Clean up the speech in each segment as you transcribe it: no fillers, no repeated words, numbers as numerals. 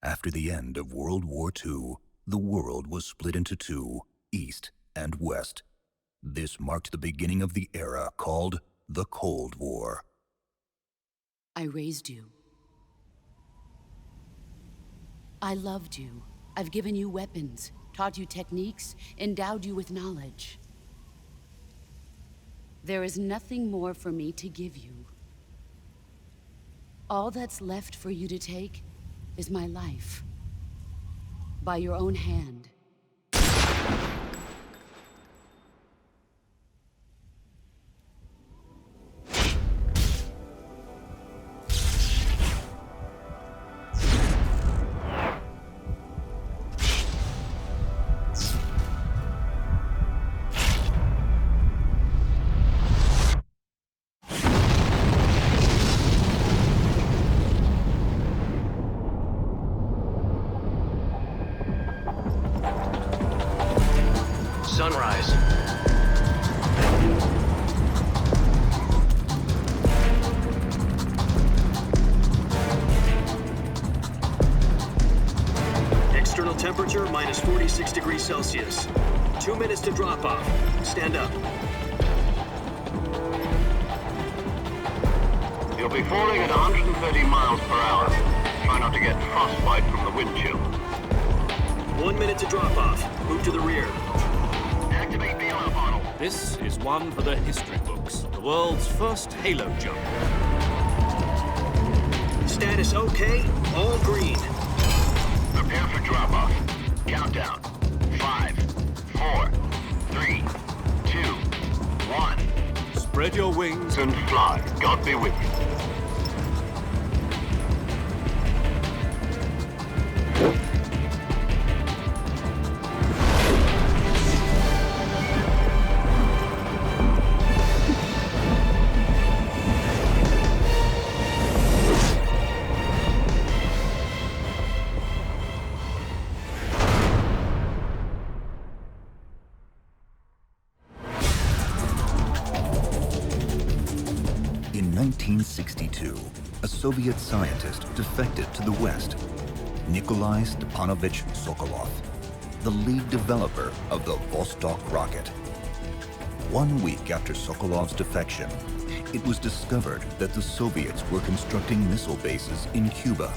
After the end of World War II, the world was split into two, East and West. This marked the beginning of the era called the Cold War. I raised you. I loved you. I've given you weapons, taught you techniques, endowed you with knowledge. There is nothing more for me to give you. All that's left for you to take is my life. By your own hand. Sunrise. External temperature minus 46 degrees Celsius. 2 minutes to drop off. Stand up. You'll be falling at 130 miles per hour. Try not to get frostbite from the wind chill. 1 minute to drop off. Move to the rear. Activate the alarm model. This is one for the history books. The world's first halo jump. Status okay. All green. Prepare for drop-off. Countdown. 5, 4, 3, 2, 1. Spread your wings. And fly. God be with you. In 1962, a Soviet scientist defected to the West, Nikolai Stepanovich Sokolov, the lead developer of the Vostok rocket. 1 week after Sokolov's defection, it was discovered that the Soviets were constructing missile bases in Cuba,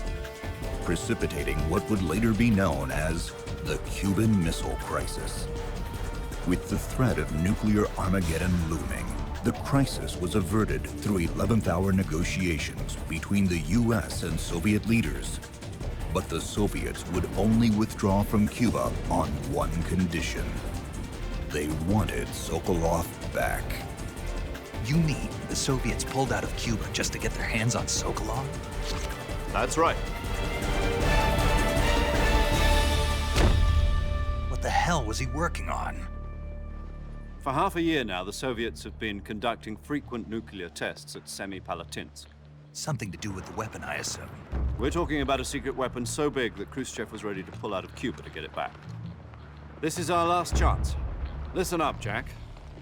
precipitating what would later be known as the Cuban Missile Crisis. With the threat of nuclear Armageddon looming, the crisis was averted through 11th-hour negotiations between the US and Soviet leaders. But the Soviets would only withdraw from Cuba on one condition. They wanted Sokolov back. You mean the Soviets pulled out of Cuba just to get their hands on Sokolov? That's right. What the hell was he working on? For half a year now, the Soviets have been conducting frequent nuclear tests at Semipalatinsk. Something to do with the weapon, I assume. We're talking about a secret weapon so big that Khrushchev was ready to pull out of Cuba to get it back. This is our last chance. Listen up, Jack.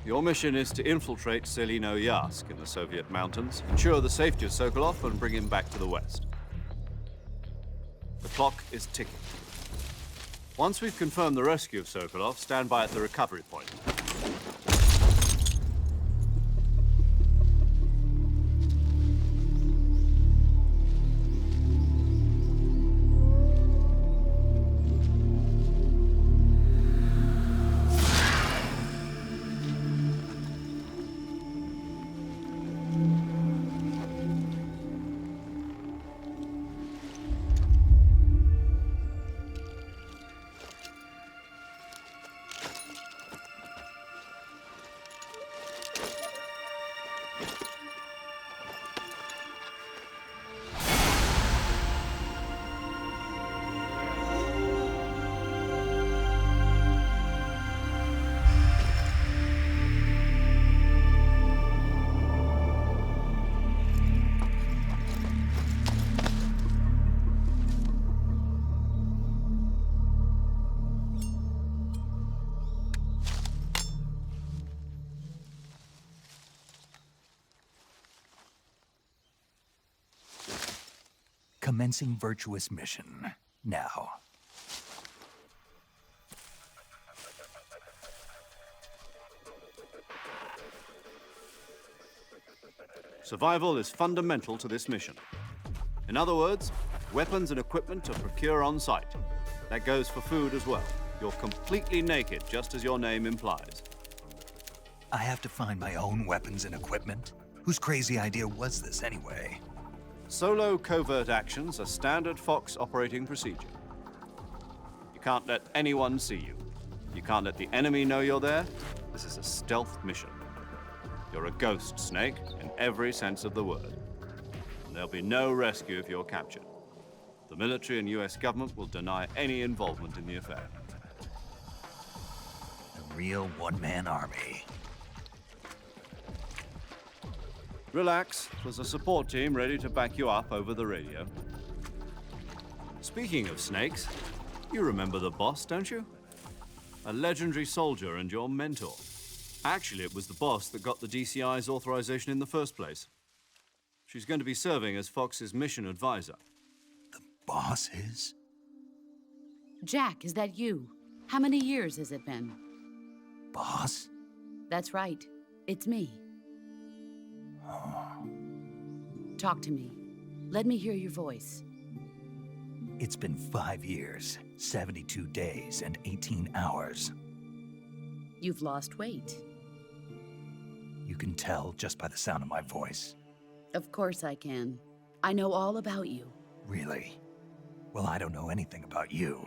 Your mission is to infiltrate Selino-Yarsk in the Soviet mountains, ensure the safety of Sokolov, and bring him back to the West. The clock is ticking. Once we've confirmed the rescue of Sokolov, stand by at the recovery point. Commencing virtuous mission. now. Survival is fundamental to this mission. In other words, weapons and equipment are procured on site. That goes for food as well. You're completely naked, just as your name implies. I have to find my own weapons and equipment? Whose crazy idea was this anyway? Solo covert actions are standard Fox operating procedure. You can't let anyone see you. You can't let the enemy know you're there. This is a stealth mission. You're a ghost, Snake, in every sense of the word. And there'll be no rescue if you're captured. The military and US government will deny any involvement in the affair. A real one-man army. Relax, there's a support team ready to back you up over the radio. Speaking of snakes, you remember the boss, don't you? A legendary soldier and your mentor. Actually, it was the boss that got the DCI's authorization in the first place. She's going to be serving as Fox's mission advisor. The boss is? Jack, is that you? How many years has it been? Boss? That's right. It's me. Talk to me. Let me hear your voice. It's been 5 years, 72 days, and 18 hours. You've lost weight. You can tell just by the sound of my voice. Of course I can. I know all about you. Really? Well, I don't know anything about you.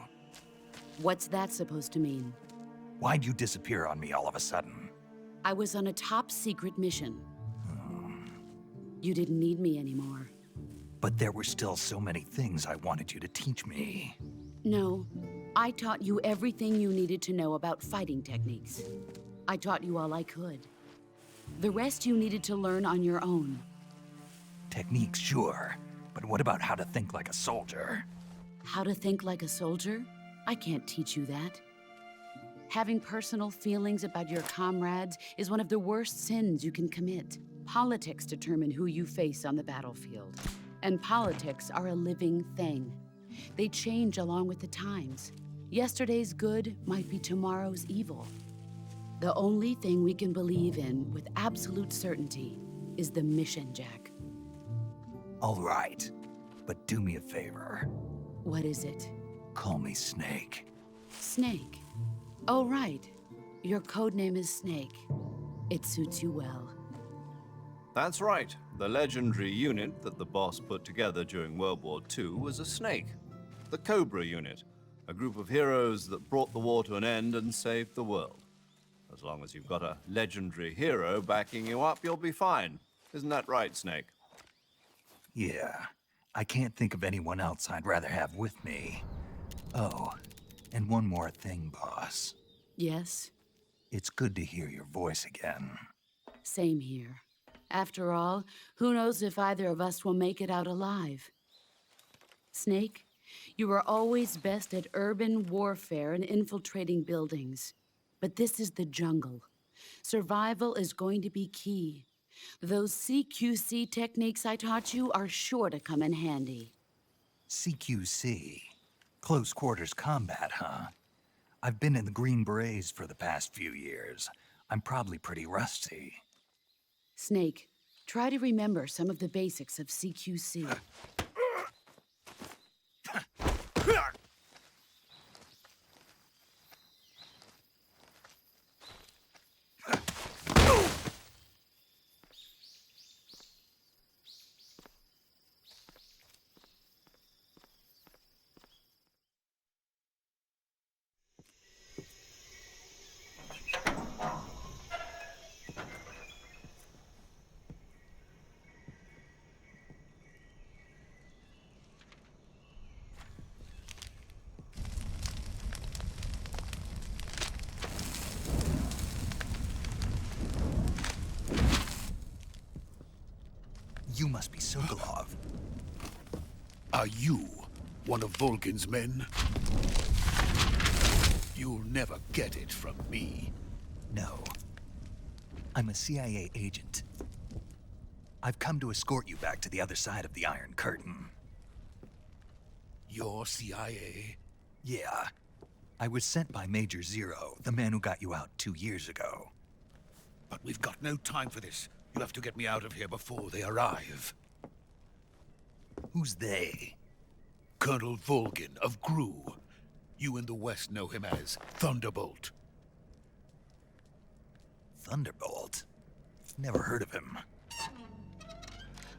What's that supposed to mean? Why'd you disappear on me all of a sudden? I was on a top-secret mission. You didn't need me anymore. But there were still so many things I wanted you to teach me. No, I taught you everything you needed to know about fighting techniques. I taught you all I could. The rest you needed to learn on your own. Techniques, sure. But what about how to think like a soldier? How to think like a soldier? I can't teach you that. Having personal feelings about your comrades is one of the worst sins you can commit. Politics determine who you face on the battlefield. And politics are a living thing. They change along with the times. Yesterday's good might be tomorrow's evil. The only thing we can believe in with absolute certainty is the mission, Jack. All right, but do me a favor. What is it? Call me Snake. Snake. Oh, right. Your code name is Snake. It suits you well. That's right. The legendary unit that the boss put together during World War II was a snake. The Cobra unit. A group of heroes that brought the war to an end and saved the world. As long as you've got a legendary hero backing you up, you'll be fine. Isn't that right, Snake? Yeah, I can't think of anyone else I'd rather have with me. Oh, and one more thing, boss. Yes? It's good to hear your voice again. Same here. After all, who knows if either of us will make it out alive? Snake, you were always best at urban warfare and infiltrating buildings. But this is the jungle. Survival is going to be key. Those CQC techniques I taught you are sure to come in handy. CQC? Close quarters combat, huh? I've been in the Green Berets for the past few years. I'm probably pretty rusty. Snake, try to remember some of the basics of CQC. You must be Sokolov. Are you one of Vulcan's men? You'll never get it from me. No. I'm a CIA agent. I've come to escort you back to the other side of the Iron Curtain. You're CIA? Yeah. I was sent by Major Zero, the man who got you out 2 years ago. But we've got no time for this. You'll have to get me out of here before they arrive. Who's they? Colonel Volgin of GRU. You in the West know him as Thunderbolt. Thunderbolt? Never heard of him.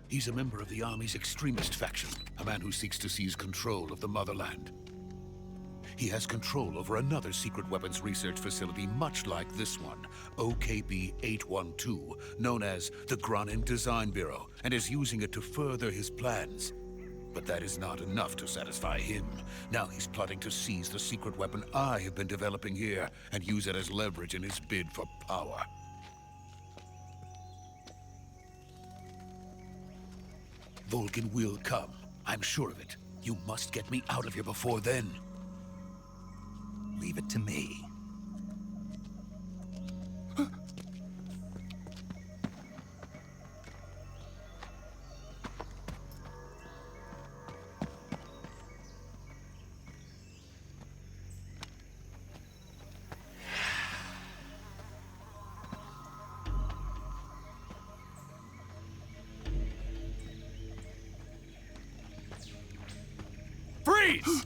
He's a member of the Army's extremist faction, a man who seeks to seize control of the motherland. He has control over another secret weapons research facility much like this one, OKB-812, known as the Granin Design Bureau, and is using it to further his plans. But that is not enough to satisfy him. Now he's plotting to seize the secret weapon I have been developing here and use it as leverage in his bid for power. Volgin will come. I'm sure of it. You must get me out of here before then. Leave it to me. Freeze!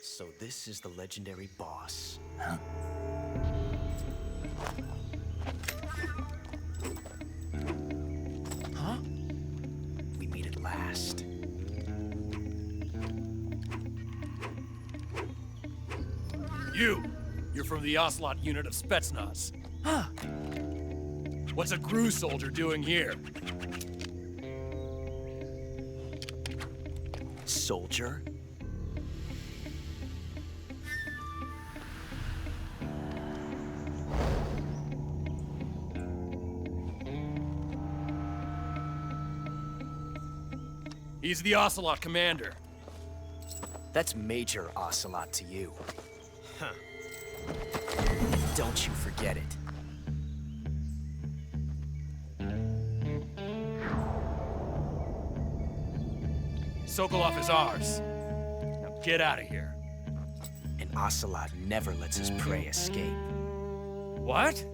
So this is the legendary boss. Huh? Huh? We meet at last. You're from the Ocelot unit of Spetsnaz. Huh. What's a GRU soldier doing here? Soldier? He's the Ocelot commander. That's Major Ocelot to you. Huh. Don't you forget it. Sokolov is ours. Now get out of here. And Ocelot never lets his prey escape. What?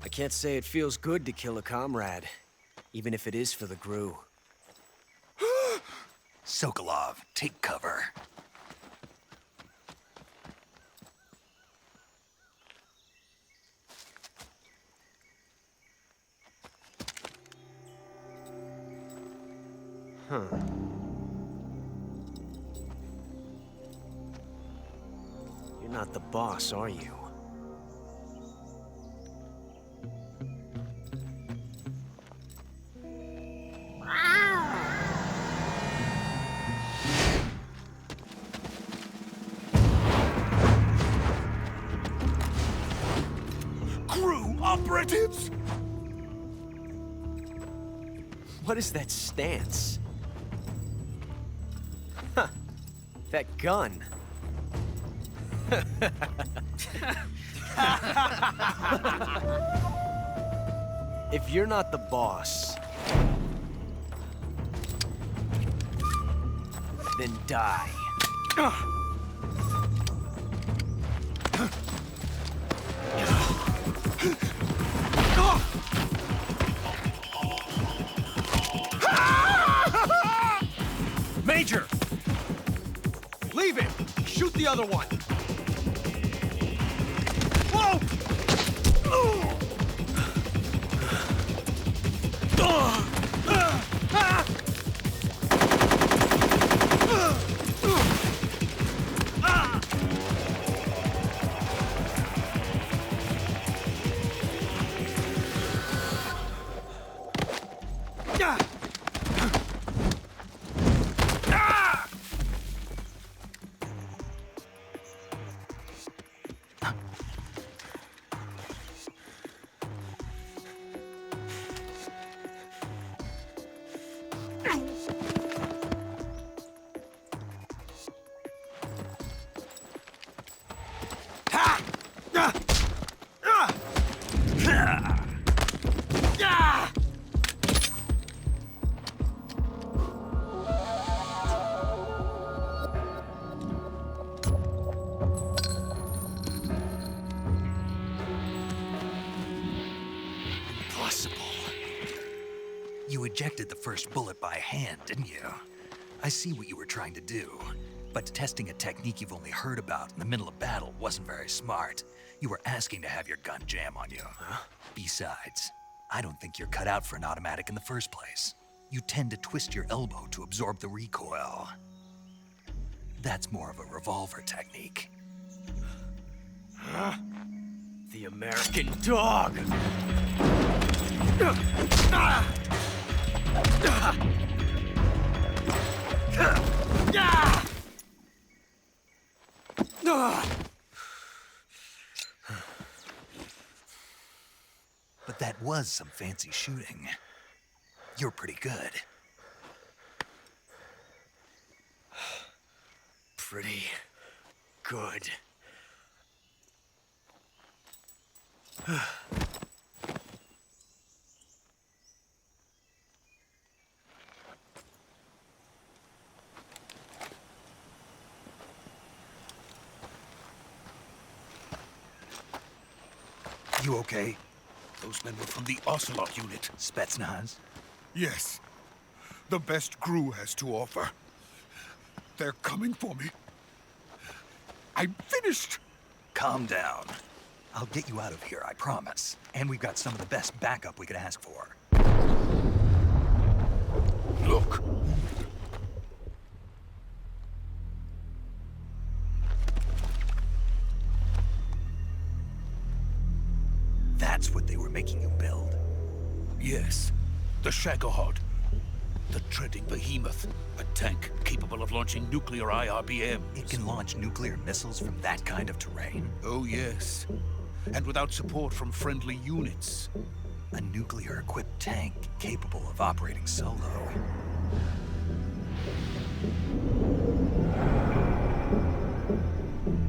I can't say it feels good to kill a comrade, even if it is for the GRU. Sokolov, take cover. Huh. You're not the boss, are you? GRU operatives! What is that stance? Huh. That gun. If you're not the boss, then die. Major! Leave him! Shoot the other one! Whoa! You ejected the first bullet by hand, didn't you? I see what you were trying to do. But testing a technique you've only heard about in the middle of battle wasn't very smart. You were asking to have your gun jam on you. Huh? Besides, I don't think you're cut out for an automatic in the first place. You tend to twist your elbow to absorb the recoil. That's more of a revolver technique. Huh? The American dog! But that was some fancy shooting. You're pretty good. Pretty good. You okay? Those men were from the Ocelot unit. Spetsnaz? Yes. The best GRU has to offer. They're coming for me. I'm finished! Calm down. I'll get you out of here, I promise. And we've got some of the best backup we could ask for. Look. That's what they were making you build? Yes. The Shagohod. The treading behemoth. A tank capable of launching nuclear IRBMs. It can launch nuclear missiles from that kind of terrain? Oh, yes. And without support from friendly units. A nuclear-equipped tank capable of operating solo.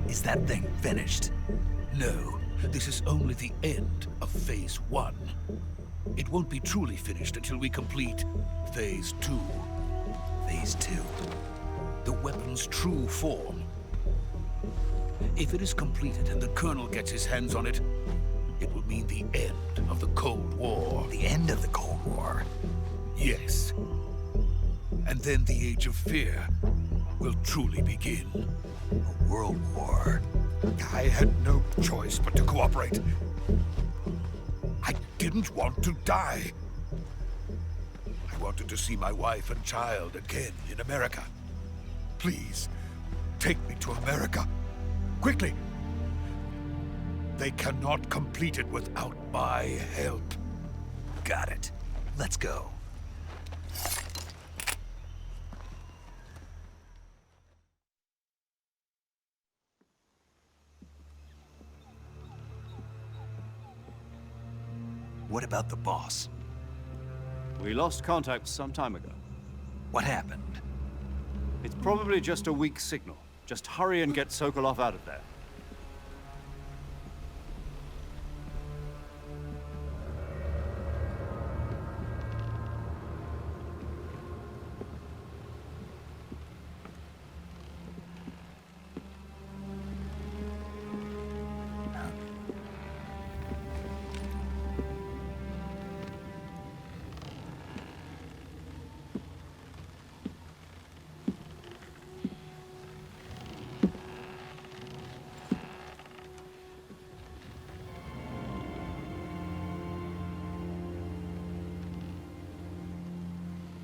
Is that thing finished? No. This is only the end of Phase 1. It won't be truly finished until we complete Phase 2. Phase 2? The weapon's true form. If it is completed and the Colonel gets his hands on it, it will mean the end of the Cold War. The end of the Cold War? Yes. And then the Age of Fear will truly begin. A world war? I had no choice but to cooperate. I didn't want to die. I wanted to see my wife and child again in America. Please, take me to America. Quickly! They cannot complete it without my help. Got it. Let's go. What about the boss? We lost contact some time ago. What happened? It's probably just a weak signal. Just hurry and get Sokolov out of there.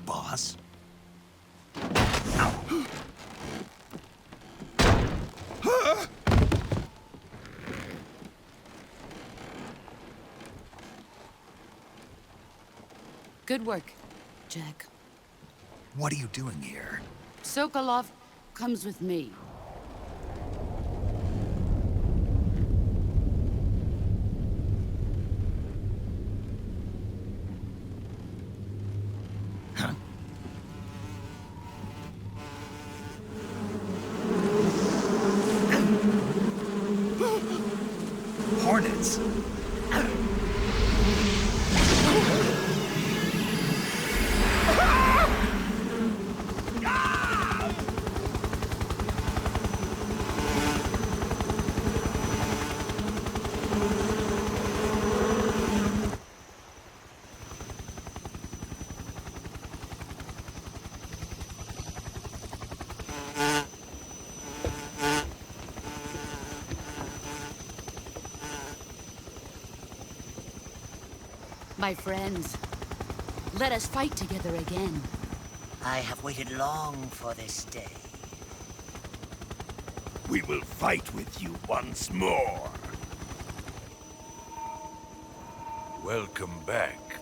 Boss? Good work, Jack. What are you doing here? Sokolov comes with me. Huh? Hornets! My friends, let us fight together again. I have waited long for this day. We will fight with you once more. Welcome back,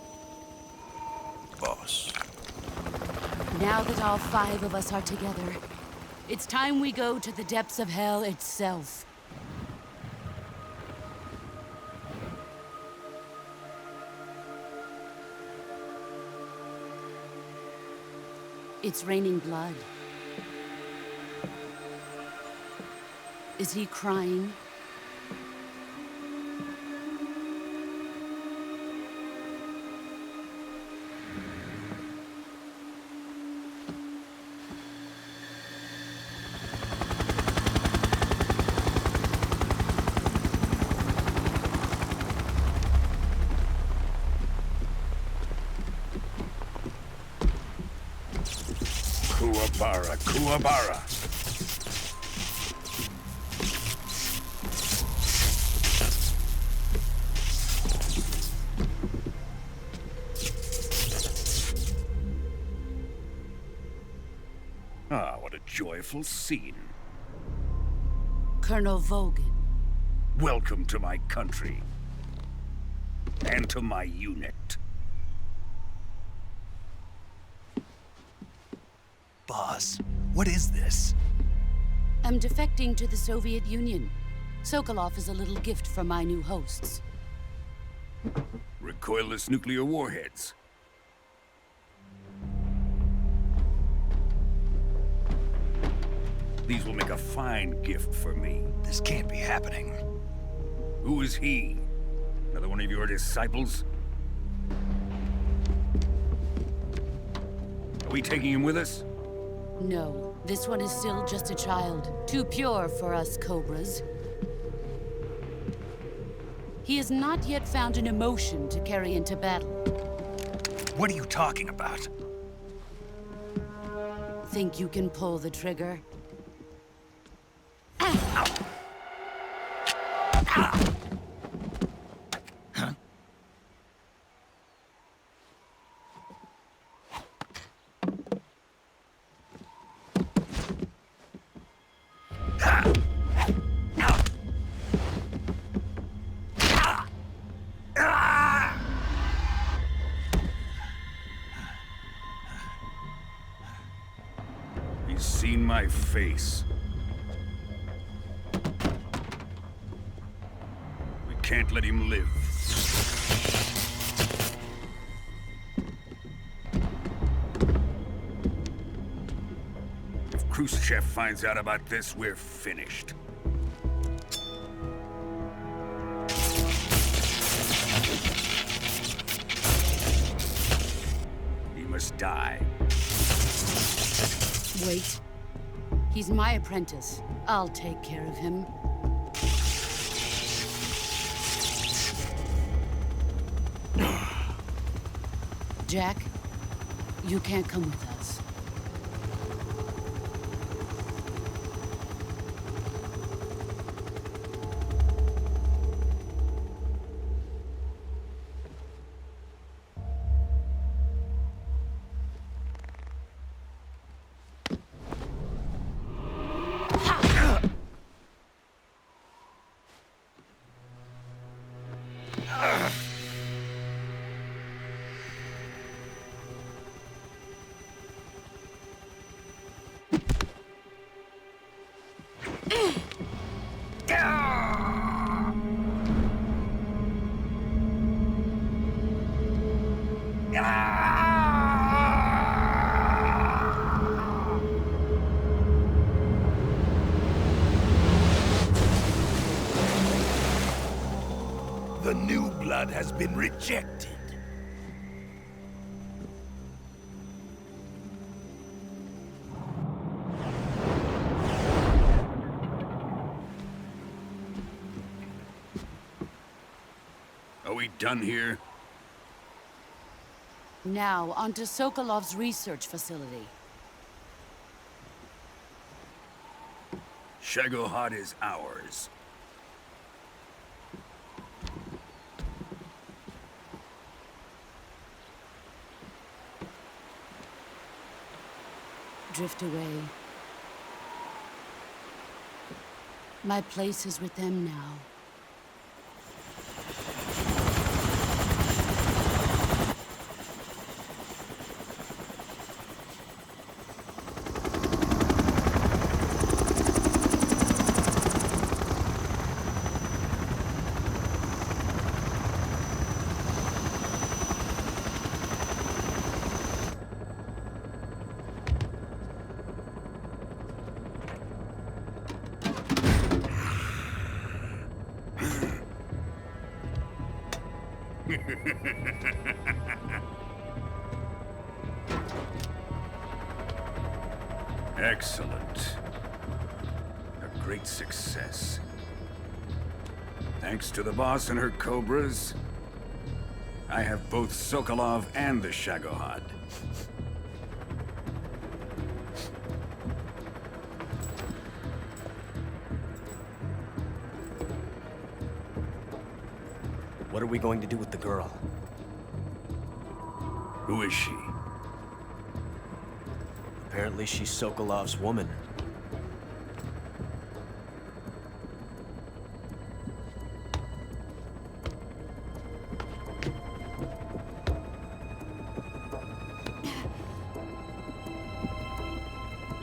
boss. Now that all 5 of us are together, it's time we go to the depths of hell itself. It's raining blood. Is he crying? Kuwabara, Kuwabara. Ah, what a joyful scene. Colonel Vogan. Welcome to my country. And to my unit. Boss, what is this? I'm defecting to the Soviet Union. Sokolov is a little gift from my new hosts. Recoilless nuclear warheads. These will make a fine gift for me. This can't be happening. Who is he? Another one of your disciples? Are we taking him with us? No, this one is still just a child. Too pure for us Cobras. He has not yet found an emotion to carry into battle. What are you talking about? Think you can pull the trigger? He's seen my face. We can't let him live. If Khrushchev finds out about this, we're finished. He must die. Wait. He's my apprentice. I'll take care of him. Jack, you can't come with us. Shagohod has been rejected. Are we done here? Now, onto Sokolov's research facility. Shagohod is ours. Drift away. My place is with them now. Excellent. A great success. Thanks to the boss and her cobras, I have both Sokolov and the Shagohod. What are we going to do with the girl? Who is she? Apparently she's Sokolov's woman.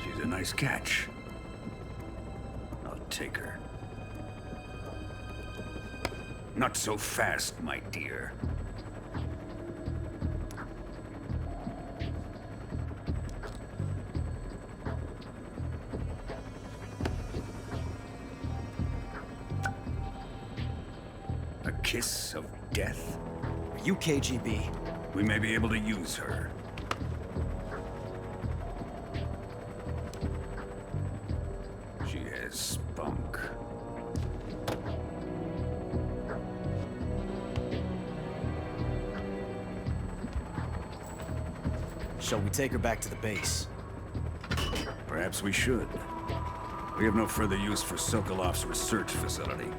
She's a nice catch. I'll take her. Not so fast, my dear. A kiss of death? Are you KGB? We may be able to use her. She has spunk. Shall we take her back to the base? Perhaps we should. We have no further use for Sokolov's research facility.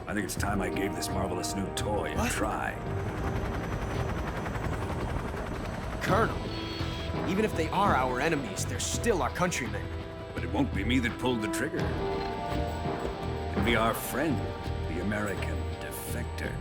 I think it's time I gave this marvelous new toy a try. Colonel, even if they are our enemies, they're still our countrymen. But it won't be me that pulled the trigger. It'll be our friend, the American defector.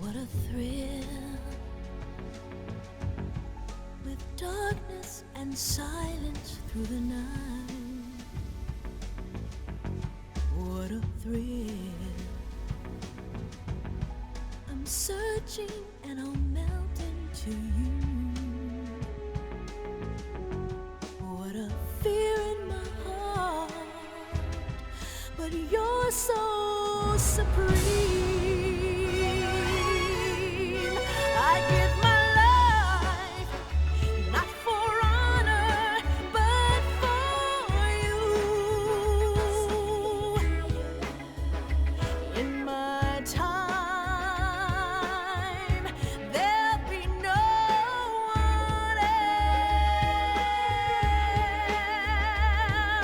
What a thrill, with darkness and silence through the night. searching and I'll melt into you. What a fear in my heart, but you're so supreme. I give my life, not for honor, but for you. In my time, there'll be no one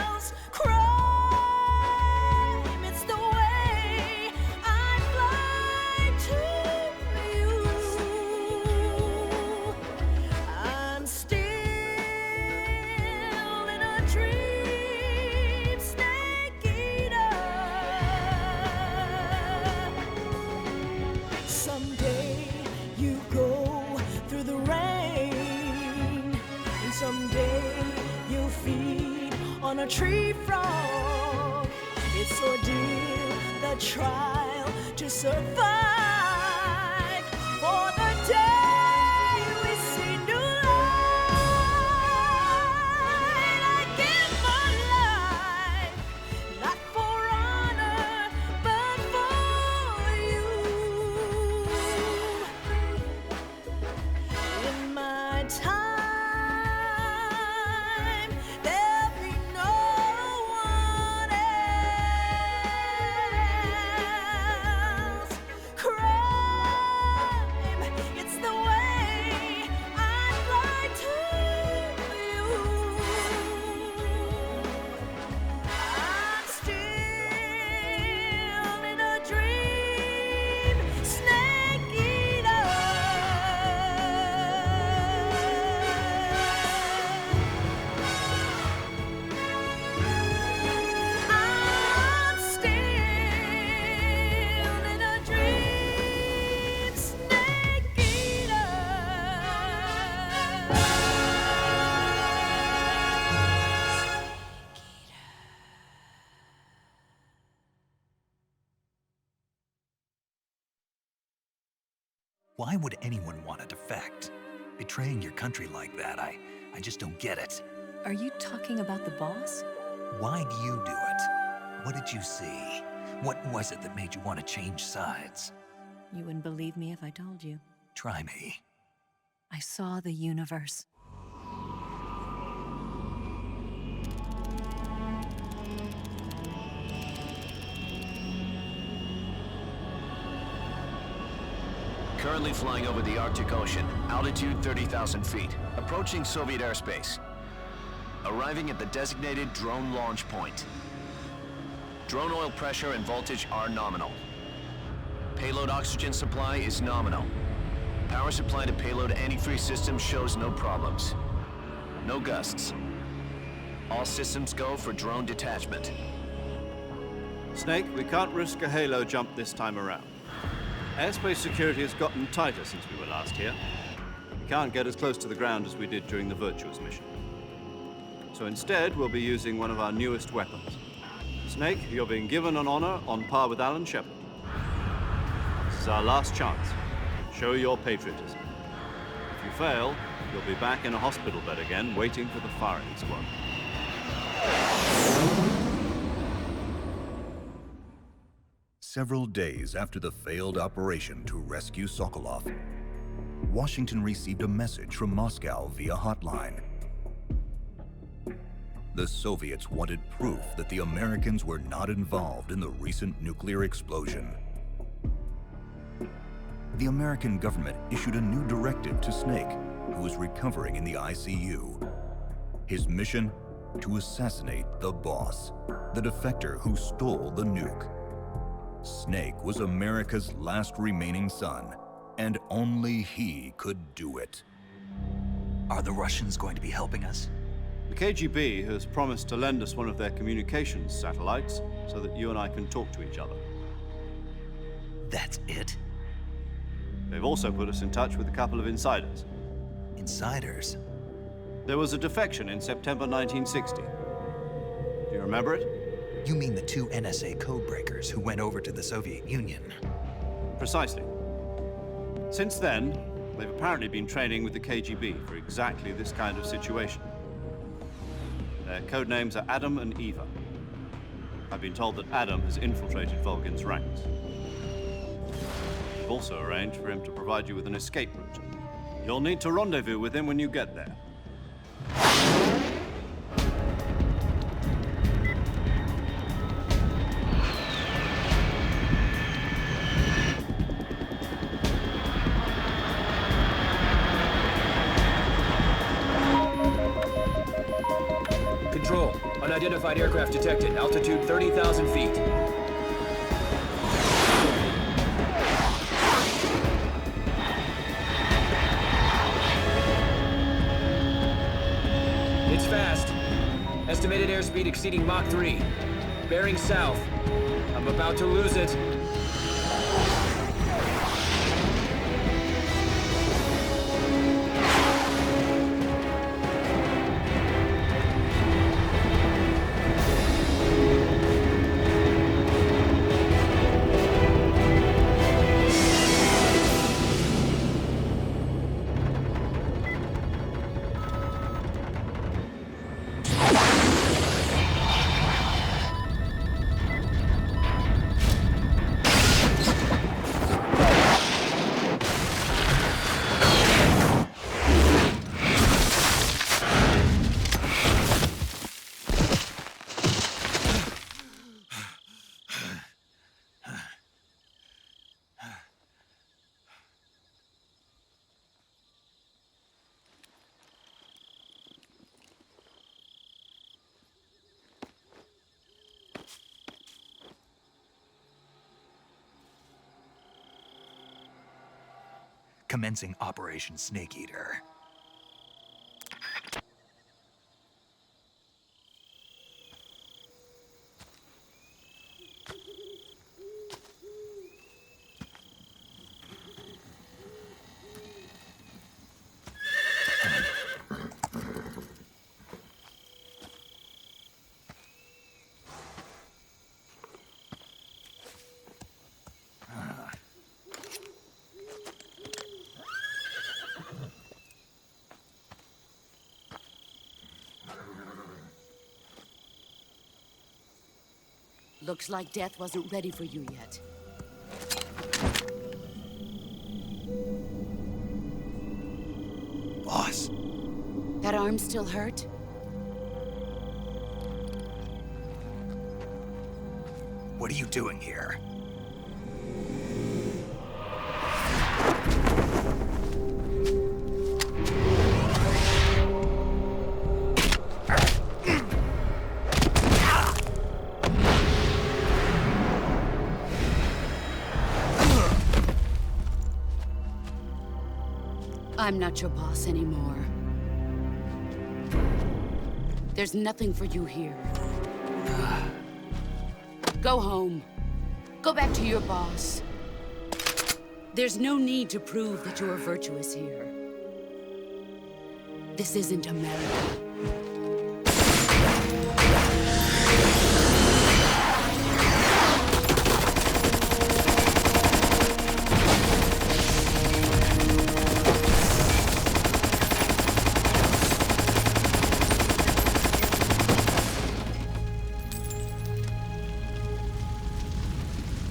else. Crime, it's the way I fly to you. I'm still in a dream, snake eater. Someday you go through the rain, and someday you'll feed on a tree frog. It's ordeal, the trial to survive for the day we see new light. I give my life, not for honor, but for you. In my time, there'll be no one else. Crime, it's the way I fly to you. I'm still in a dream, snake eater. I'm still in a dream, snake eater. Why would anyone want to defect? Betraying your country like that, I just don't get it. Are you talking about the boss? Why do you do it? What did you see? What was it that made you want to change sides? You wouldn't believe me if I told you. Try me. I saw the universe. Currently flying over the Arctic Ocean, altitude 30,000 feet, approaching Soviet airspace. Arriving at the designated drone launch point. Drone oil pressure and voltage are nominal. Payload oxygen supply is nominal. Power supply to payload antifreeze system shows no problems. No gusts. All systems go for drone detachment. Snake, we can't risk a halo jump this time around. Airspace security has gotten tighter since we were last here. We can't get as close to the ground as we did during the Virtuous mission. So instead, we'll be using one of our newest weapons. Snake, you're being given an honor on par with Alan Shepard. This is our last chance. Show your patriotism. If you fail, you'll be back in a hospital bed again, waiting for the firing squad. Several days after the failed operation to rescue Sokolov, Washington received a message from Moscow via hotline. The Soviets wanted proof that the Americans were not involved in the recent nuclear explosion. The American government issued a new directive to Snake, who was recovering in the ICU. His mission? To assassinate the boss, the defector who stole the nuke. Snake was America's last remaining son, and only he could do it. Are the Russians going to be helping us? The KGB has promised to lend us one of their communications satellites so that you and I can talk to each other. That's it? They've also put us in touch with a couple of insiders. Insiders? There was a defection in September 1960. Do you remember it? You mean the two NSA codebreakers who went over to the Soviet Union? Precisely. Since then, they've apparently been training with the KGB for exactly this kind of situation. Their code names are Adam and Eva. I've been told that Adam has infiltrated Volgin's ranks. We've also arranged for him to provide you with an escape route. You'll need to rendezvous with him when you get there. Control. Unidentified aircraft detected. Altitude 30,000 feet. It's fast. Estimated airspeed exceeding Mach 3. Bearing south. I'm about to lose it. Commencing Operation Snake Eater. Looks like death wasn't ready for you yet. Boss. That arm still hurt? What are you doing here? I'm not your boss anymore. There's nothing for you here. Go home. Go back to your boss. There's no need to prove that you are virtuous here. This isn't America.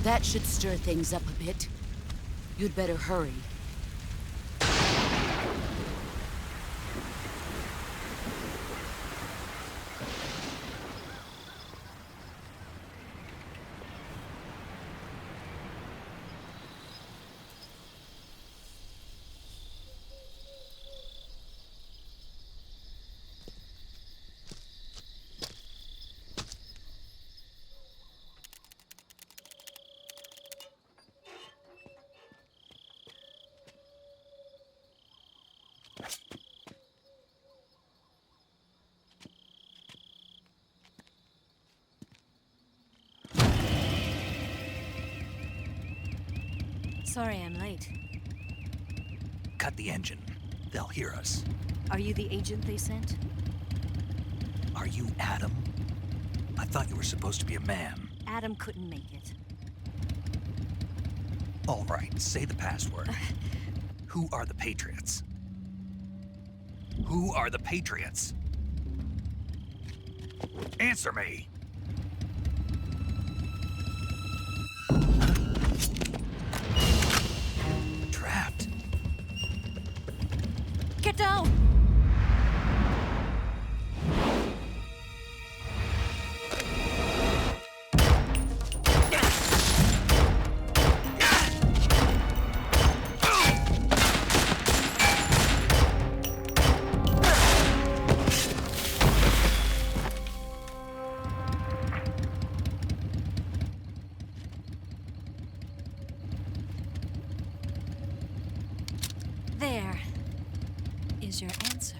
That should stir things up a bit. You'd better hurry. Sorry I'm late. Cut the engine. They'll hear us. Are you the agent they sent? Are you Adam? I thought you were supposed to be a man. Adam couldn't make it. All right, say the password. Who are the Patriots? Who are the Patriots? Answer me! Trapped. Get down! There is your answer.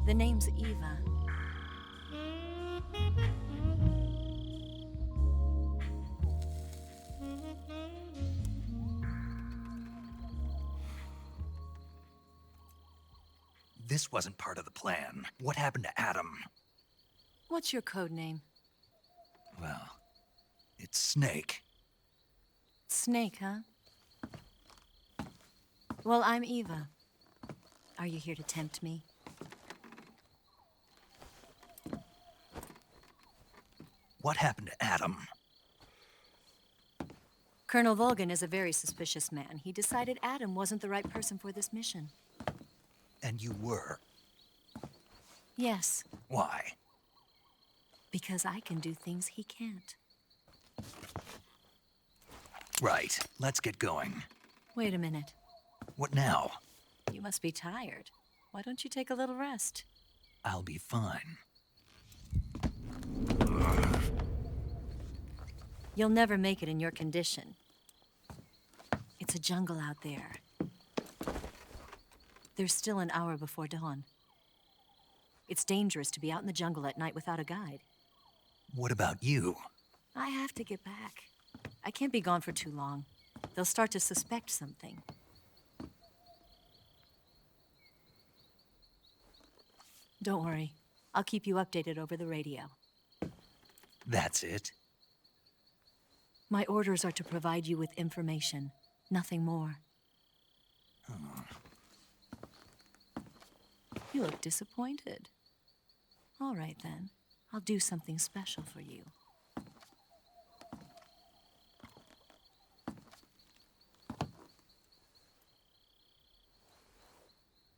The name's Eva. This wasn't part of the plan. What happened to Adam? What's your code name? Well, it's Snake. Snake, huh? Well, I'm Eva. Are you here to tempt me? What happened to Adam? Colonel Volgan is a very suspicious man. He decided Adam wasn't the right person for this mission. And you were? Yes, Why? because I can do things he can't. Right. Let's get going. Wait a minute. What now? You must be tired. Why don't you take a little rest? I'll be fine. You'll never make it in your condition. It's a jungle out there. There's still an hour before dawn. It's dangerous to be out in the jungle at night without a guide. What about you? I have to get back. I can't be gone for too long. They'll start to suspect something. Don't worry. I'll keep you updated over the radio. That's it? My orders are to provide you with information, nothing more. You look disappointed. All right, then. I'll do something special for you.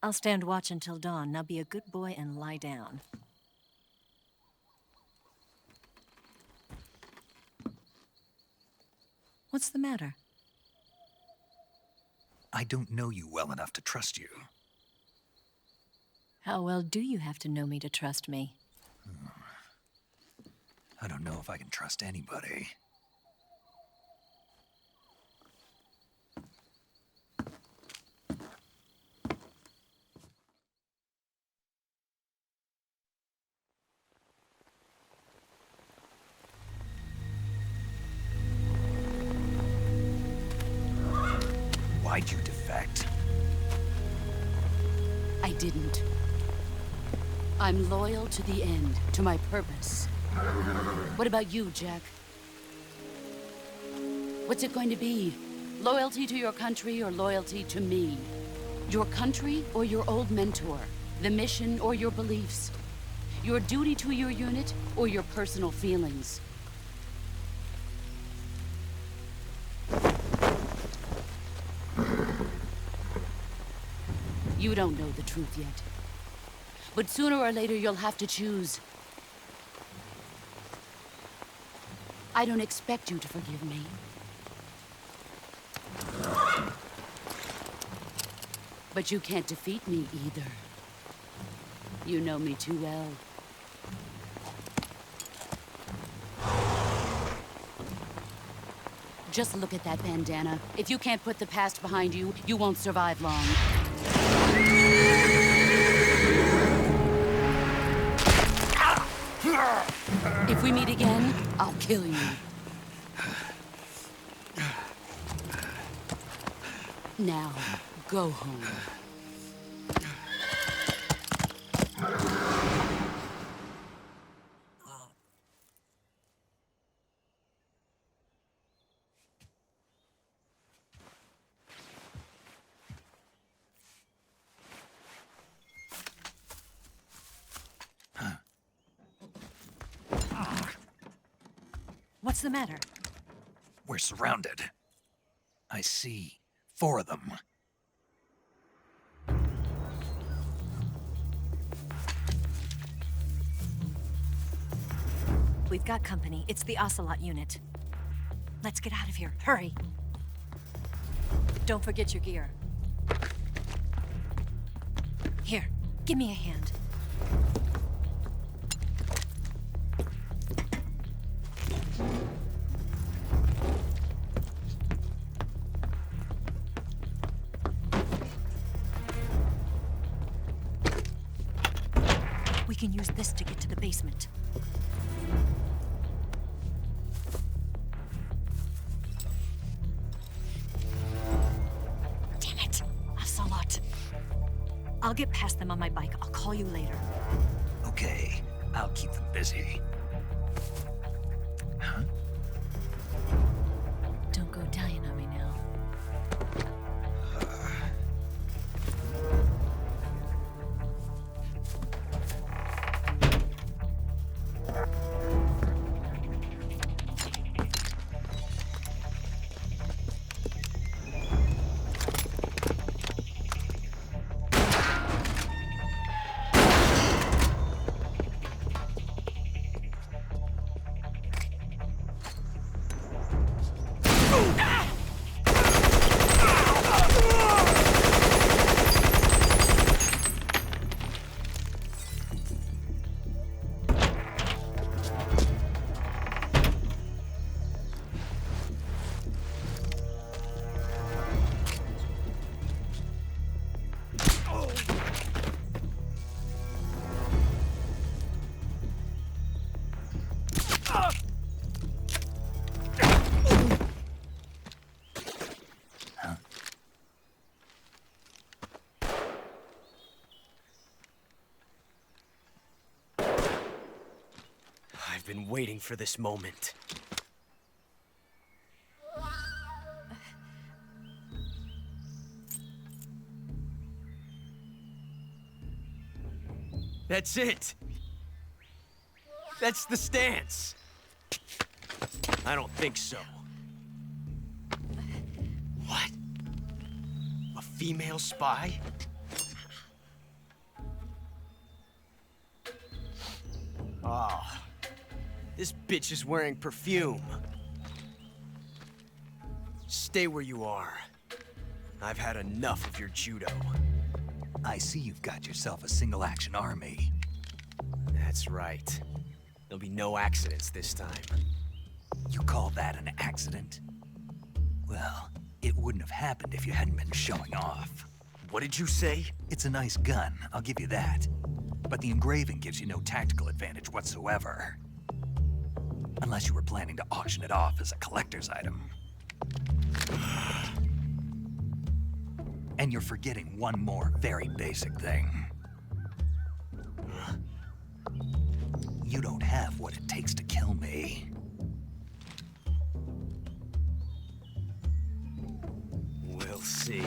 I'll stand watch until dawn. Now be a good boy and lie down. What's the matter? I don't know you well enough to trust you. How well do you have to know me to trust me? I don't know if I can trust anybody. Why'd you defect? I didn't. I'm loyal to the end, to my purpose. What about you, Jack? What's it going to be? Loyalty to your country or loyalty to me? Your country or your old mentor? The mission or your beliefs? Your duty to your unit or your personal feelings? You don't know the truth yet. But sooner or later, you'll have to choose. I don't expect you to forgive me. But you can't defeat me either. You know me too well. Just look at that bandana. If you can't put the past behind you, you won't survive long. If we meet again, I'll kill you. Now, go home. What's the matter? We're surrounded. I see 4 of them. We've got company. It's the Ocelot unit. Let's get out of here. Hurry. Don't forget your gear. Here, give me a hand. We can use this to get to the basement. Damn it! Ocelot. I'll get past them on my bike. I'll call you later. Okay, I'll keep them busy. Huh? Don't go dying on me now. I've been waiting for this moment. That's it! That's the stance! I don't think so. What? A female spy? Oh, this bitch is wearing perfume. Stay where you are. I've had enough of your judo. I see you've got yourself a single-action army. That's right. There'll be no accidents this time. You call that an accident? Well, it wouldn't have happened if you hadn't been showing off. What did you say? It's a nice gun, I'll give you that. But the engraving gives you no tactical advantage whatsoever. Unless you were planning to auction it off as a collector's item. And you're forgetting one more very basic thing. You don't have what it takes to kill me. We'll see.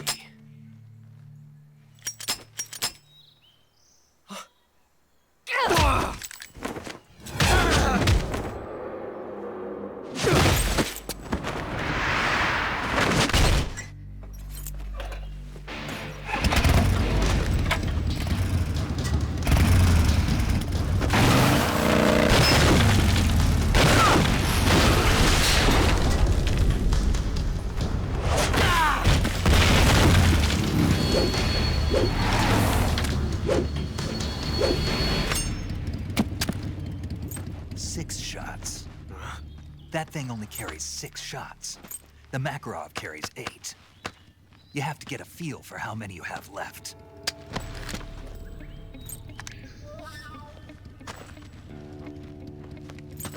That thing only carries 6 shots. The Makarov carries 8. You have to get a feel for how many you have left.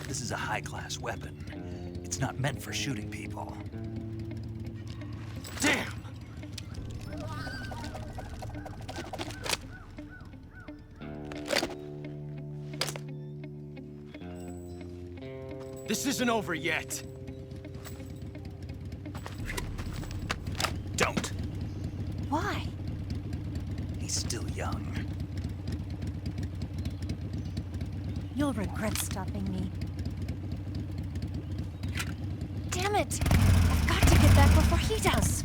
This is a high-class weapon. It's not meant for shooting people. Damn! This isn't over yet. Don't. Why? He's still young. You'll regret stopping me. Damn it! I've got to get back before he does.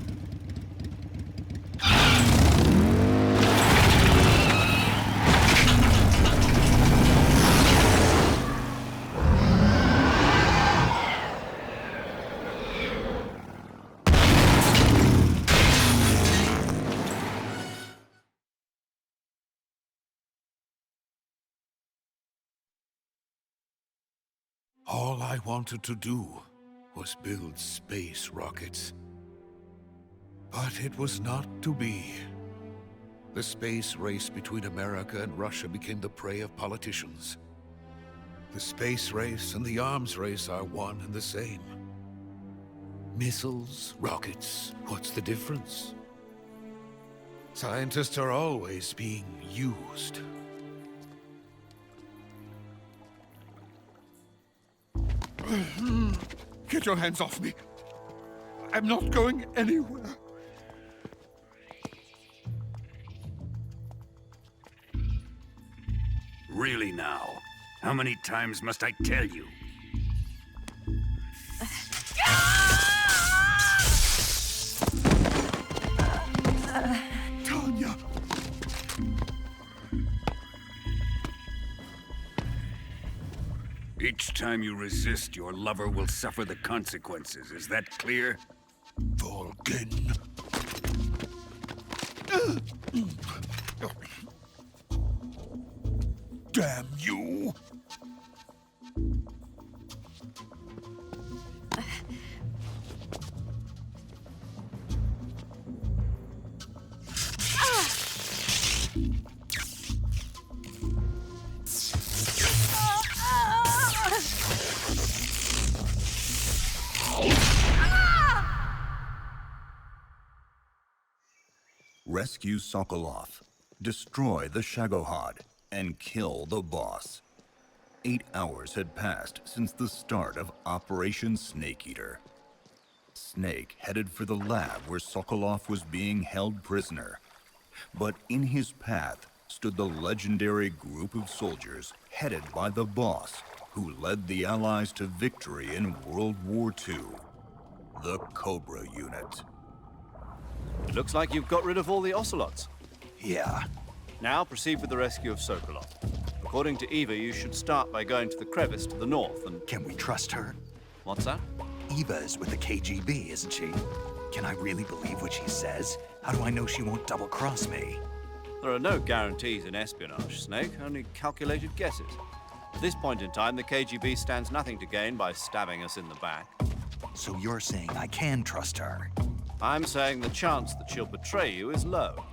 All I wanted to do was build space rockets. But it was not to be. The space race between America and Russia became the prey of politicians. The space race and the arms race are one and the same. Missiles, rockets, what's the difference? Scientists are always being used. Get your hands off me. I'm not going anywhere. Really now? How many times must I tell you? Tanya! Each time you resist, your lover will suffer the consequences. Is that clear? Volgin. Damn you! Rescue Sokolov, destroy the Shagohod, and kill the boss. 8 hours had passed since the start of Operation Snake Eater. Snake headed for the lab where Sokolov was being held prisoner. But in his path stood the legendary group of soldiers headed by the boss, who led the Allies to victory in World War II, the Cobra Unit. It looks like you've got rid of all the ocelots. Yeah. Now proceed with the rescue of Sokolov. According to Eva, you should start by going to the crevice to the north and... Can we trust her? What's that? Eva is with the KGB, isn't she? Can I really believe what she says? How do I know she won't double-cross me? There are no guarantees in espionage, Snake, only calculated guesses. At this point in time, the KGB stands nothing to gain by stabbing us in the back. So you're saying I can trust her? I'm saying the chance that she'll betray you is low.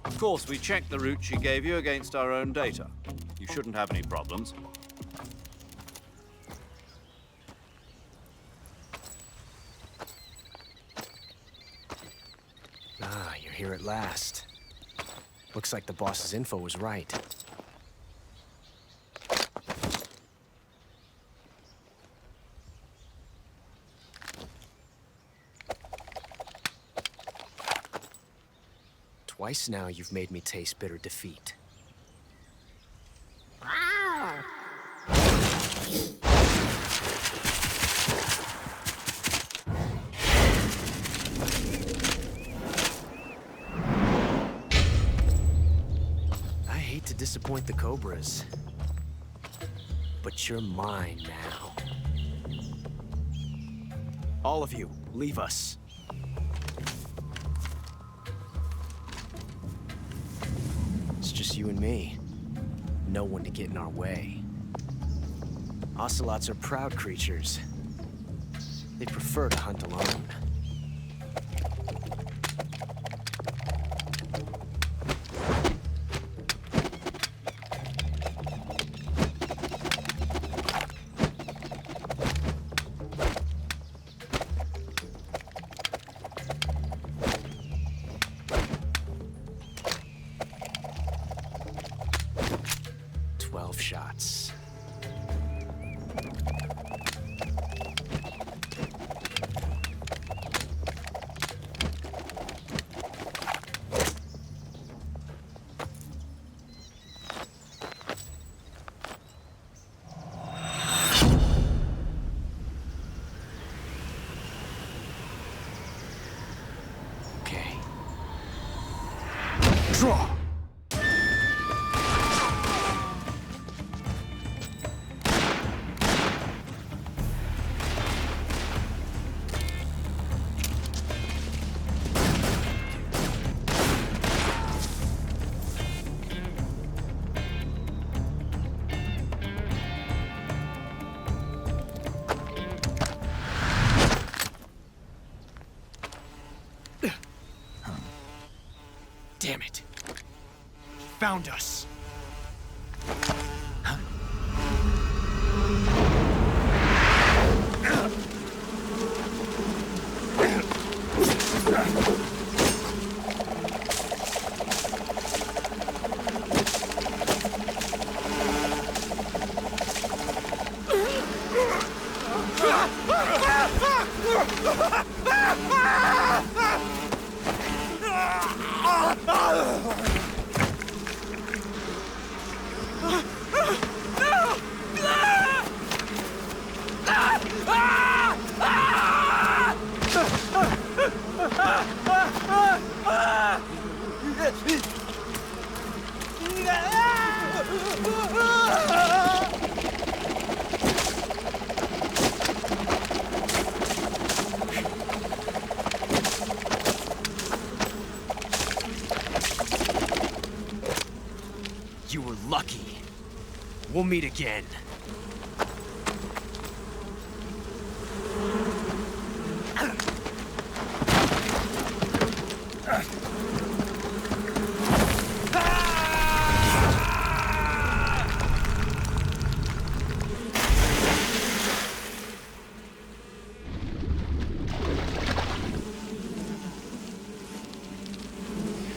Of course, we checked the route she gave you against our own data. You shouldn't have any problems. Ah, you're here at last. Looks like the boss's info was right. Twice now you've made me taste bitter defeat. I hate to disappoint the Cobras, but you're mine now. All of you, leave us. It's just you and me. No one to get in our way. Ocelots are proud creatures. They prefer to hunt alone. Draw! Damn it. Found us. You were lucky. We'll meet again.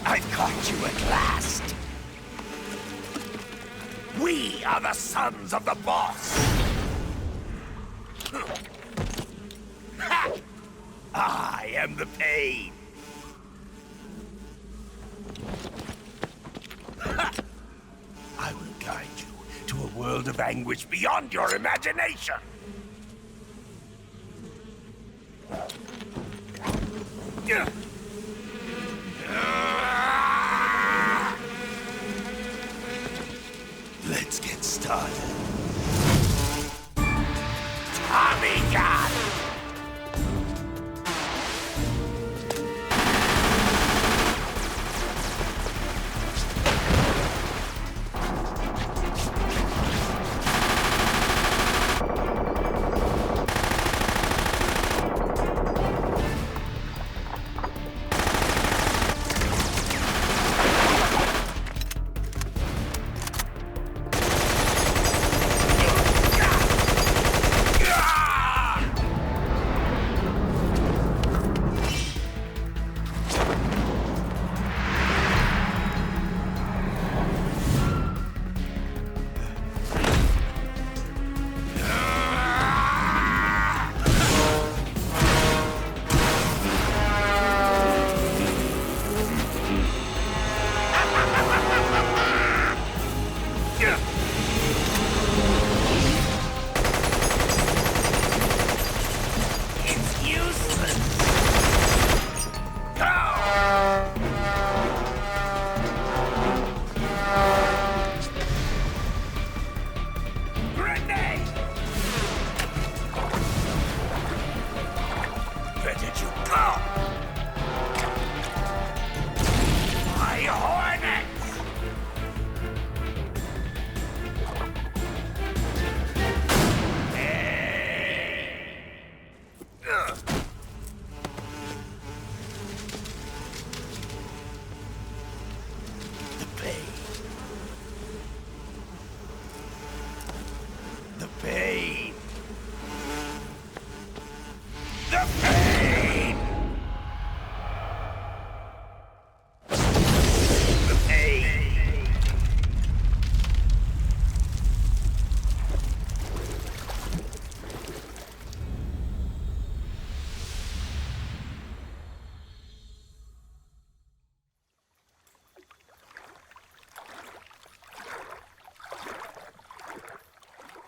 I've caught you at last. We are the sons of the boss. Ha! I am the pain. Ha! I will guide you to a world of anguish beyond your imagination. Let's get started. Tommy gun!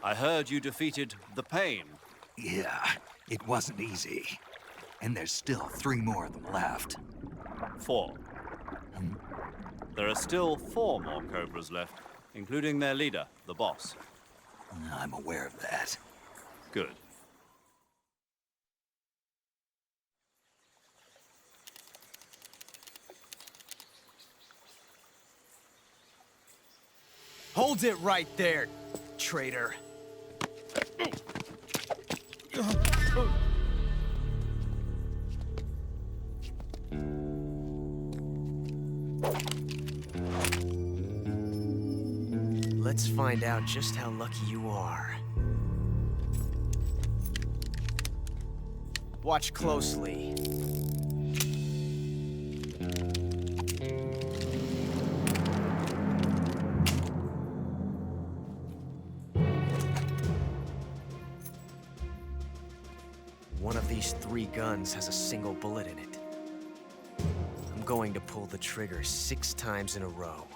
I heard you defeated the Pain. Yeah, it wasn't easy. And there's still 3 more of them left. 4. There are still 4 more Cobras left, including their leader, the boss. I'm aware of that. Good. Hold it right there, traitor. Let's find out just how lucky you are. Watch closely. One of these 3 guns has a single bullet in it. I'm going to pull the trigger 6 times in a row.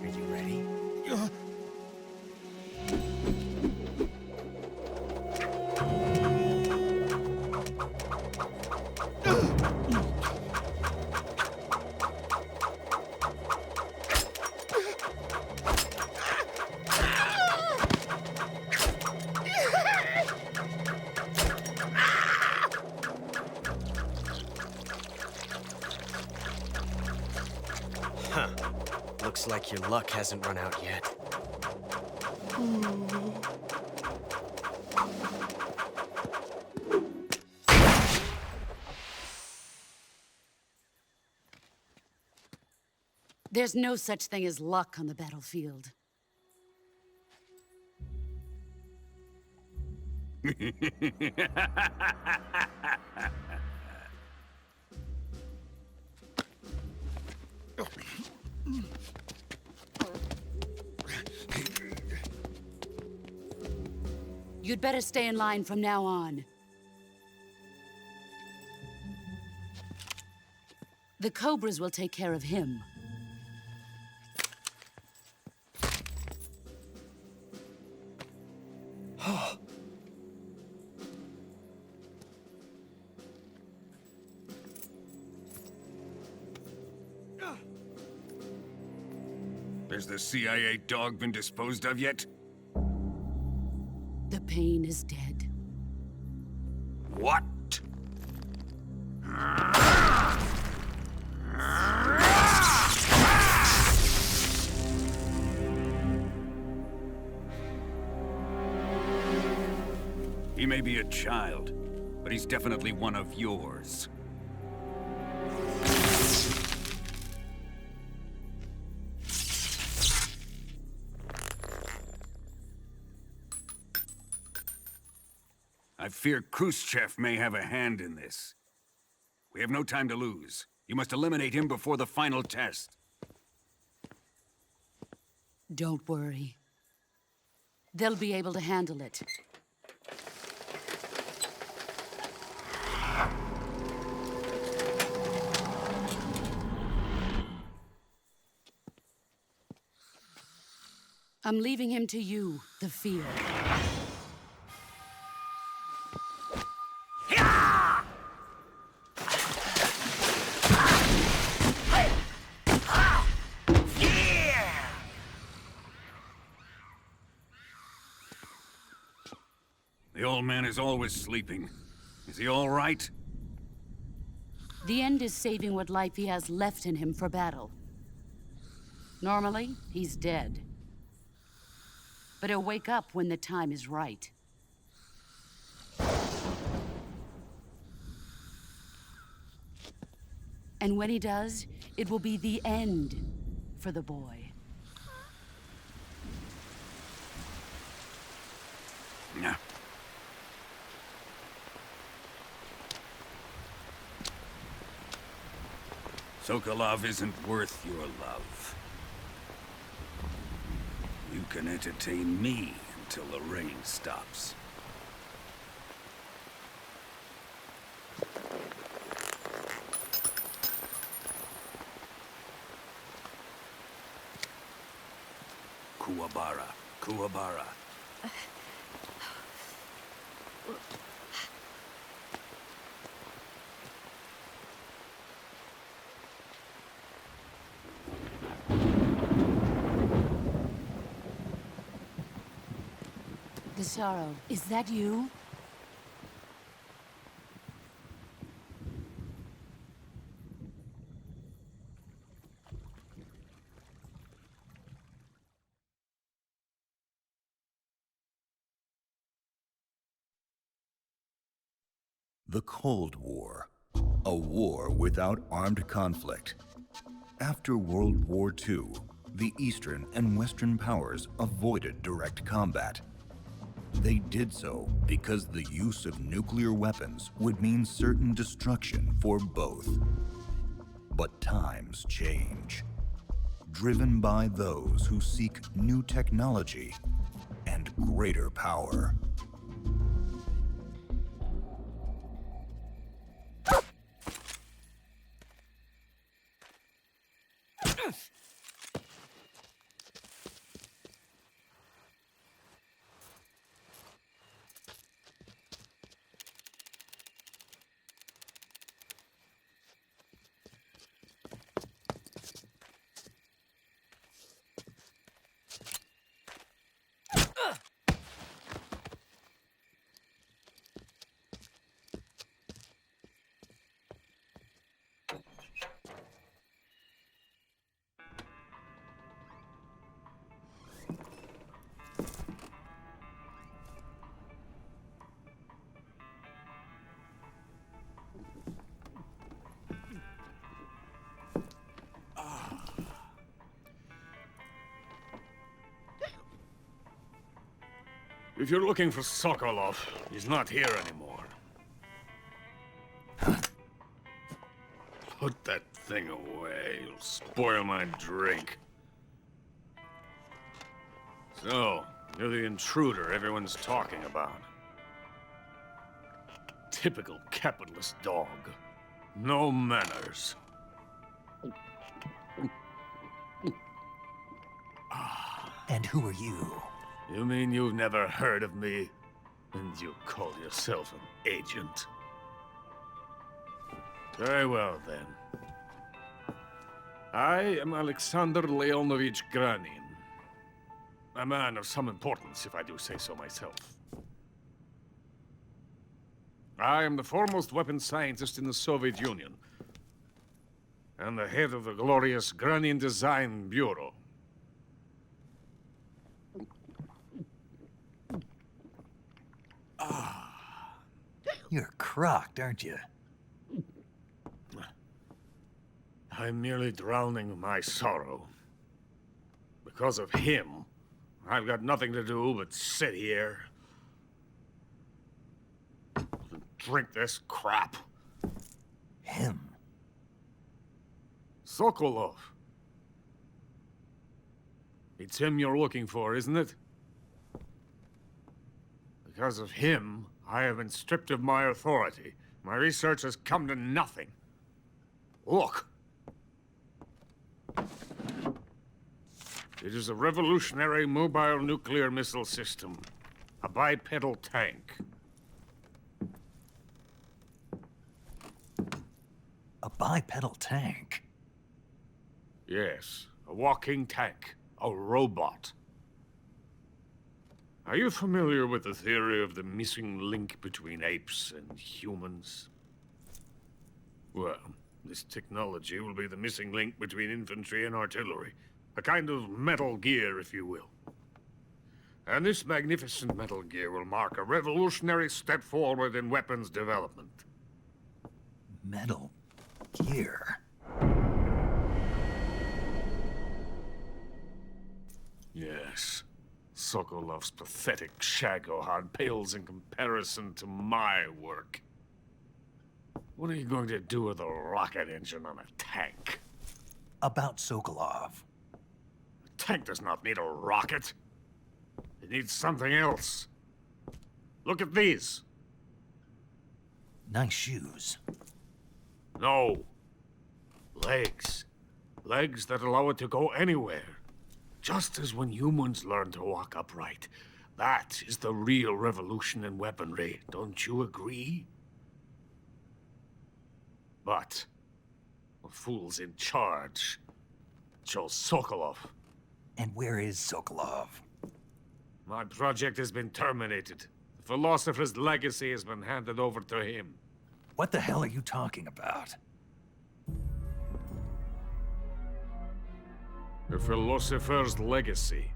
Are you ready? Huh. Looks like your luck hasn't run out yet. There's no such thing as luck on the battlefield. You'd better stay in line from now on. The Cobras will take care of him. Has the CIA dog been disposed of yet? The pain is dead. What? He may be a child, but he's definitely one of yours. I fear Khrushchev may have a hand in this. We have no time to lose. You must eliminate him before the final test. Don't worry. They'll be able to handle it. I'm leaving him to you, the field. The old man is always sleeping. Is he all right? The end is saving what life he has left in him for battle. Normally, he's dead. But he'll wake up when the time is right. And when he does, it will be the end for the boy. Yeah. Sokolov isn't worth your love. You can entertain me until the rain stops. Kuwabara, Kuwabara. Sorrow, is that you? The Cold War, a war without armed conflict. After World War II, the Eastern and Western powers avoided direct combat. They did so because the use of nuclear weapons would mean certain destruction for both. But times change, driven by those who seek new technology and greater power. If you're looking for Sokolov, he's not here anymore. Put that thing away. You'll spoil my drink. So, you're the intruder everyone's talking about. Typical capitalist dog. No manners. And who are you? You mean you've never heard of me? And you call yourself an agent? Very well, then. I am Alexander Leonovich Granin. A man of some importance, if I do say so myself. I am the foremost weapons scientist in the Soviet Union, and the head of the glorious Granin Design Bureau. You're crocked, aren't you? I'm merely drowning my sorrow. Because of him, I've got nothing to do but sit here and drink this crap. Him? Sokolov. It's him you're looking for, isn't it? Because of him, I have been stripped of my authority. My research has come to nothing. Look. It is a revolutionary mobile nuclear missile system. A bipedal tank. A bipedal tank? Yes, a walking tank. A robot. Are you familiar with the theory of the missing link between apes and humans? Well, this technology will be the missing link between infantry and artillery. A kind of Metal Gear, if you will. And this magnificent Metal Gear will mark a revolutionary step forward in weapons development. Metal Gear? Yes. Sokolov's pathetic Shagohod pales in comparison to my work. What are you going to do with a rocket engine on a tank? About Sokolov. A tank does not need a rocket. It needs something else. Look at these. Nice shoes. No. Legs. Legs that allow it to go anywhere. Just as when humans learn to walk upright. That is the real revolution in weaponry, don't you agree? But the fool's in charge. Joe Sokolov. And where is Sokolov? My project has been terminated. The Philosopher's legacy has been handed over to him. What the hell are you talking about? The Philosopher's legacy.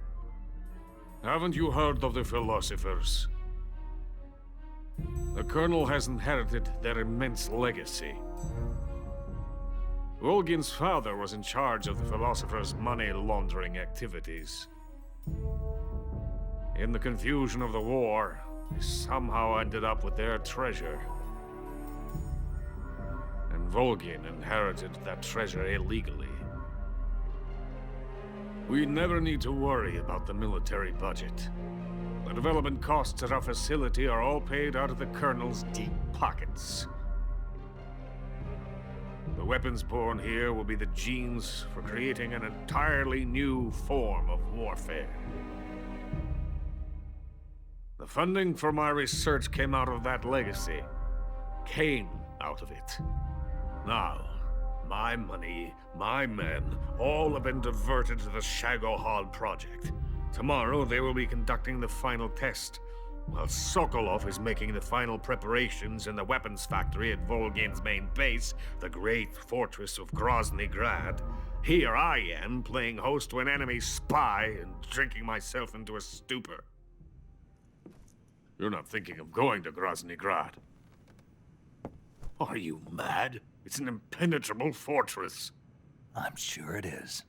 Haven't you heard of the Philosophers? The Colonel has inherited their immense legacy. Volgin's father was in charge of the Philosopher's money laundering activities. In the confusion of the war, he somehow ended up with their treasure. And Volgin inherited that treasure illegally. We never need to worry about the military budget. The development costs at our facility are all paid out of the Colonel's deep pockets. The weapons born here will be the genes for creating an entirely new form of warfare. The funding for my research came out of that legacy. Came out of it. Now, my money, my men, all have been diverted to the Shagohod project. Tomorrow, they will be conducting the final test, while Sokolov is making the final preparations in the weapons factory at Volgin's main base, the great fortress of Grozny Grad. Here I am, playing host to an enemy spy and drinking myself into a stupor. You're not thinking of going to Grozny Grad. Are you mad? It's an impenetrable fortress. I'm sure it is.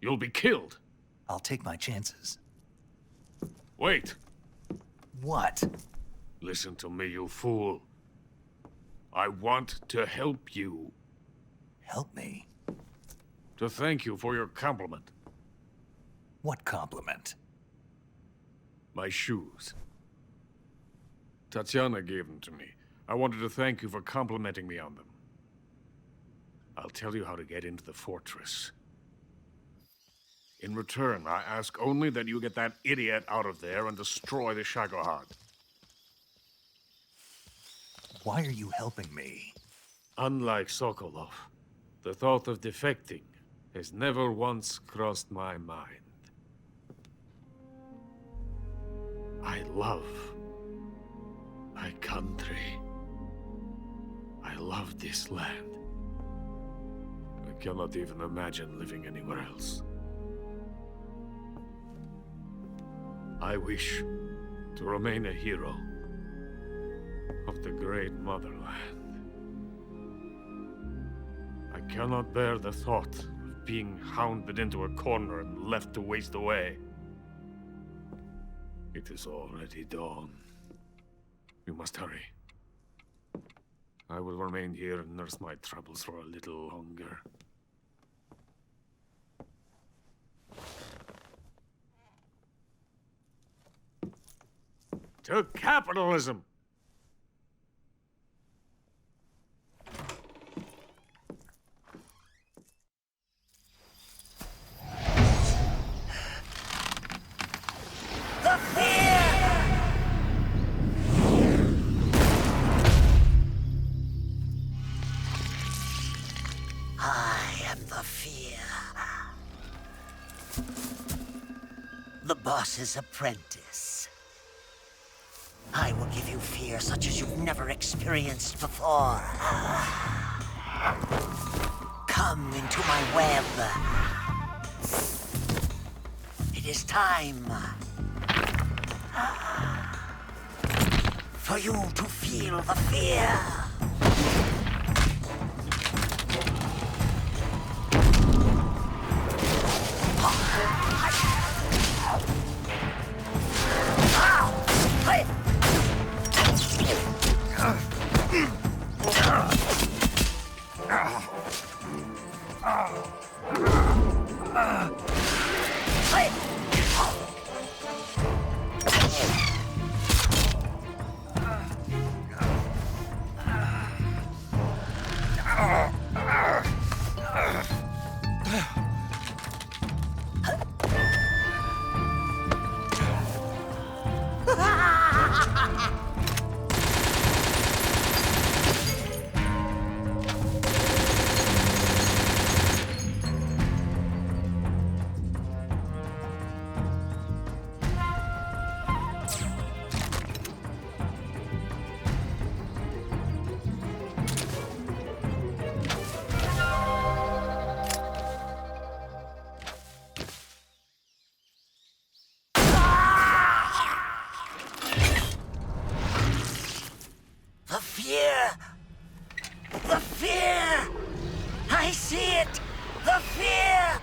You'll be killed. I'll take my chances. Wait. What? Listen to me, you fool. I want to help you. Help me? To thank you for your compliment. What compliment? My shoes. Tatiana gave them to me. I wanted to thank you for complimenting me on them. I'll tell you how to get into the fortress. In return, I ask only that you get that idiot out of there and destroy the Shagohod. Why are you helping me? Unlike Sokolov, the thought of defecting has never once crossed my mind. I love my country. I love this land. I cannot even imagine living anywhere else. I wish to remain a hero of the great motherland. I cannot bear the thought of being hounded into a corner and left to waste away. It is already dawn. We must hurry. I will remain here and nurse my troubles for a little longer. To capitalism! The fear! I am the fear. The boss's apprentice. I will give you fear such as you've never experienced before. Come into my web. It is time for you to feel the fear. fear! I see it! The fear!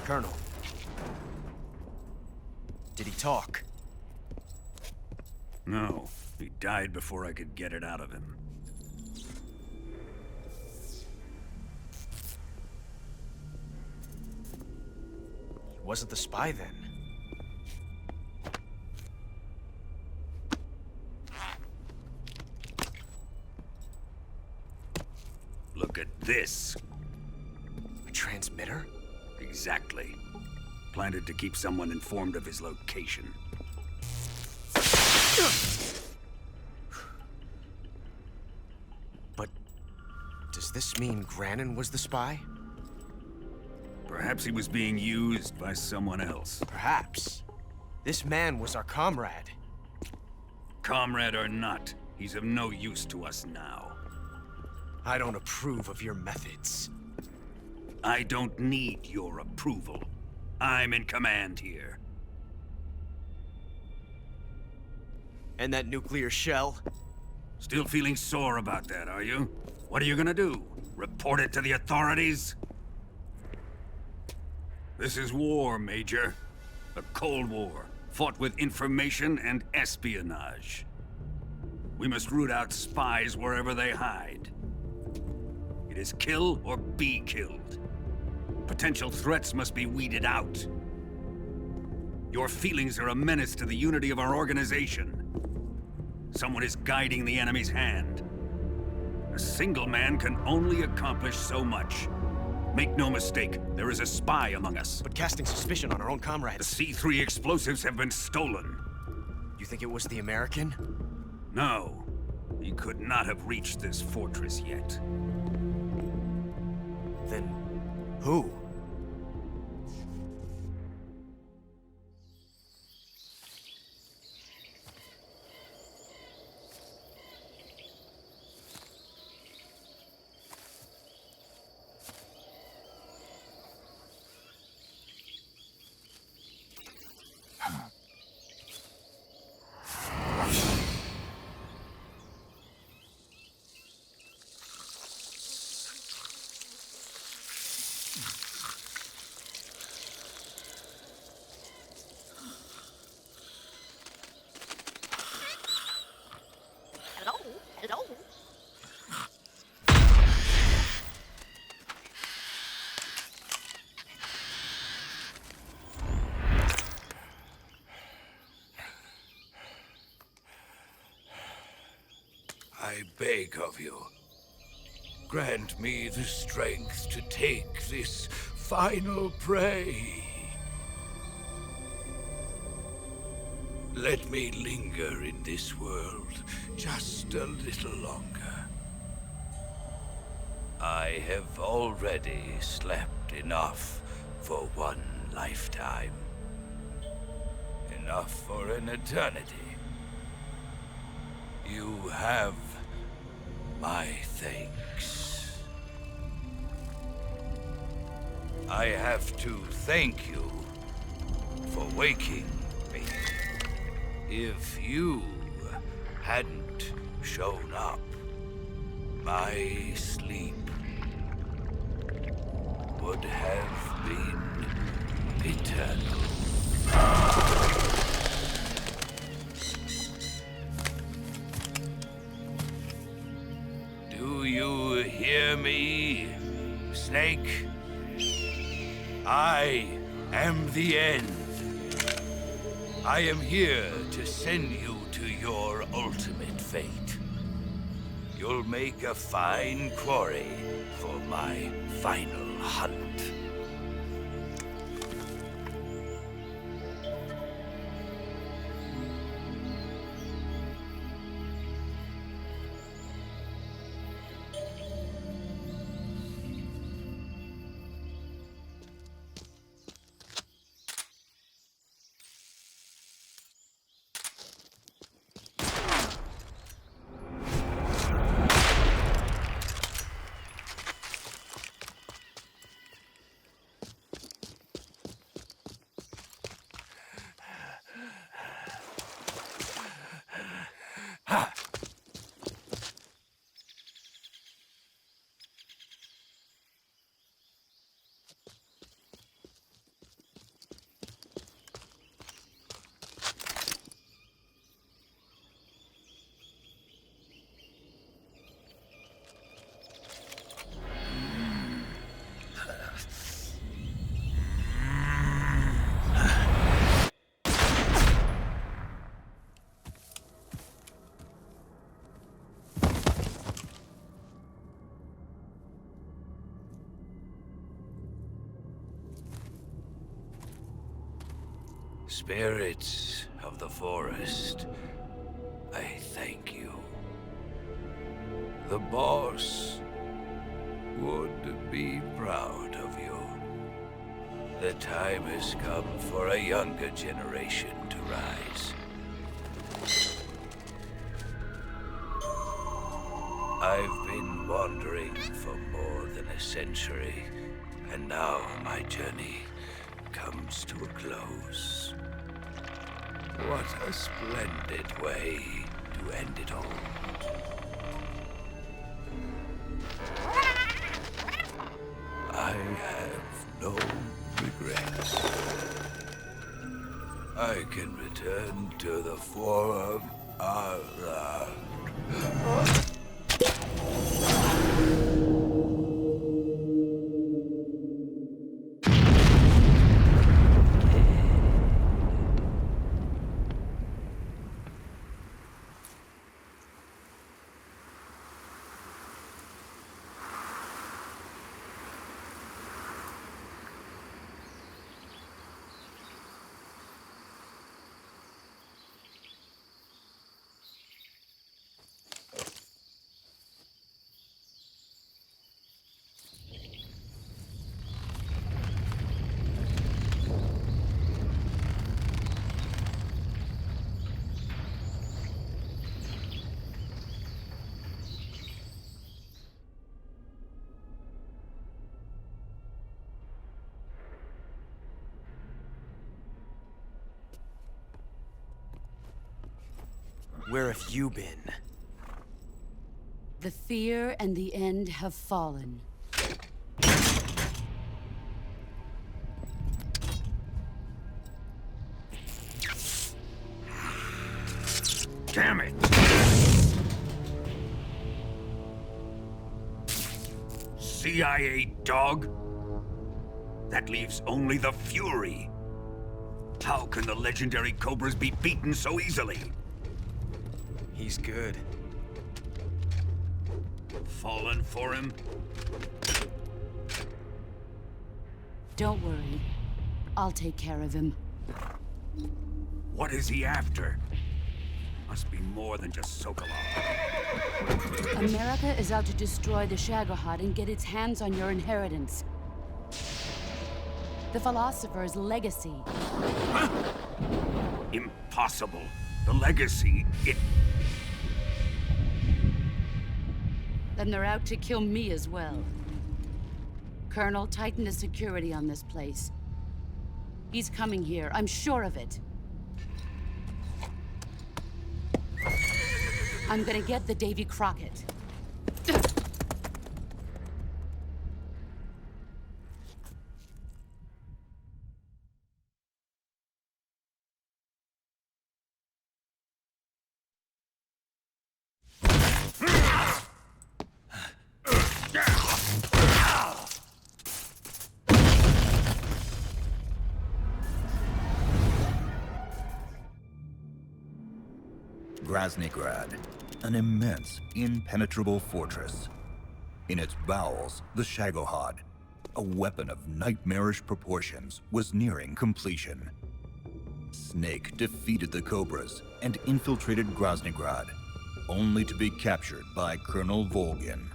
Colonel. Did he talk? No, he died before I could get it out of him. He wasn't the spy then. Look at this. A transmitter? Exactly. Planted to keep someone informed of his location. But does this mean Granin was the spy? Perhaps he was being used by someone else. Perhaps. This man was our comrade. Comrade or not, he's of no use to us now. I don't approve of your methods. I don't need your approval. I'm in command here. And that nuclear shell? Still feeling sore about that, are you? What are you gonna do? Report it to the authorities? This is war, Major. A Cold War, fought with information and espionage. We must root out spies wherever they hide. It is kill or be killed. Potential threats must be weeded out. Your feelings are a menace to the unity of our organization. Someone is guiding the enemy's hand. A single man can only accomplish so much. Make no mistake, there is a spy among us. But casting suspicion on our own comrades. The C3 explosives have been stolen. You think it was the American? No. He could not have reached this fortress yet. Then who? I beg of you, grant me the strength to take this final prey. Let me linger in this world just a little longer. I have already slept enough for one lifetime. Enough for an eternity. You have my thanks. I have to thank you for waking me. If you hadn't shown up, my sleep would have been eternal. me, Snake. I am the end. I am here to send you to your ultimate fate. You'll make a fine quarry for my final hunt. Spirits of the forest, I thank you. The boss would be proud of you. The time has come for a younger generation to rise. I've been wandering for more than a century, and now my journey comes to a close. What a splendid way to end it all. I have no regrets. I can return to the form of Where have you been? The fear and the end have fallen. Damn it! CIA dog? That leaves only the Fury. How can the legendary Cobras be beaten so easily? He's good. Fallen for him? Don't worry. I'll take care of him. What is he after? Must be more than just Sokolov. America is out to destroy the Shagohod and get its hands on your inheritance. The philosopher's legacy. Huh? Impossible. The legacy, Then they're out to kill me as well. Colonel, tighten the security on this place. He's coming here, I'm sure of it. I'm gonna get the Davy Crockett. Groznygrad, an immense, impenetrable fortress. In its bowels, the Shagohod, a weapon of nightmarish proportions, was nearing completion. Snake defeated the Cobras and infiltrated Groznygrad, only to be captured by Colonel Volgin.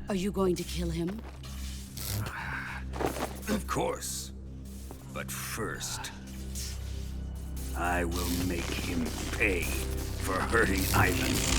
Are you going to kill him? Of course. But first, I will make him pay for hurting Ivan.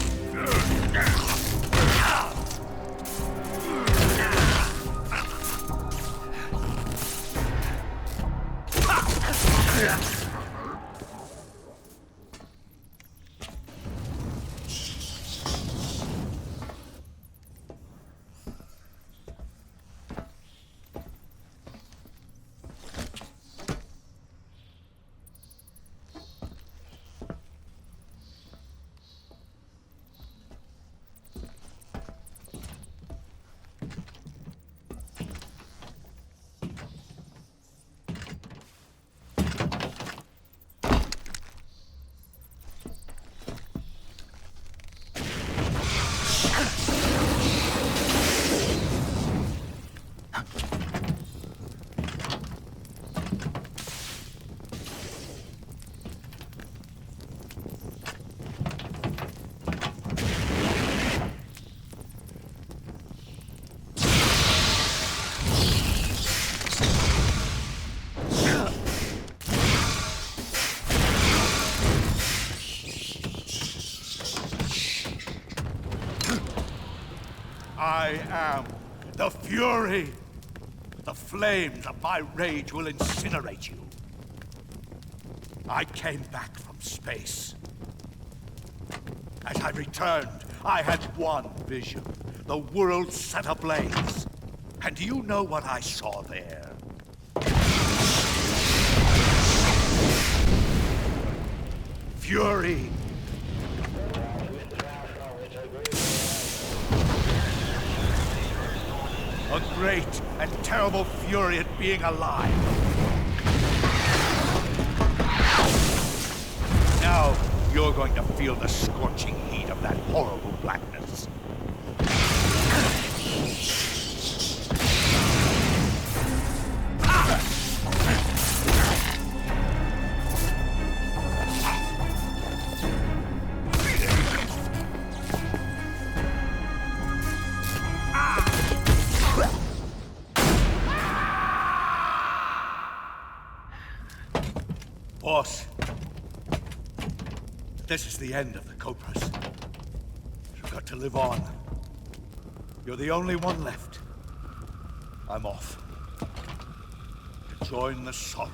I am the Fury. The flames of my rage will incinerate you. I came back from space. As I returned, I had one vision. The world set ablaze. And do you know what I saw there? Fury. A great and terrible fury at being alive. Now, you're going to feel the scorching heat of that horrible blackness. Boss, this is the end of the Cobras. You've got to live on. You're the only one left. I'm off. To join the sorrow.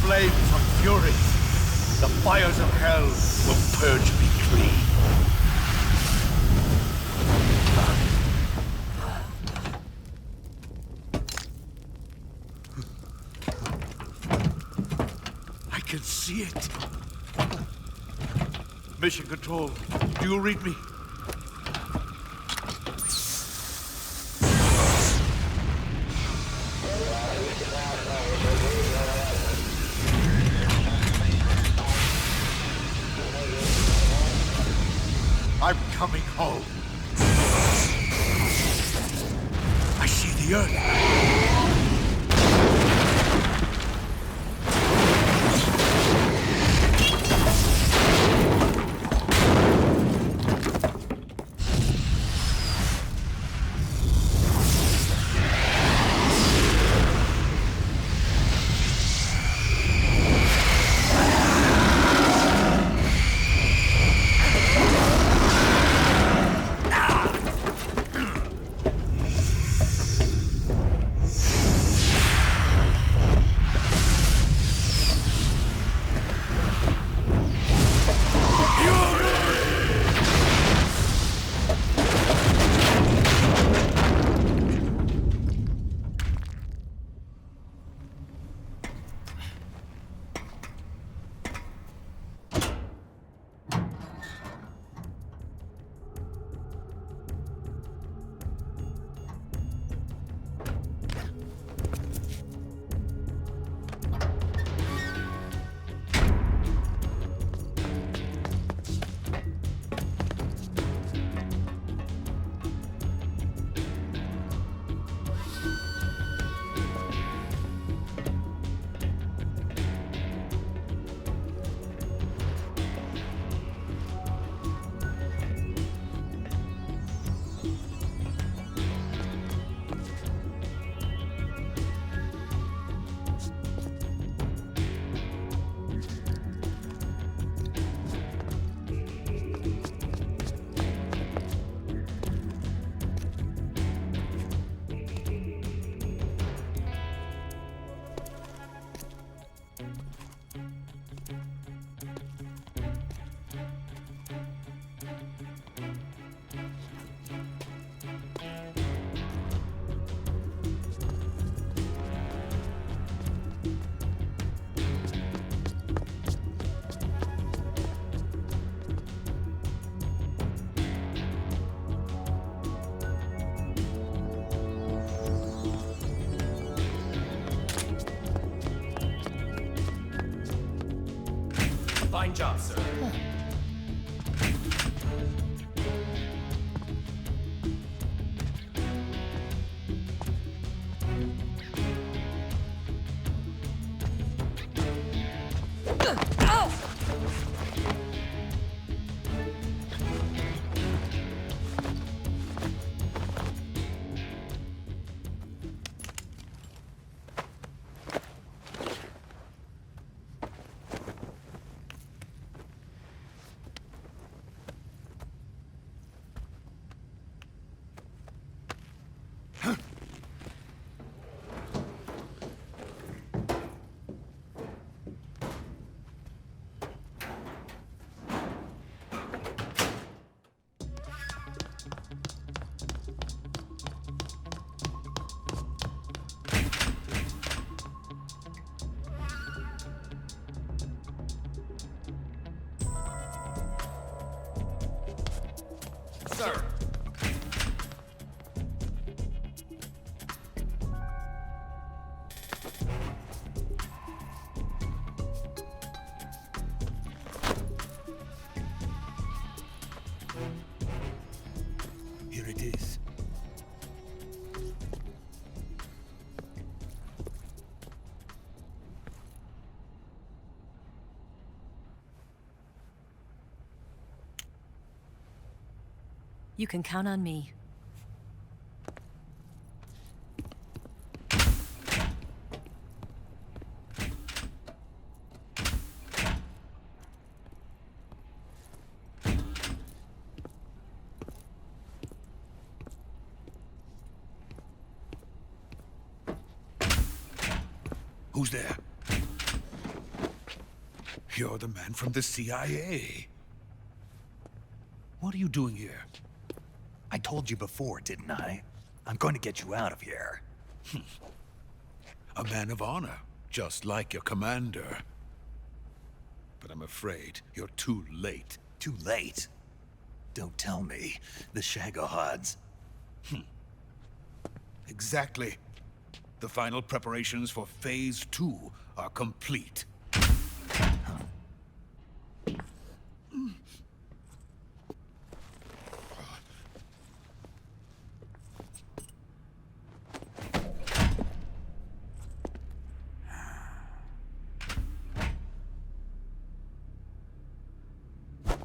Flames of fury, the fires of hell will purge me clean. I can see it. Mission Control, do you read me? I'm coming home. I see the Earth. Fine job, sir. Sir. Here it is. You can count on me. Who's there? You're the man from the CIA. What are you doing here? I told you before, didn't I? I'm going to get you out of here. A man of honor, just like your commander. But I'm afraid you're too late. Too late? Don't tell me. The Shagohods. Exactly. The final preparations for Phase 2 are complete.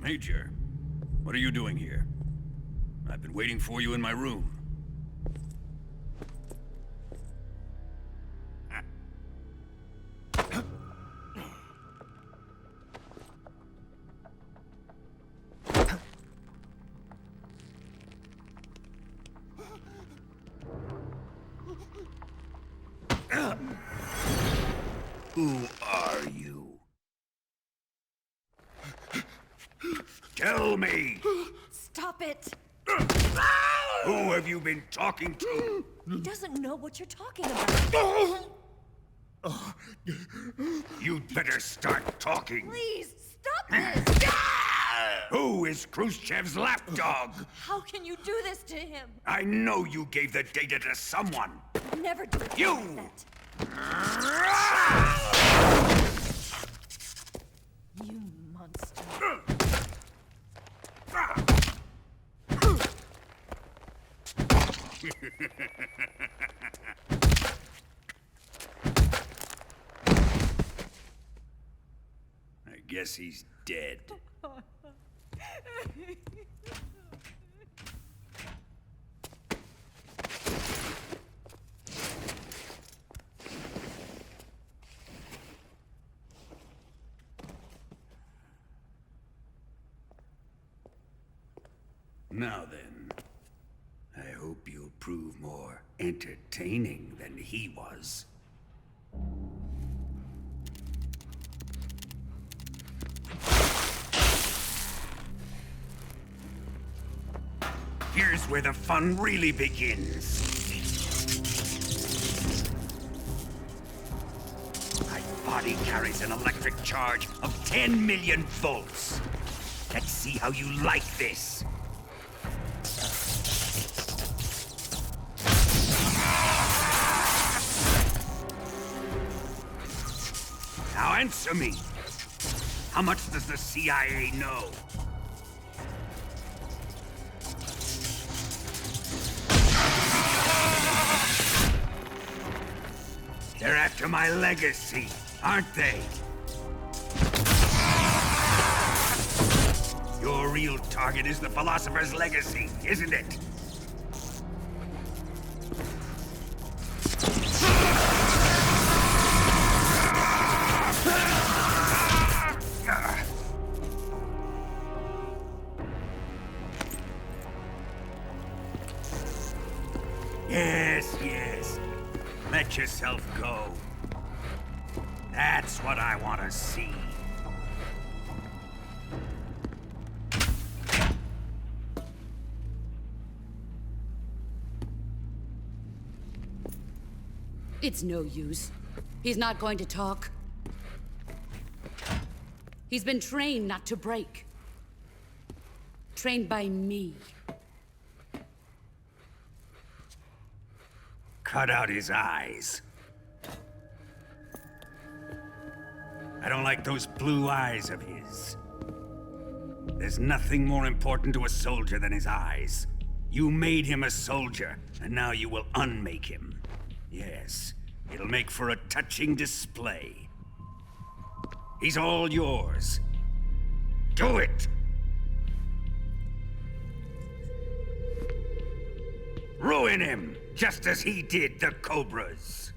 Major, what are you doing here? I've been waiting for you in my room. Who are you? Tell me! Stop it! Who have you been talking to? He doesn't know what you're talking about. You'd better start talking. Please, stop this! Who is Khrushchev's lapdog? How can you do this to him? I know you gave the data to someone. Never do it You! like that. You monster. I guess he's dead. Now then, I hope you'll prove more entertaining than he was. Here's where the fun really begins. My body carries an electric charge of 10 million volts. Let's see how you like this. Now answer me. How much does the CIA know? They're after my legacy, aren't they? Your real target is the philosopher's legacy, isn't it? Yes, yes. Let yourself go. That's what I want to see. It's no use. He's not going to talk. He's been trained not to break. Trained by me. Cut out his eyes. I don't like those blue eyes of his. There's nothing more important to a soldier than his eyes. You made him a soldier, and now you will unmake him. Yes, it'll make for a touching display. He's all yours. Do it! Ruin him, just as he did the Cobras.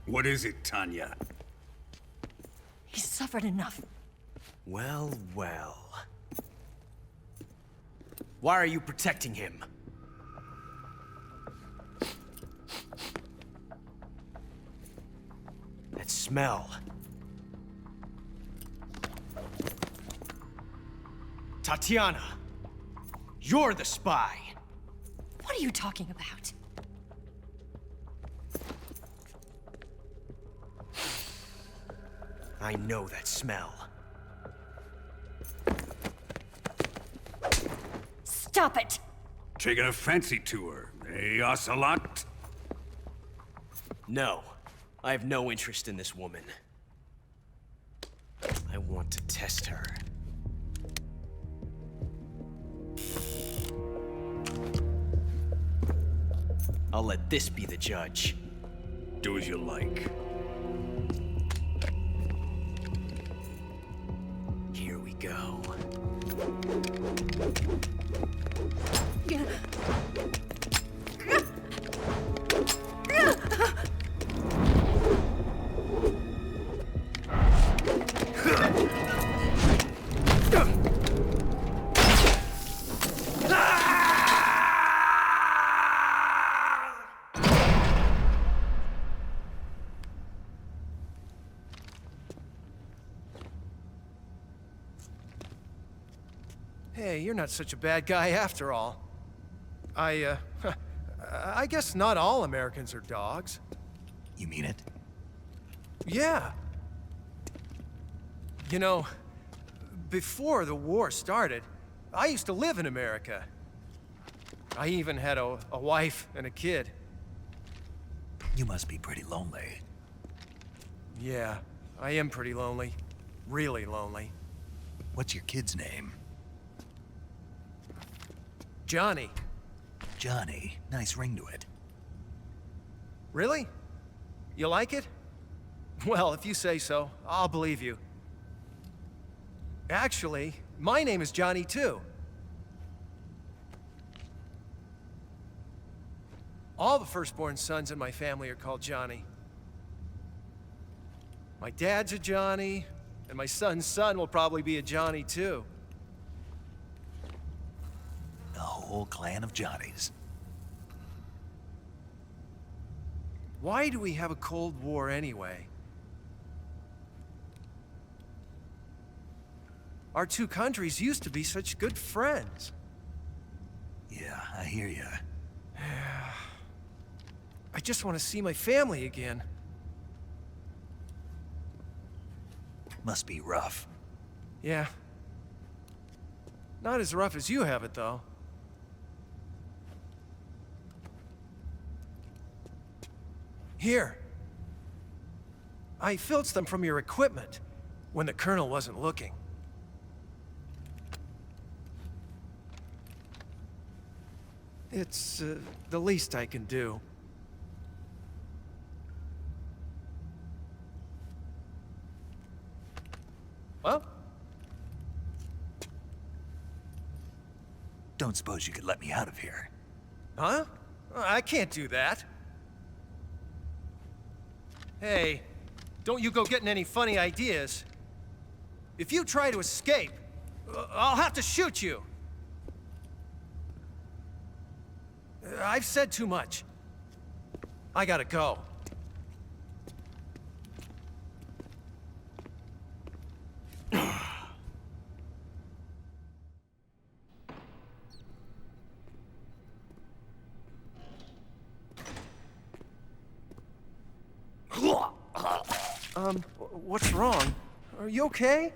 What is it, Tanya? He's suffered enough. Well, well. Why are you protecting him? That smell. Tatiana, you're the spy. What are you talking about? I know that smell. Stop it! Taking a fancy to her, eh, Ocelot? No, I have no interest in this woman. I want to test her. I'll let this be the judge. Do as you like. Here we go. Hey, you're not such a bad guy after all. I guess not all Americans are dogs. You mean it? Yeah. You know, before the war started, I used to live in America. I even had a wife and a kid. You must be pretty lonely. Yeah, I am pretty lonely. Really lonely. What's your kid's name? Johnny. Johnny. Nice ring to it. Really? You like it? Well, if you say so, I'll believe you. Actually, my name is Johnny too. All the firstborn sons in my family are called Johnny. My dad's a Johnny, and my son's son will probably be a Johnny too. whole clan of Johnnies. Why do we have a Cold War anyway? Our two countries used to be such good friends. Yeah, I hear ya. I just want to see my family again. Must be rough. Yeah. Not as rough as you have it, though. Here. I filched them from your equipment when the Colonel wasn't looking. It's the least I can do. Well? Don't suppose you could let me out of here? Huh? I can't do that. Hey, don't you go getting any funny ideas. If you try to escape, I'll have to shoot you. I've said too much. I gotta go. What's wrong? Are you okay?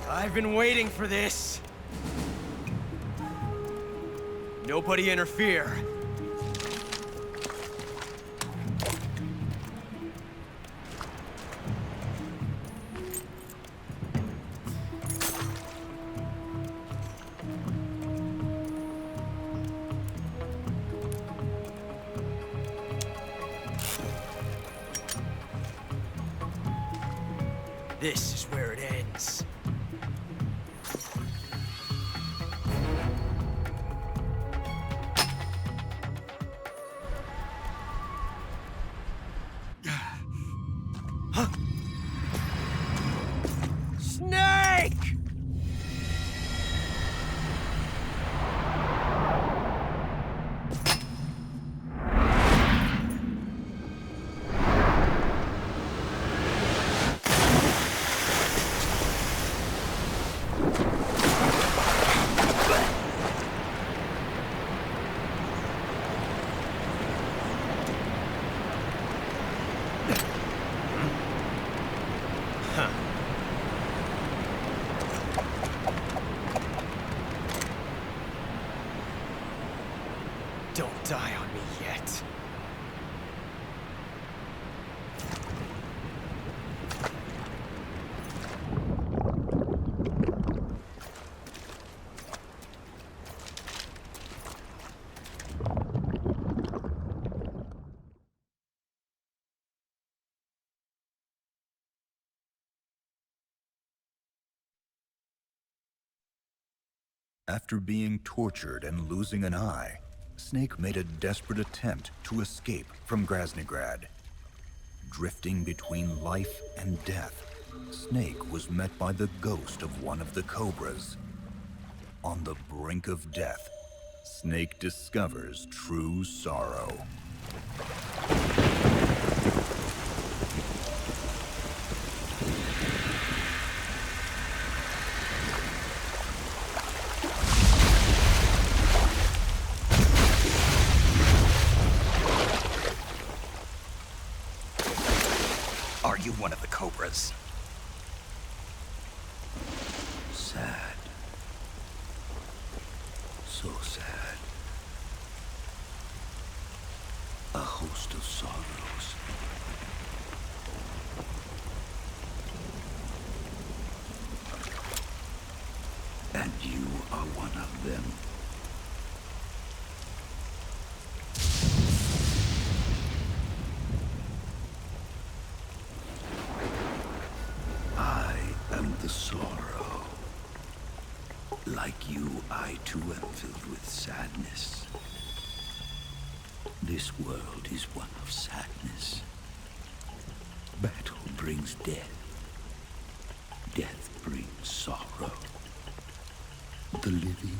I've been waiting for this. Nobody interfere. This is where it ends. Snake! Don't die on me yet. After being tortured and losing an eye, Snake made a desperate attempt to escape from Grasnygrad. Drifting between life and death, Snake was met by the ghost of one of the Cobras. On the brink of death, Snake discovers true sorrow. was. Sad. So sad. A host of sorrows. And you are one of them. I am the sorrow. Like you, I too am filled with sadness. This world is one of sadness. Battle brings death. Death brings sorrow. The living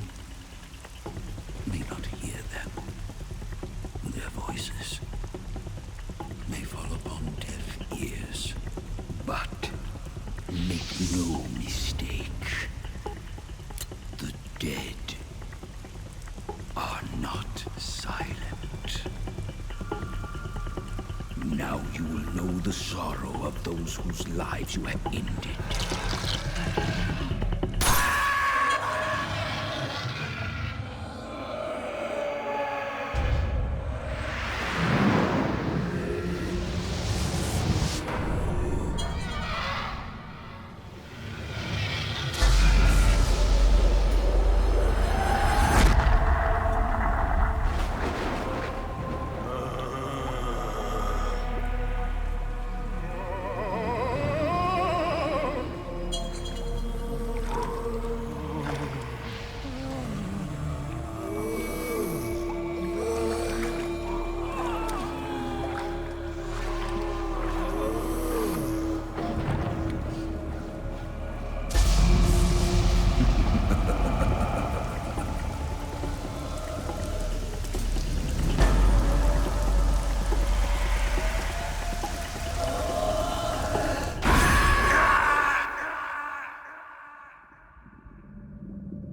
may not hear them. Their voices may fall upon deaf ears. But make no mistake, the dead are not silent. Now you will know the sorrow of those whose lives you have ended.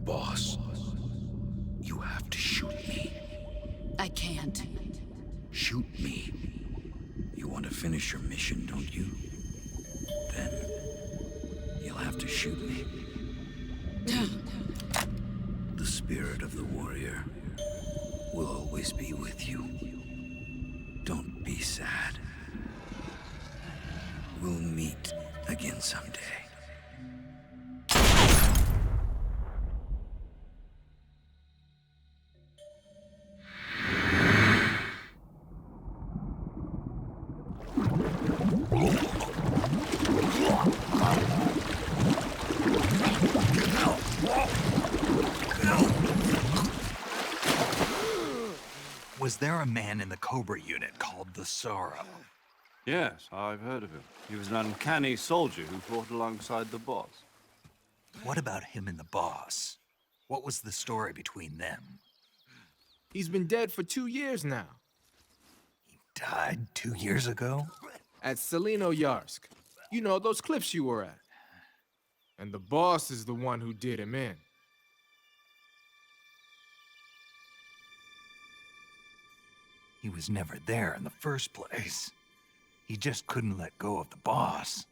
Boss, you have to shoot me. I can't. Shoot me. You want to finish your mission, don't you? Then you'll have to shoot me. The spirit of the warrior will always be with you. Don't be sad. We'll meet again someday. Was there a man in the Cobra unit called the Sorrow? Yes, I've heard of him. He was an uncanny soldier who fought alongside the boss. What about him and the boss? What was the story between them? He's been dead for 2 years now. Died 2 years ago? At Selino-Yarsk. You know, those cliffs you were at. And the boss is the one who did him in. He was never there in the first place. He just couldn't let go of the boss.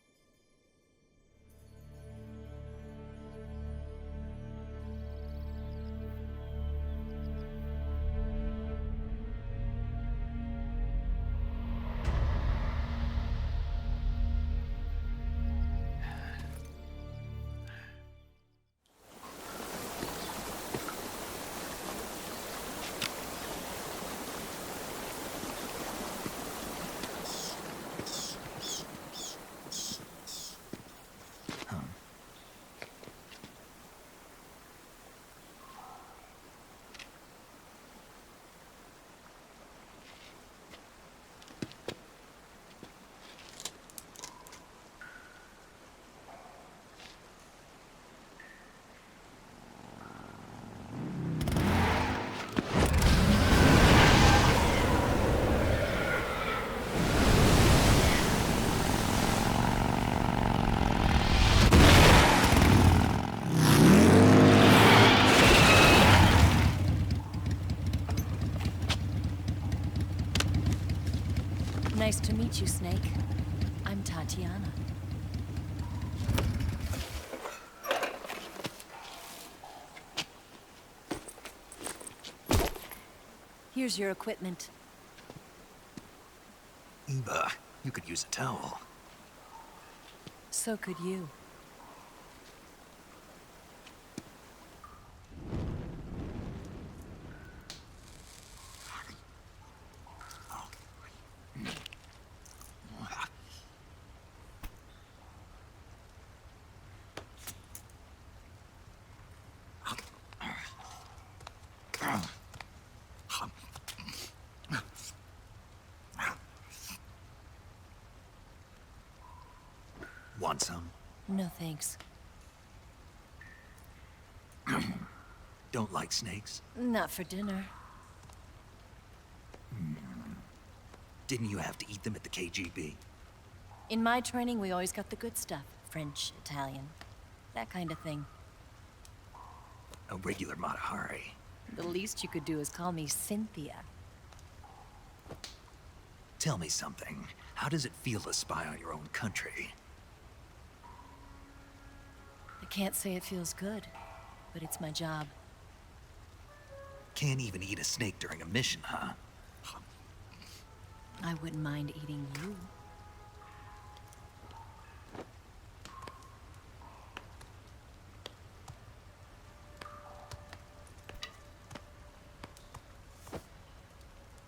Nice to meet you, Snake. I'm Tatiana. Here's your equipment. Eva, you could use a towel. So could you. Want some? No thanks. Don't like snakes? Not for dinner. Didn't you have to eat them at the KGB? In my training, we always got the good stuff. French, Italian, that kind of thing. A regular Matahari. The least you could do is call me Cynthia. Tell me something. How does it feel to spy on your own country? I can't say it feels good, but it's my job. Can't even eat a snake during a mission, huh? I wouldn't mind eating you.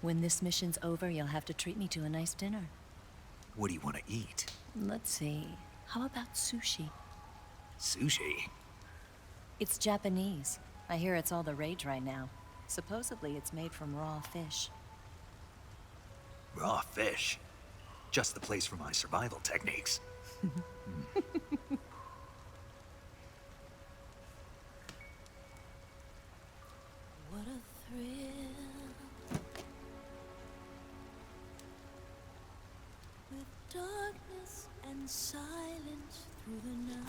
When this mission's over, you'll have to treat me to a nice dinner. What do you want to eat? Let's see. How about sushi? Sushi? It's Japanese. I hear it's all the rage right now. Supposedly, it's made from raw fish. Raw fish? Just the place for my survival techniques. What a thrill. With darkness and silence through the night.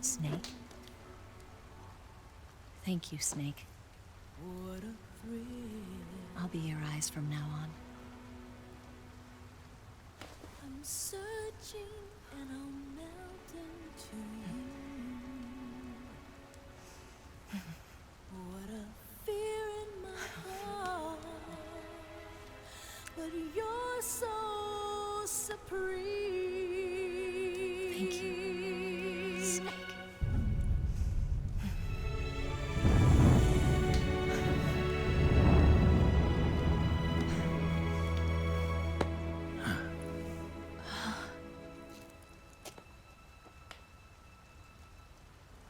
Snake? Thank you, Snake. What a thrill. I'll be your eyes from now on. I'm searching and I'm melting to you. What a fear in my heart, but you're so supreme. Thank you, Snake.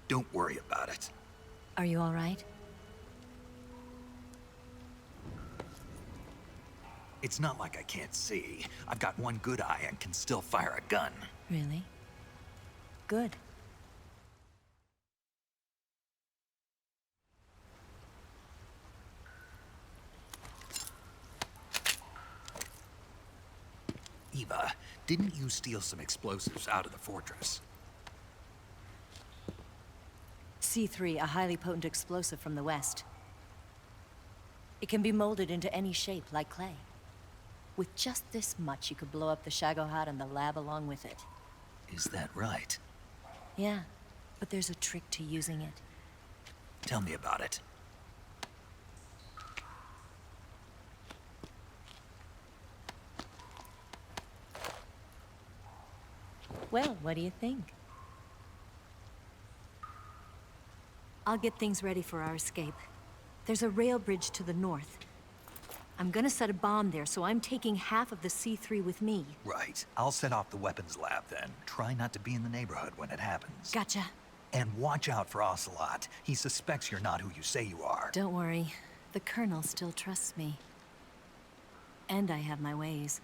Don't worry about it. Are you all right? It's not like I can't see. I've got one good eye and can still fire a gun. Really? Good. Eva, didn't you steal some explosives out of the fortress? C3, a highly potent explosive from the west. It can be molded into any shape, like clay. With just this much, you could blow up the Shagohod and the lab along with it. Is that right? Yeah, but there's a trick to using it. Tell me about it. Well, what do you think? I'll get things ready for our escape. There's a rail bridge to the north. I'm gonna set a bomb there, so I'm taking half of the C3 with me. Right. I'll set off the weapons lab then. Try not to be in the neighborhood when it happens. Gotcha. And watch out for Ocelot. He suspects you're not who you say you are. Don't worry. The Colonel still trusts me. And I have my ways.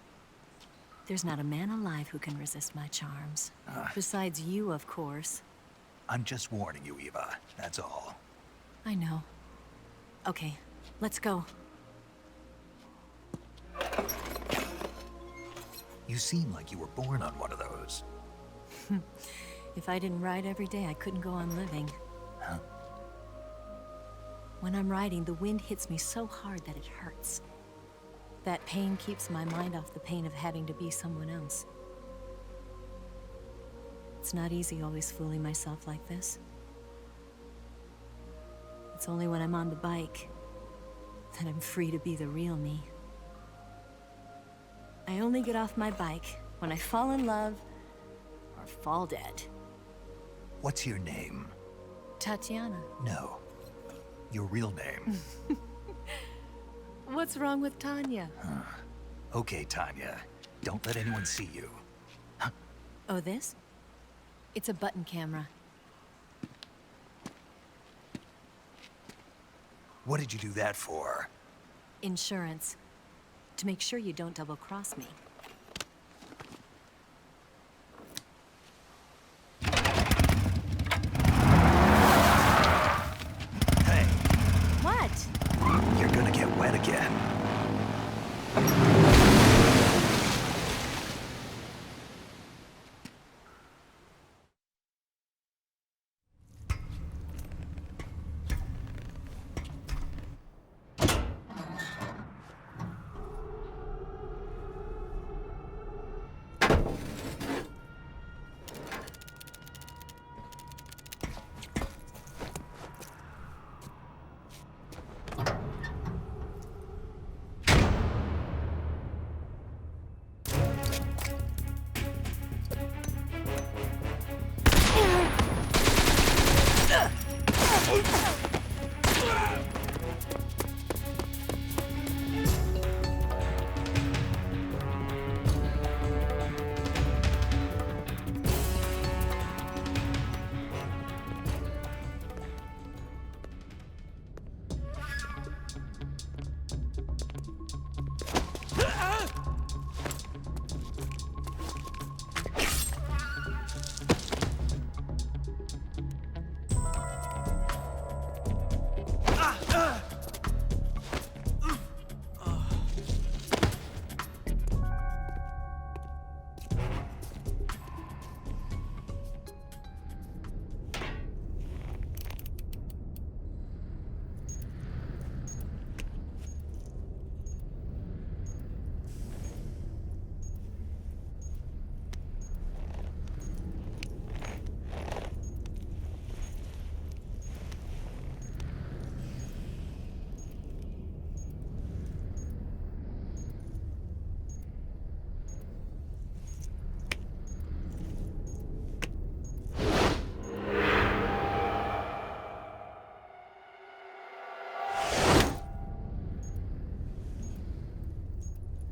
There's not a man alive who can resist my charms. Besides you, of course. I'm just warning you, Eva. That's all. I know. Okay, let's go. You seem like you were born on one of those. If I didn't ride every day, I couldn't go on living. Huh? When I'm riding, the wind hits me so hard that it hurts. That pain keeps my mind off the pain of having to be someone else. It's not easy always fooling myself like this. It's only when I'm on the bike, then I'm free to be the real me. I only get off my bike when I fall in love or fall dead. What's your name? Tatiana. No. Your real name. What's wrong with Tanya? Okay, Tanya. Don't let anyone see you. Oh, this? It's a button camera. What did you do that for? Insurance. To make sure you don't double-cross me. Hey. What? You're gonna get wet again.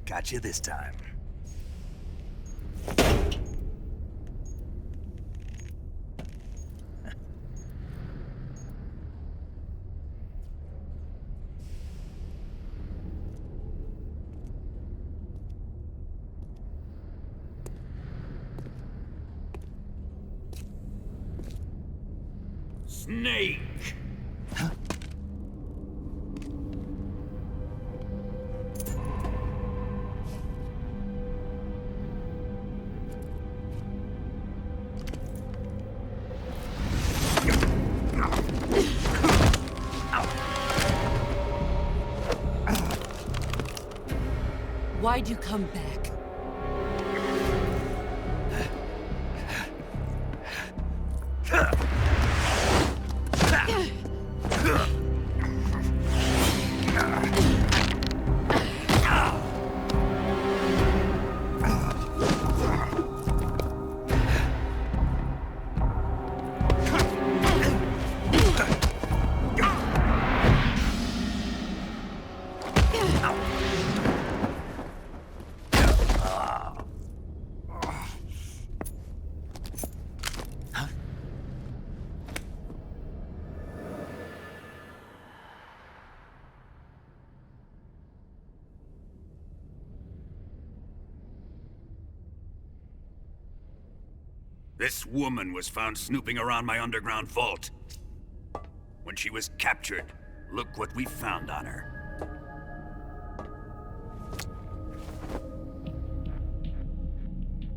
Got you this time. Snake! Why'd you come back? This woman was found snooping around my underground vault. When she was captured, look what we found on her.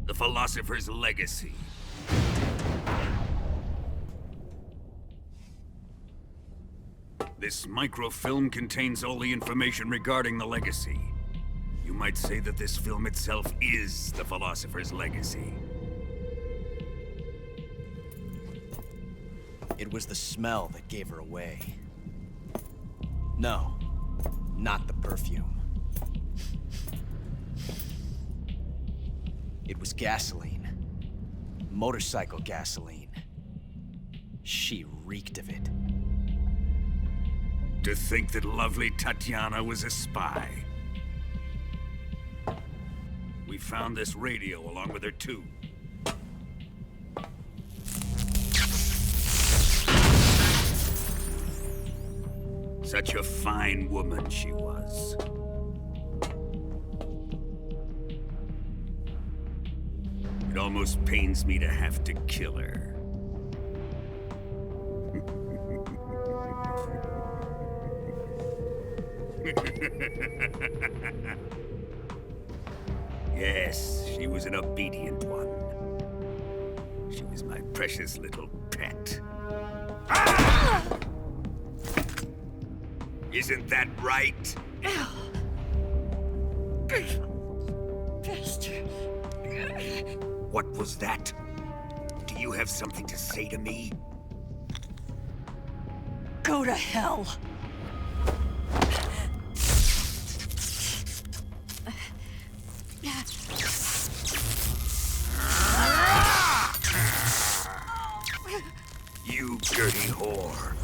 The Philosopher's Legacy. This microfilm contains all the information regarding the Legacy. You might say that this film itself is the Philosopher's Legacy. It was the smell that gave her away. No. not the perfume. It was gasoline. Motorcycle gasoline. She reeked of it. To think that lovely Tatiana was a spy. We found this radio along with her too. Such a fine woman she was. It almost pains me to have to kill her. Yes, she was an obedient one. She was my precious little pet. Ah! Isn't that right? Bastard. What was that? Do you have something to say to me? Go to hell. You dirty whore.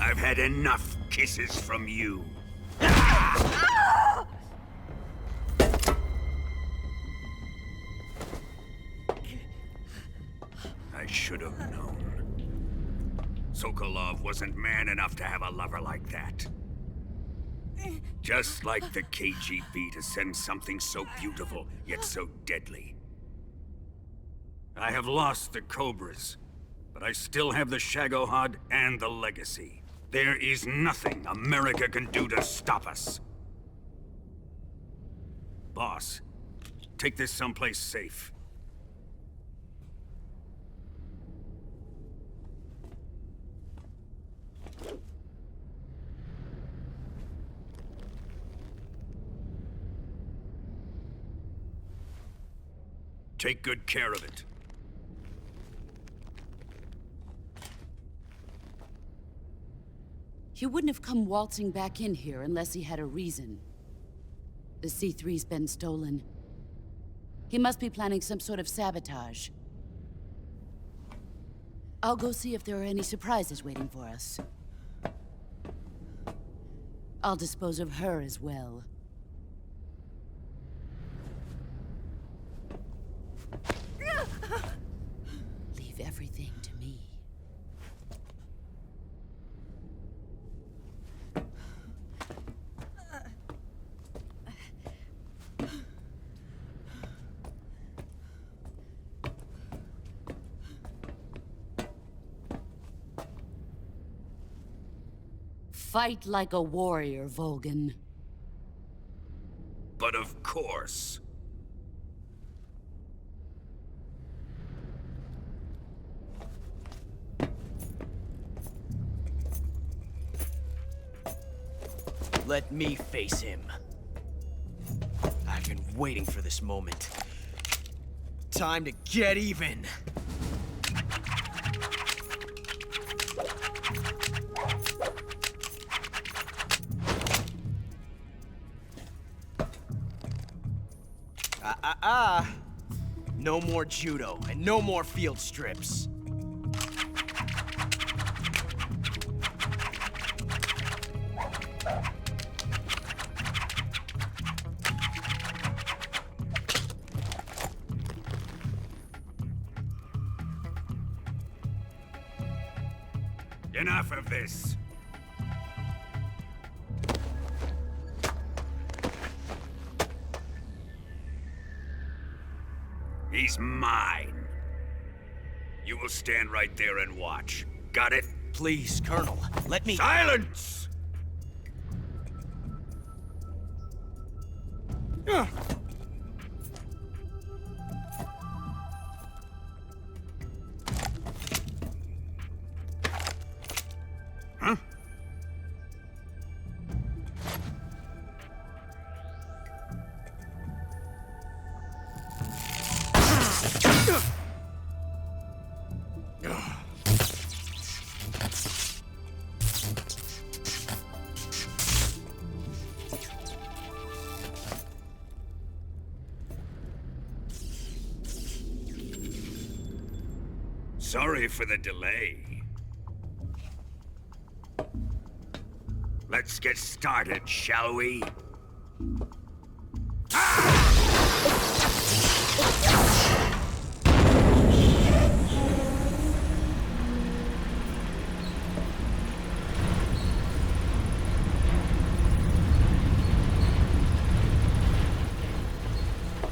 I've had enough kisses from you. I should have known. Sokolov wasn't man enough to have a lover like that. Just like the KGB to send something so beautiful, yet so deadly. I have lost the Cobras, but I still have the Shagohod and the Legacy. There is nothing America can do to stop us. Boss, take this someplace safe. Take good care of it. He wouldn't have come waltzing back in here unless he had a reason. The C3's been stolen. He must be planning some sort of sabotage. I'll go see if there are any surprises waiting for us. I'll dispose of her as well. Leave everything to me. Fight like a warrior, Volgan. But of course. Let me face him. I've been waiting for this moment. Time to get even. No more judo, and no more field strips. Enough of this. He's mine. You will stand right there and watch. Got it? Please, Colonel, let me— Silence! Huh? Sorry for the delay. Let's get started, shall we?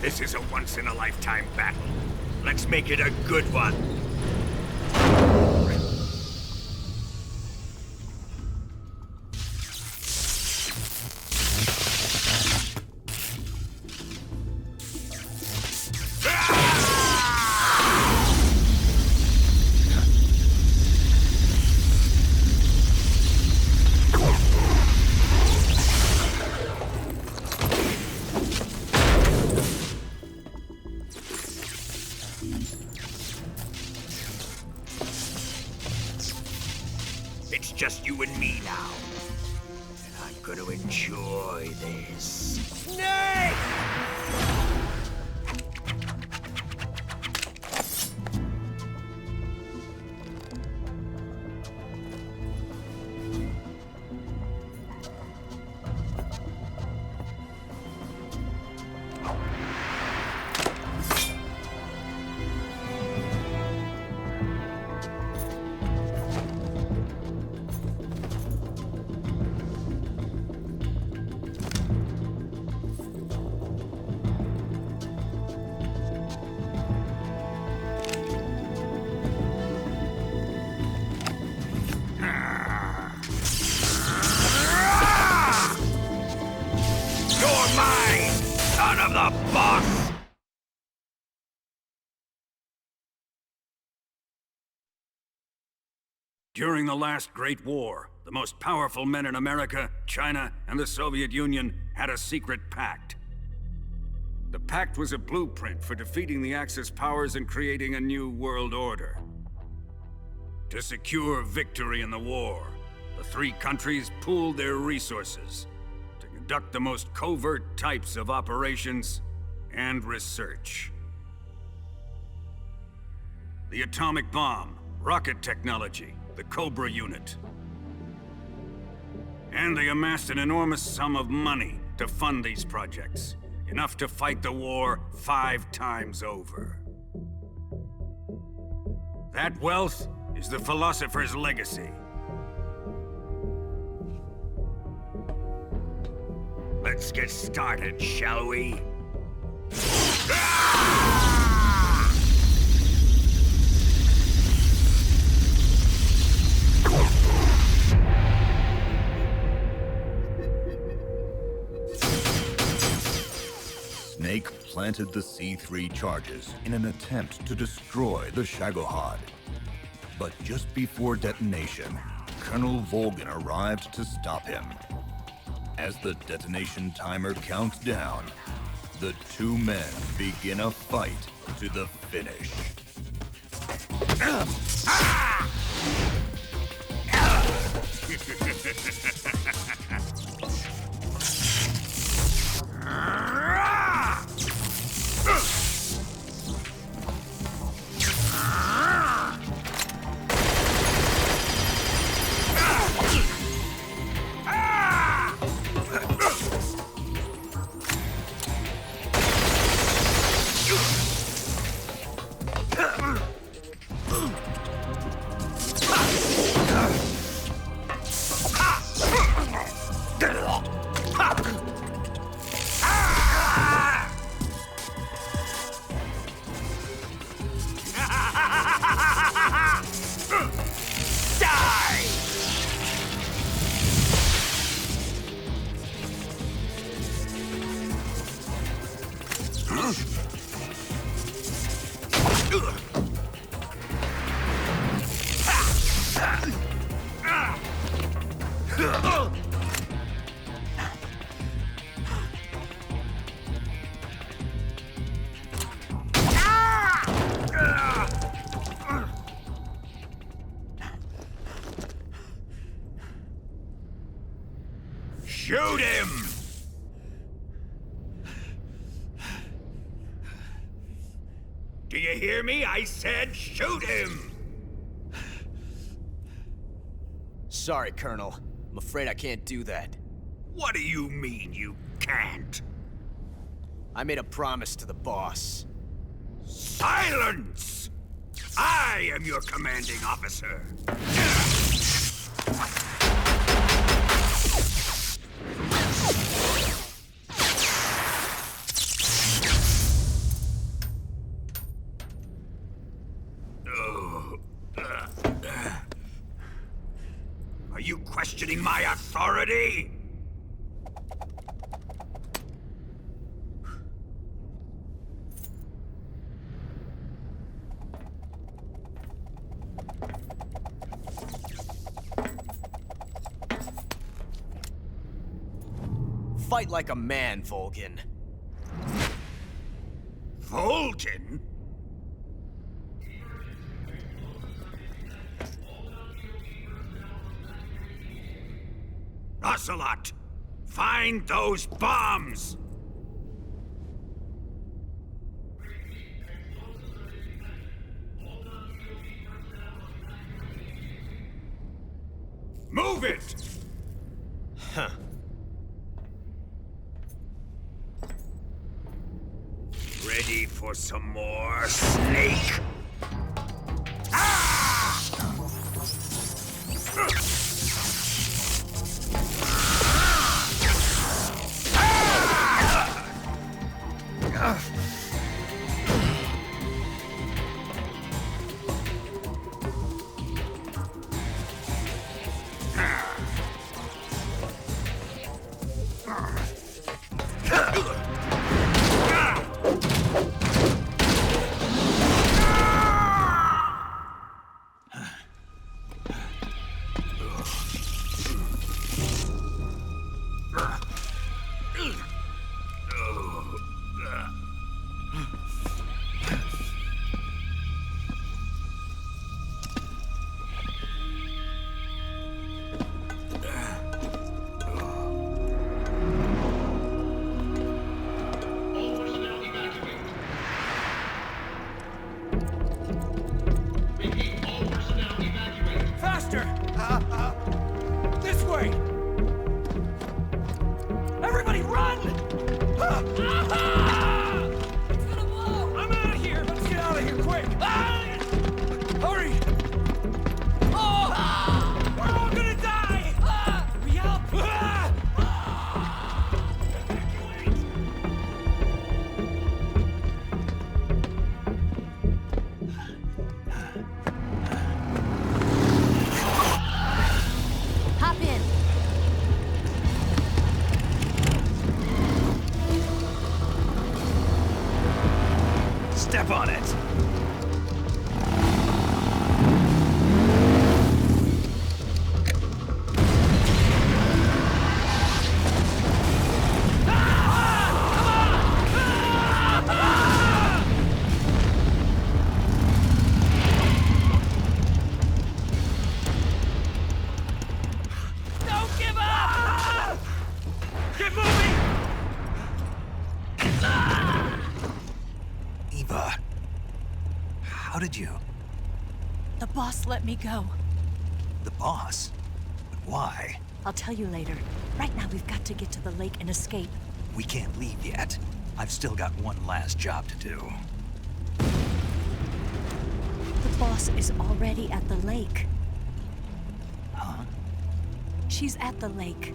This is a once-in-a-lifetime battle. Let's make it a good one. It's just you and me now. And I'm gonna enjoy this. Snake! You're mine, son of the boss! During the last Great War, the most powerful men in America, China, and the Soviet Union had a secret pact. The pact was a blueprint for defeating the Axis powers and creating a new world order. To secure victory in the war, the three countries pooled their resources to conduct the most covert types of operations and research. The atomic bomb, rocket technology, the Cobra unit. And they amassed an enormous sum of money to fund these projects, enough to fight the war 5 times over. That wealth is the philosopher's legacy. Let's get started, shall we? Snake planted the C3 charges in an attempt to destroy the Shagohod. But just before detonation, Colonel Volgin arrived to stop him. As the detonation timer counts down, the two men begin a fight to the finish. Shoot him! Do you hear me? I said shoot him! Sorry, Colonel. I'm afraid I can't do that. What do you mean you can't? I made a promise to the boss. Silence! I am your commanding officer. Are you questioning my authority? Fight like a man, Volgin. Volgin? Ocelot! Find those bombs! Move it! Huh. Ready for some more, Snake? Faster! This way! Everybody run! It's gonna blow! I'm out of here! Let's get out of here quick! Hurry! We're all gonna die! Hurry up! Hop in. Step on it! Don't give up! Get moving! Eva, how did you? The boss let me go. The boss? But why? I'll tell you later. Right now, we've got to get to the lake and escape. We can't leave yet. I've still got one last job to do. The boss is already at the lake. Huh? She's at the lake.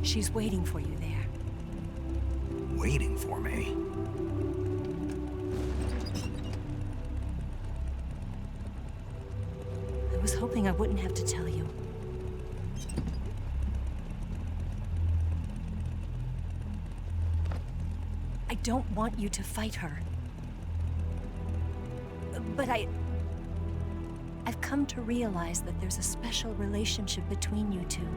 She's waiting for you there. Waiting for me? I was hoping I wouldn't have to tell you. I don't want you to fight her. But I've come to realize that there's a special relationship between you two.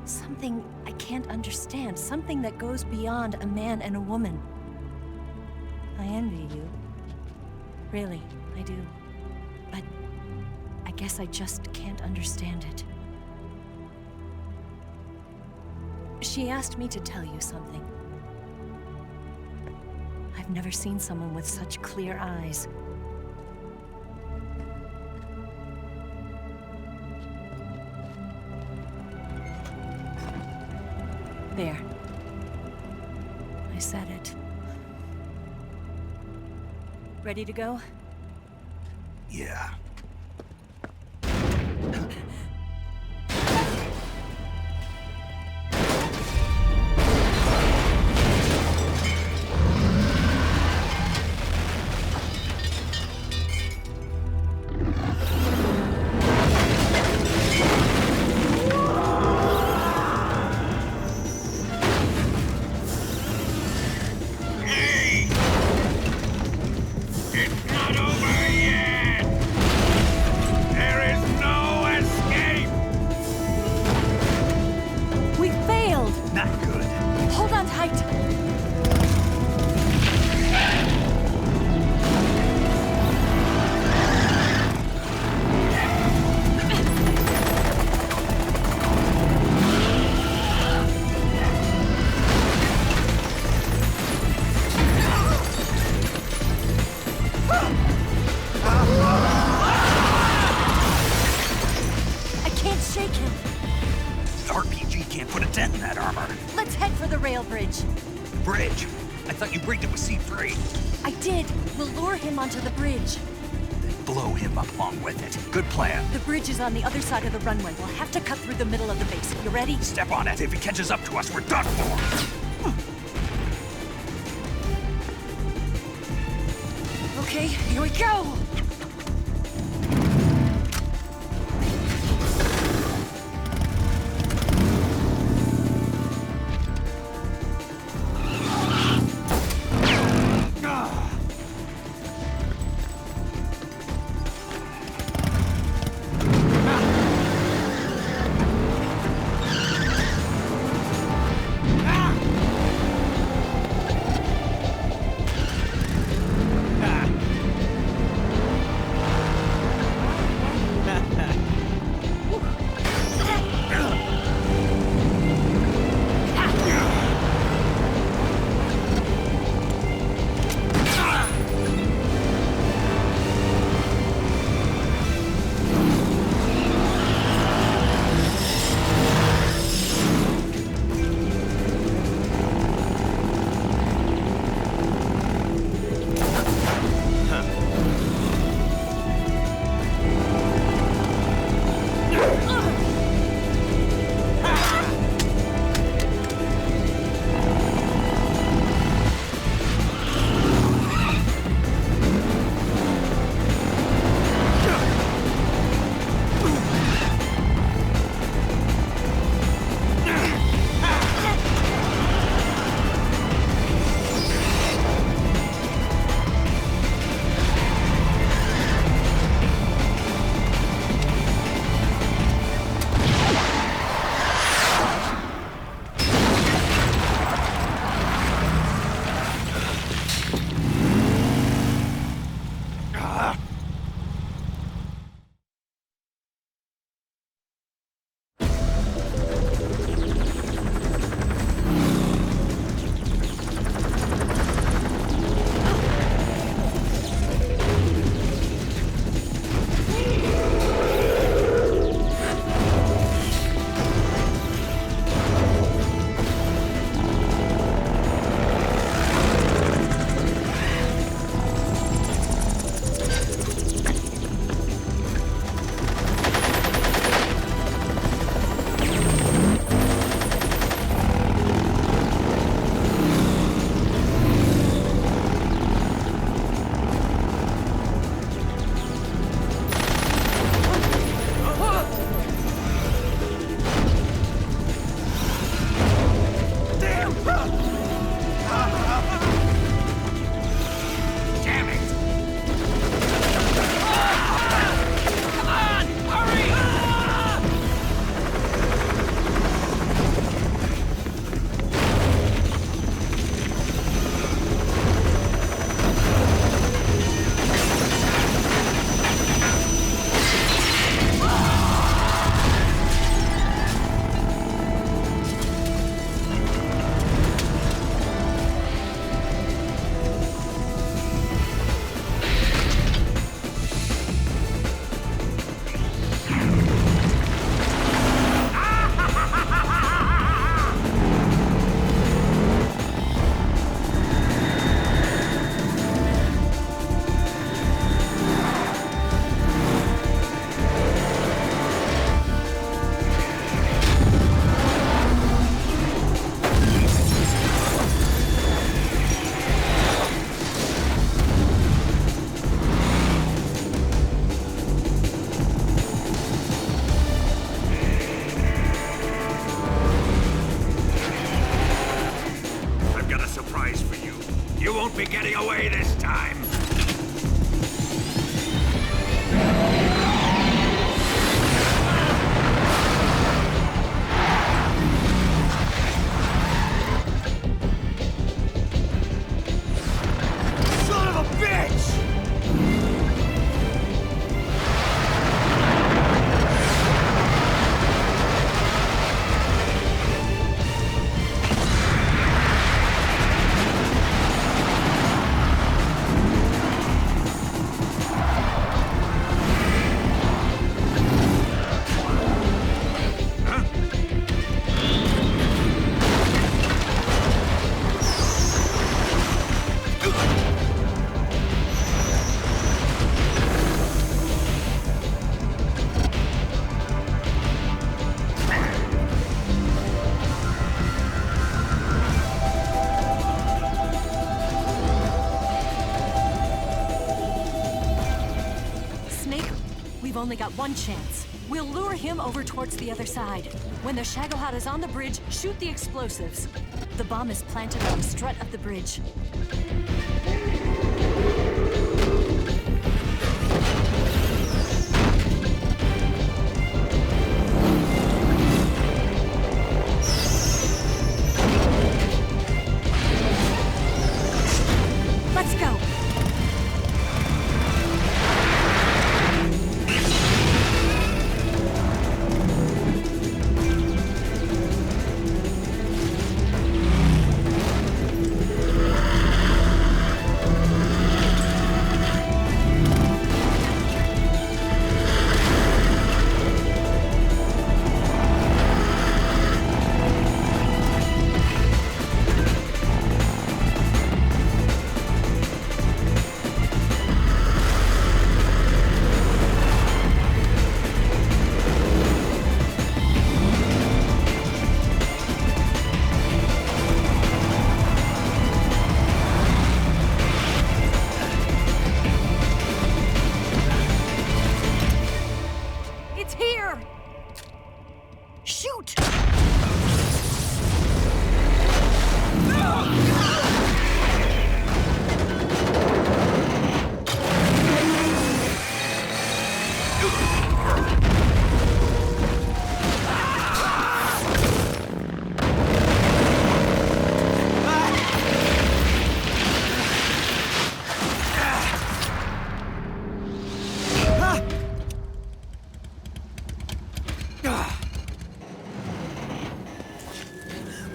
Something I can't understand, something that goes beyond a man and a woman. I envy you. Really, I do. But I guess I just can't understand it. She asked me to tell you something. I've never seen someone with such clear eyes. There. I said it. Ready to go? Yeah. We failed! Not good. Hold on tight! I can't shake him! The RPG can't put a dent in that armor. Let's head for the rail bridge. Bridge? I thought you bricked it with C3. I did. We'll lure him onto the bridge. Blow him up along with it. Good plan. The bridge is on the other side of the runway. We'll have to cut through the middle of the base. You ready? Step on it. If he catches up to us, we're done for. Okay, here we go! We've only got one chance. We'll lure him over towards the other side. When the Shagohod is on the bridge, shoot the explosives. The bomb is planted on the strut of the bridge. Let's go! It's here! Shoot!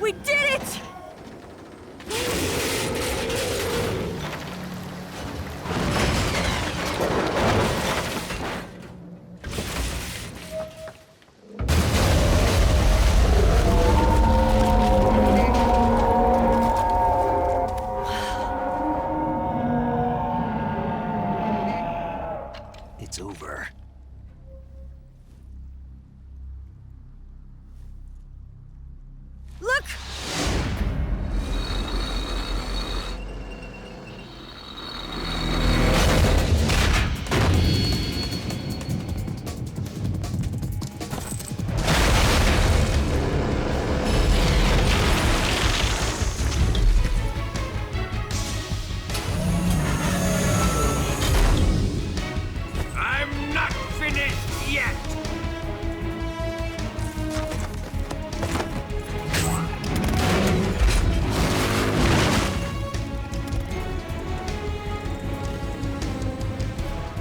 We did it! It's over. Look! I'm not finished yet!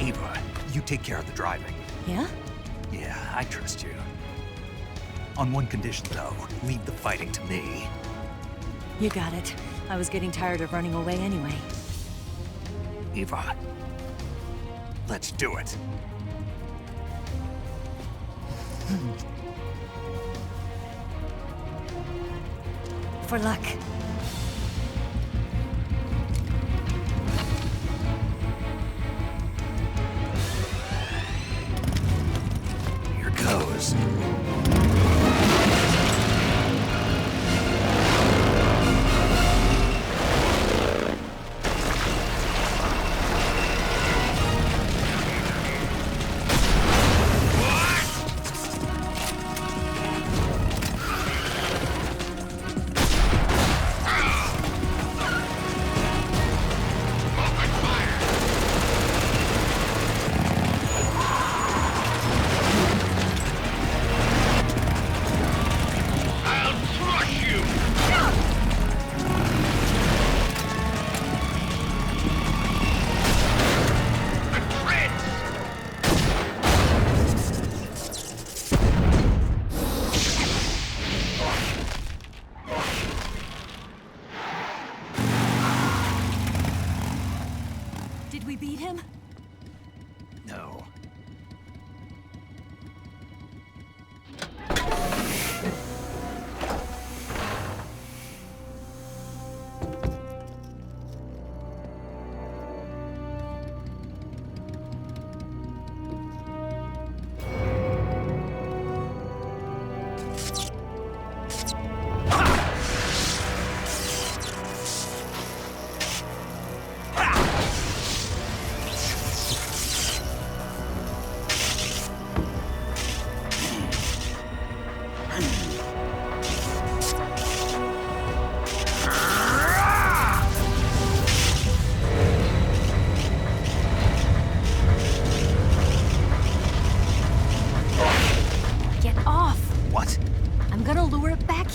Ava, you take care of the driving. Yeah? Yeah, I trust you. On one condition, though. Leave the fighting to me. You got it. I was getting tired of running away anyway. Ava, let's do it. For luck. Here goes.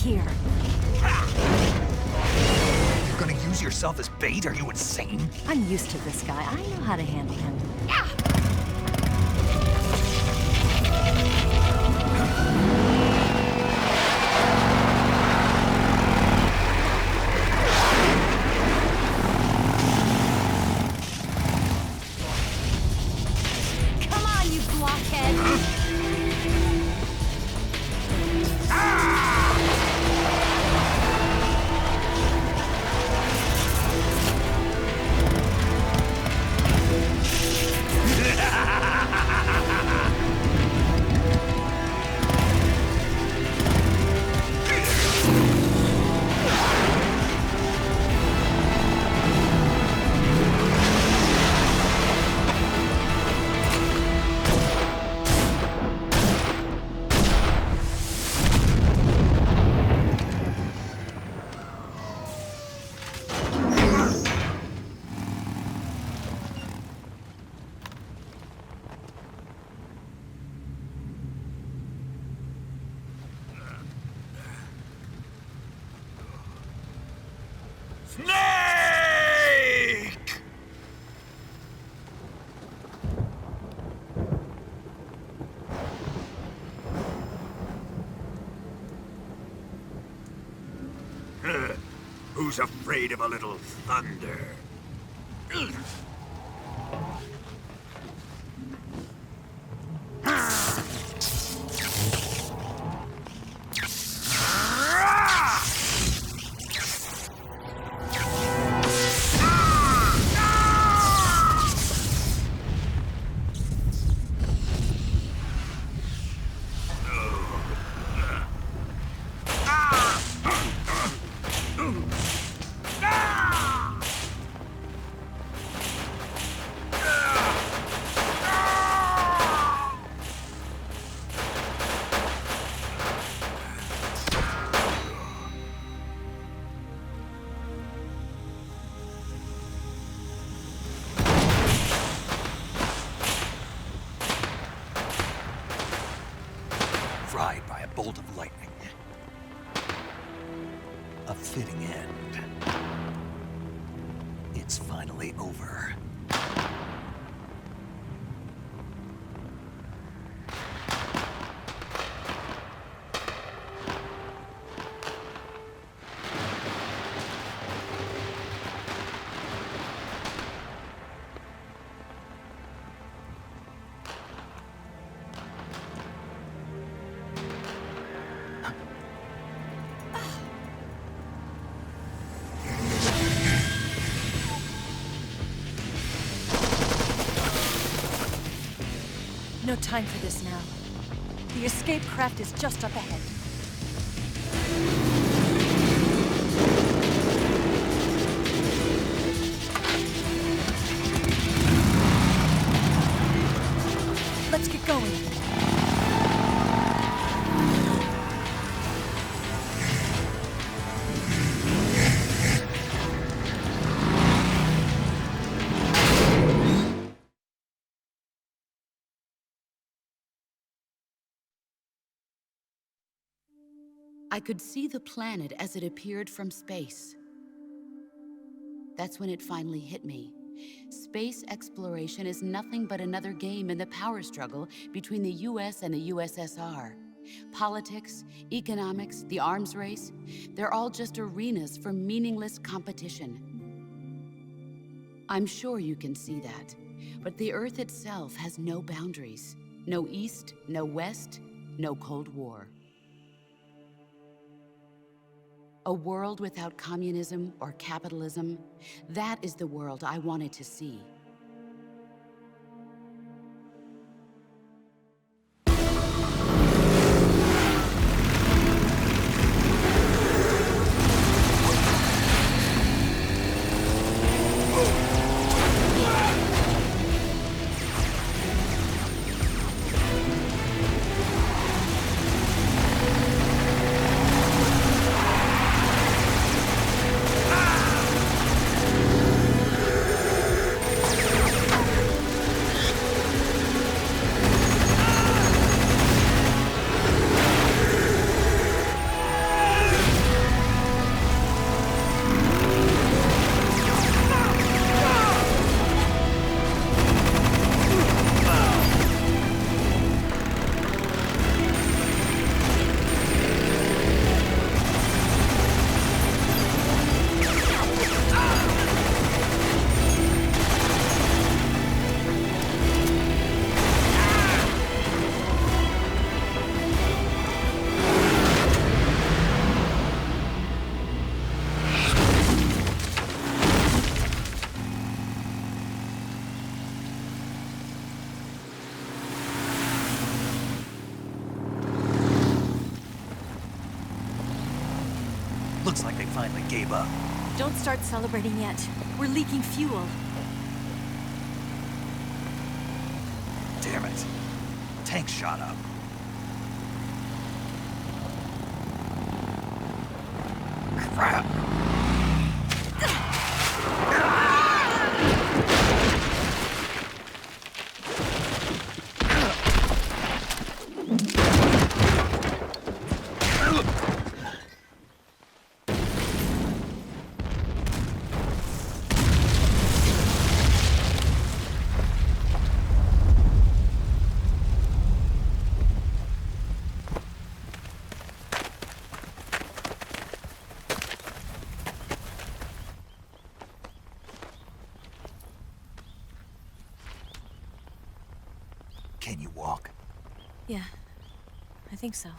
here. You're gonna use yourself as bait? Are you insane? I'm used to this guy. I know how to handle him. Come on, you blockhead! Snake! Who's afraid of a little thunder? Fried by a bolt of lightning. A fitting end. It's finally over. No time for this now. The escape craft is just up ahead. Let's get going. I could see the planet as it appeared from space. That's when it finally hit me. Space exploration is nothing but another game in the power struggle between the US and the USSR. Politics, economics, the arms race, they're all just arenas for meaningless competition. I'm sure you can see that, but the Earth itself has no boundaries. No East, no West, no Cold War. A world without communism or capitalism, that is the world I wanted to see. finally gave up. Don't start celebrating yet. We're leaking fuel. Damn it. Tank shot up. Crap! Can you walk? Yeah, I think so.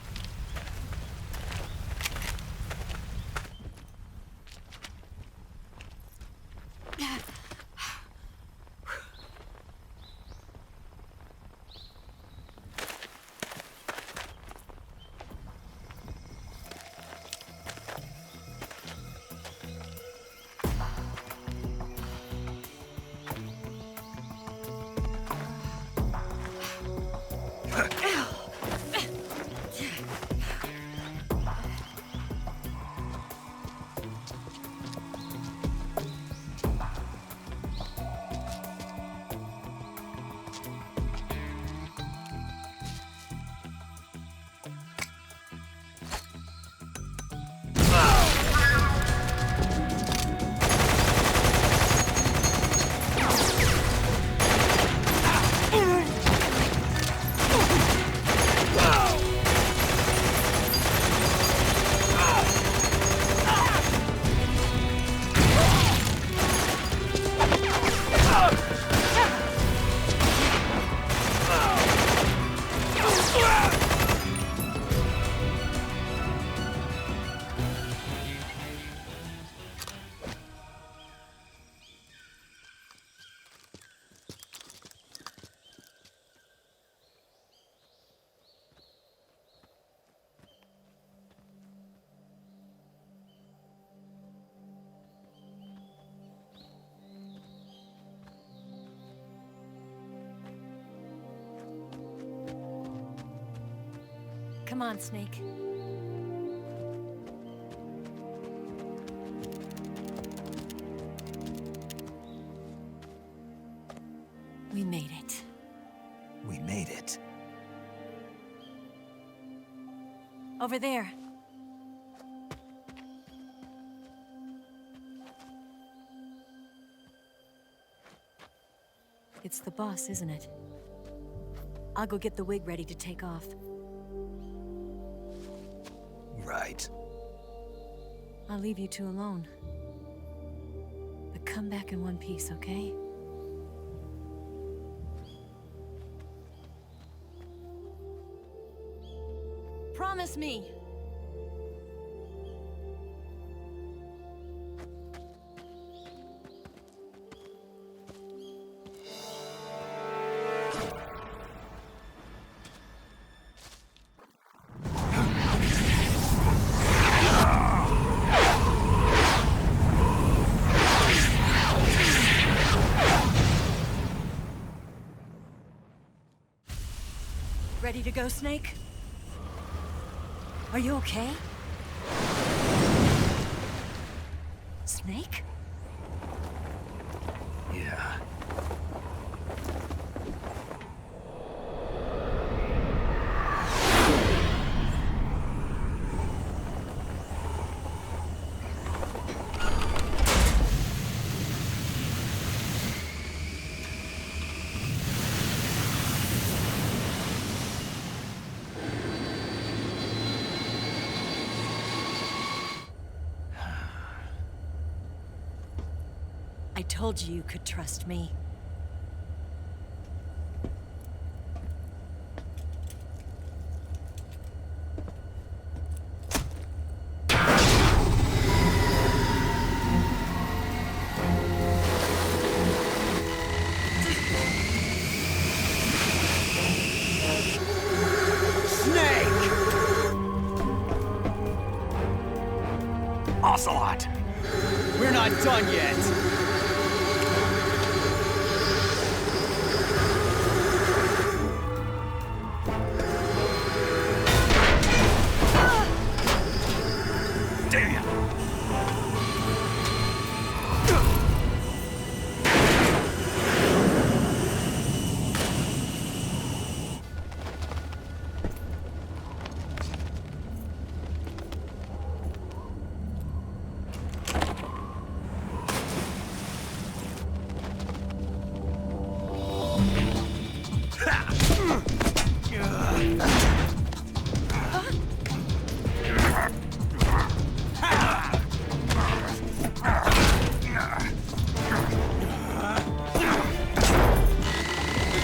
Come on, Snake. We made it. We made it. Over there. It's the boss, isn't it? I'll go get the wig ready to take off. Right. I'll leave you two alone. But come back in one piece, okay? Promise me! Ready to go, Snake? Are you okay? Snake? Yeah. I told you you could trust me. Ocelot! We're not done yet! Damn!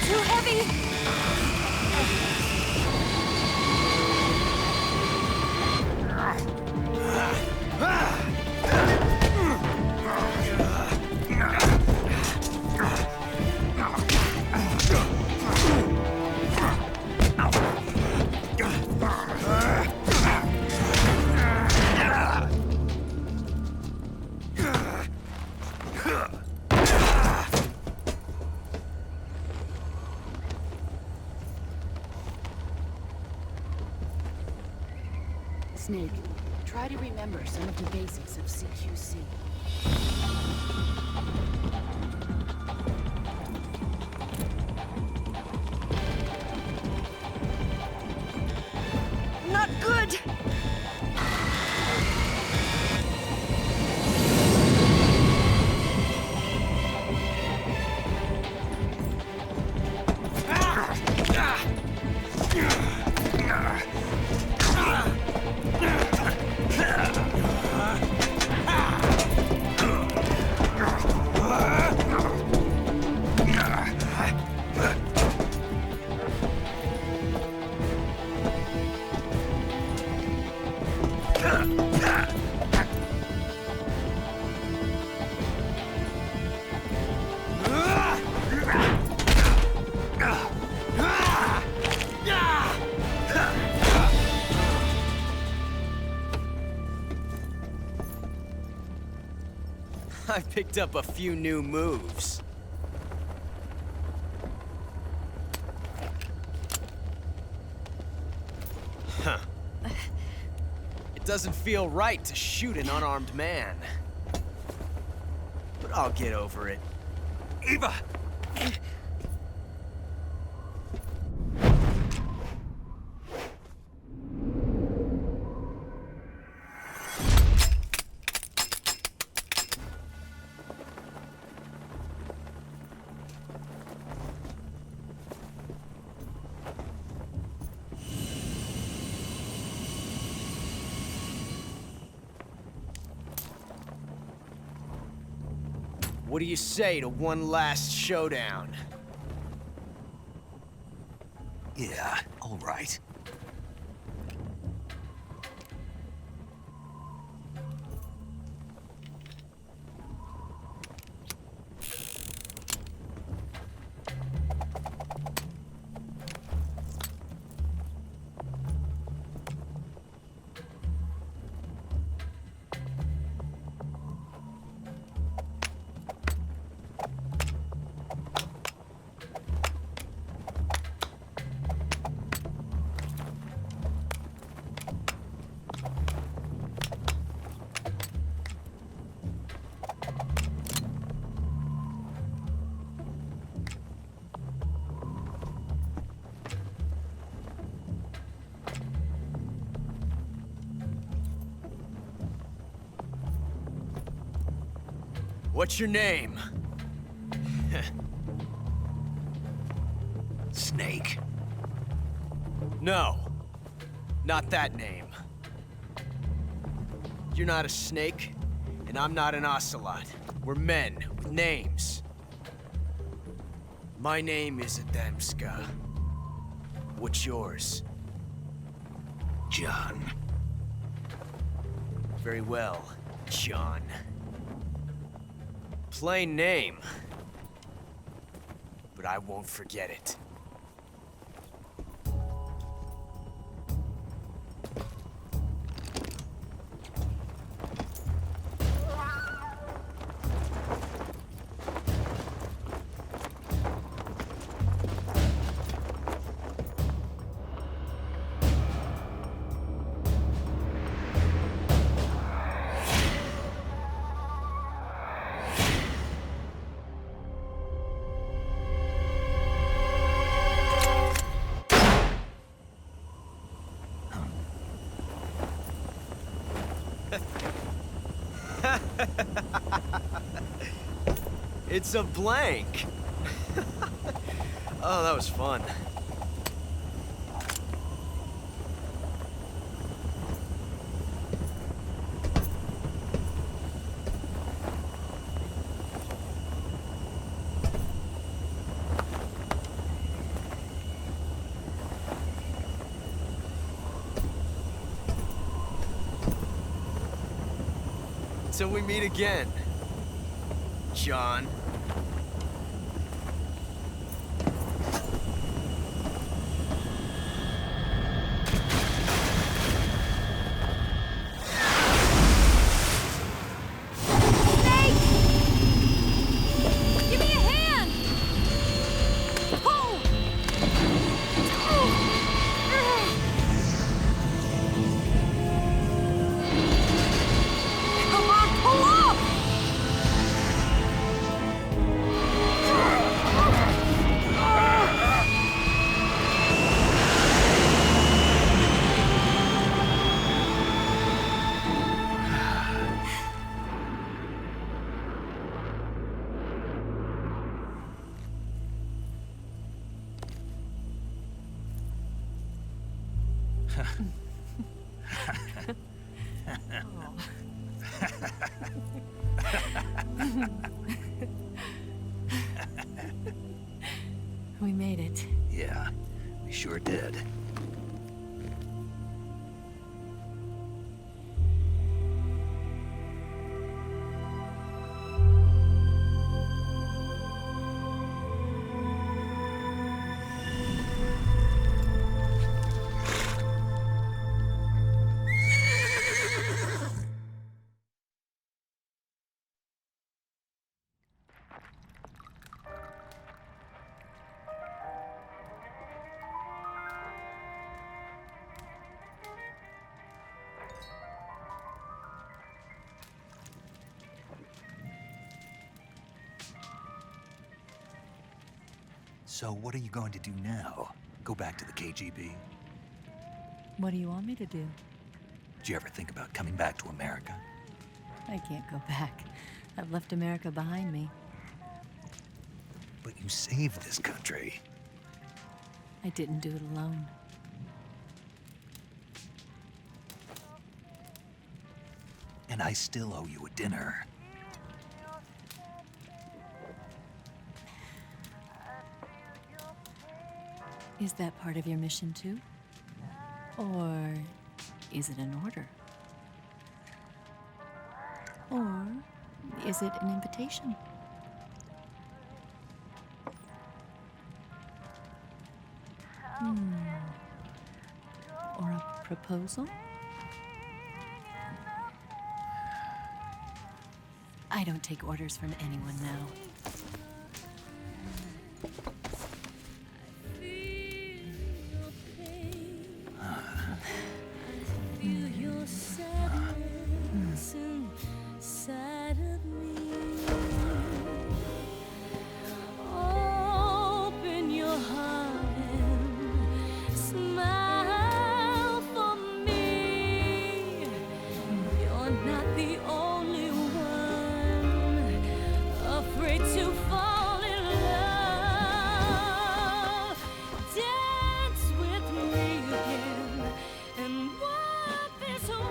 Too heavy! Snake, try to remember some of the basics of CQC. Not good! I picked up a few new moves. Huh. It doesn't feel right to shoot an unarmed man. But I'll get over it. Eva! What do you say to one last showdown? Yeah, all right. What's your name? Snake. No, not that name. You're not a snake, and I'm not an ocelot. We're men with names. My name is Adamska. What's yours? John. Very well, John. Plain name. But I won't forget it. It's a blank. Oh, that was fun. Till we meet again, John. Give me a hand! Pull! Come on, pull up! We made it. Yeah, we sure did. So what are you going to do now? Go back to the KGB? What do you want me to do? Did you ever think about coming back to America? I can't go back. I've left America behind me. But you saved this country. I didn't do it alone. And I still owe you a dinner. Is that part of your mission too? Or is it an order? Or is it an invitation? Or a proposal? I don't take orders from anyone now. Inside of me. Open your heart and smile for me. You're not the only one afraid to fall in love. Dance with me again and walk this way.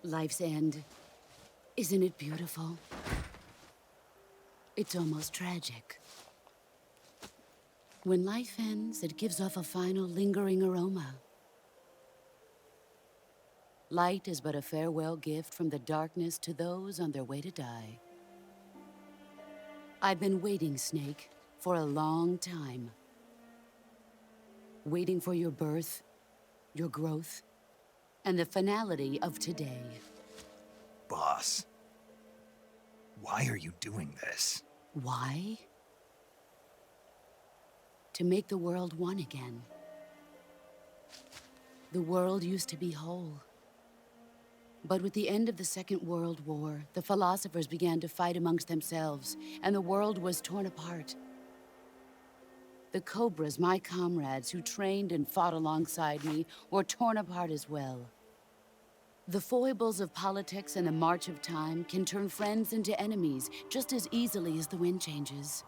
Life's end. Isn't it beautiful? It's almost tragic. When life ends, it gives off a final lingering aroma. Light is but a farewell gift from the darkness to those on their way to die. I've been waiting, Snake, for a long time. Waiting for your birth, your growth, and the finality of today. Boss, why are you doing this? Why? To make the world one again. The world used to be whole. But with the end of the Second World War, the philosophers began to fight amongst themselves, and the world was torn apart. The Cobras, my comrades who trained and fought alongside me, were torn apart as well. The foibles of politics and the march of time can turn friends into enemies just as easily as the wind changes.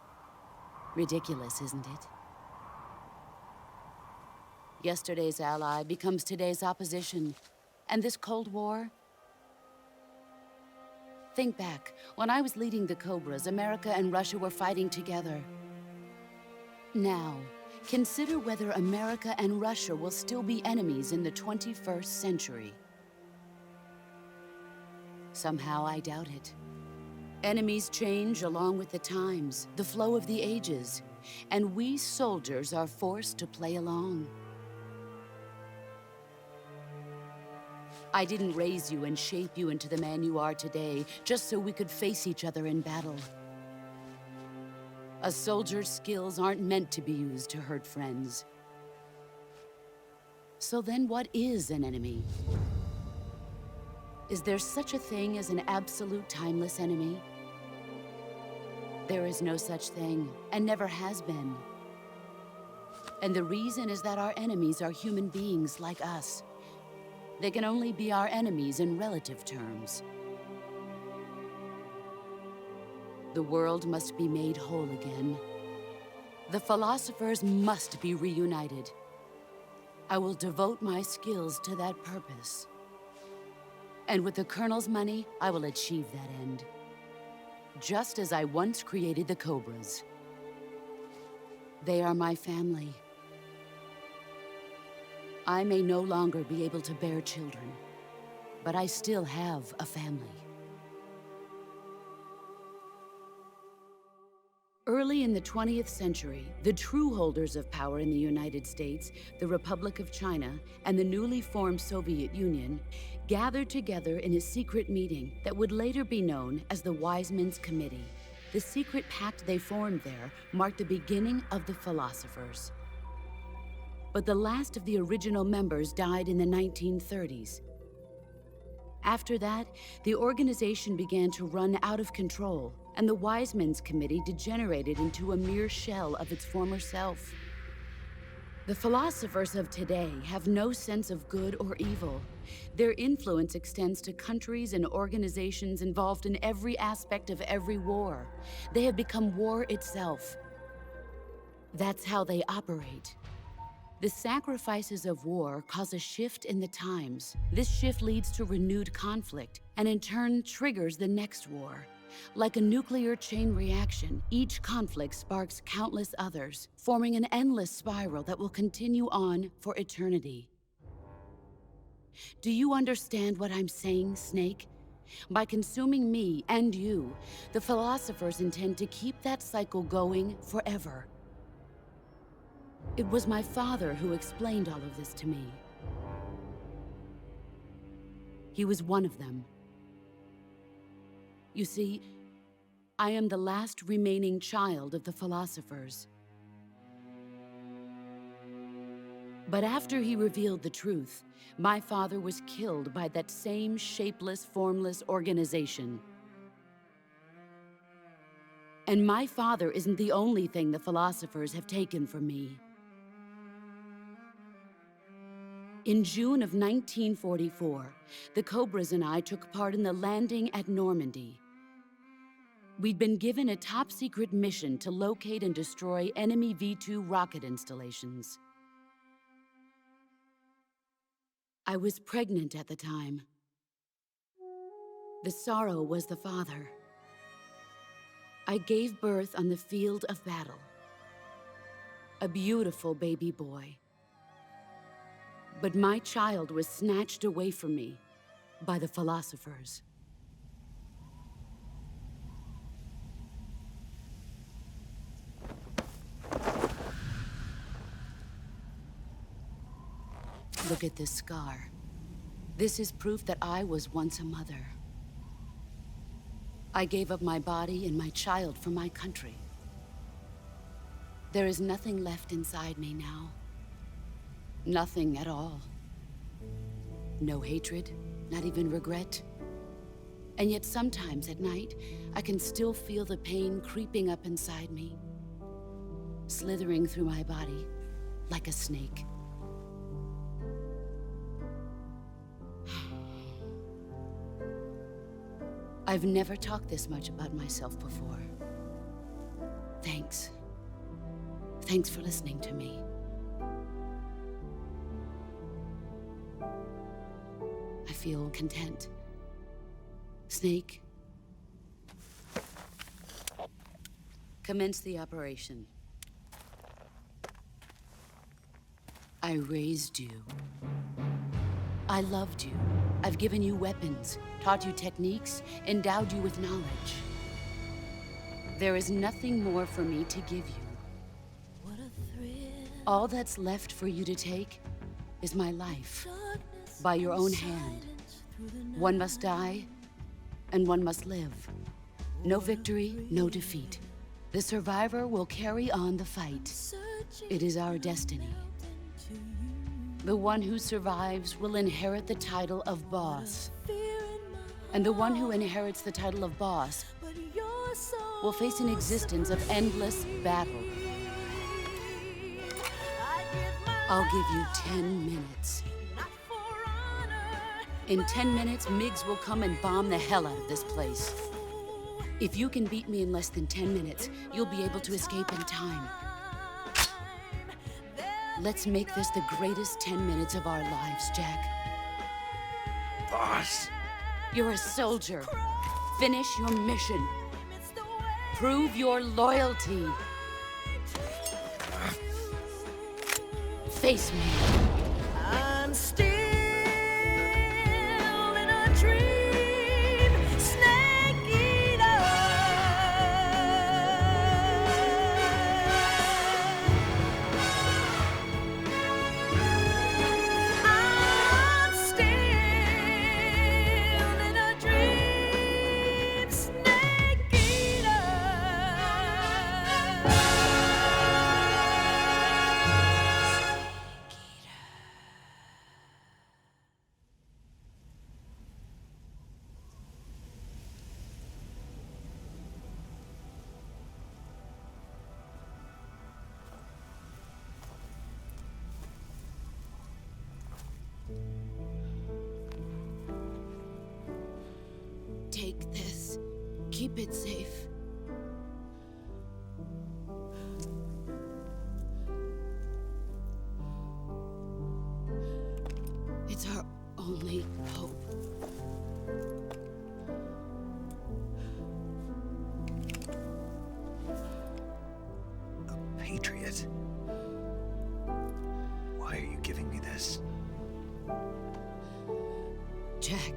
Ridiculous, isn't it? Yesterday's ally becomes today's opposition, and this Cold War. Think back, when I was leading the Cobras, America and Russia were fighting together. Now, consider whether America and Russia will still be enemies in the 21st century. Somehow I doubt it. Enemies change along with the times, the flow of the ages, and we soldiers are forced to play along. I didn't raise you and shape you into the man you are today just so we could face each other in battle. A soldier's skills aren't meant to be used to hurt friends. So then what is an enemy? Is there such a thing as an absolute timeless enemy? There is no such thing, and never has been. And the reason is that our enemies are human beings like us. They can only be our enemies in relative terms. The world must be made whole again. The philosophers must be reunited. I will devote my skills to that purpose. And with the Colonel's money, I will achieve that end. Just as I once created the Cobras. They are my family. I may no longer be able to bear children, but I still have a family. Early in the 20th century, the true holders of power in the United States, the Republic of China, and the newly formed Soviet Union gathered together in a secret meeting that would later be known as the Wise Men's Committee. The secret pact they formed there marked the beginning of the philosophers. But the last of the original members died in the 1930s. After that, the organization began to run out of control, and the Wise Men's Committee degenerated into a mere shell of its former self. The philosophers of today have no sense of good or evil. Their influence extends to countries and organizations involved in every aspect of every war. They have become war itself. That's how they operate. The sacrifices of war cause a shift in the times. This shift leads to renewed conflict, and in turn triggers the next war. Like a nuclear chain reaction, each conflict sparks countless others, forming an endless spiral that will continue on for eternity. Do you understand what I'm saying, Snake? By consuming me and you, the philosophers intend to keep that cycle going forever. It was my father who explained all of this to me. He was one of them. You see, I am the last remaining child of the philosophers. But after he revealed the truth, my father was killed by that same shapeless, formless organization. And my father isn't the only thing the philosophers have taken from me. In June of 1944, the Cobras and I took part in the landing at Normandy. We'd been given a top-secret mission to locate and destroy enemy V-2 rocket installations. I was pregnant at the time. The sorrow was the father. I gave birth on the field of battle. a beautiful baby boy. But my child was snatched away from me by the philosophers. Look at this scar. This is proof that I was once a mother. I gave up my body and my child for my country. There is nothing left inside me now. Nothing at all. No hatred, not even regret. And yet sometimes at night, I can still feel the pain creeping up inside me, slithering through my body like a snake. I've never talked this much about myself before. Thanks. Thanks for listening to me. I feel content. Snake, commence the operation. I raised you. I loved you. I've given you weapons, taught you techniques, endowed you with knowledge. There is nothing more for me to give you. All that's left for you to take is my life, by your own hand. One must die, and one must live. No victory, no defeat. The survivor will carry on the fight. It is our destiny. The one who survives will inherit the title of boss. And the one who inherits the title of boss will face an existence of endless battle. I'll give you 10 minutes. In 10 minutes, Miggs will come and bomb the hell out of this place. If you can beat me in less than 10 minutes, you'll be able to escape in time. Let's make this the greatest 10 minutes of our lives, Jack. Boss. You're a soldier. Finish your mission. Prove your loyalty. Face me. I'm still in a dream, snake eater. I'm still in a dream, snake eater. Take this. Keep it safe. It's our only hope. A patriot? Why are you giving me this? Jack.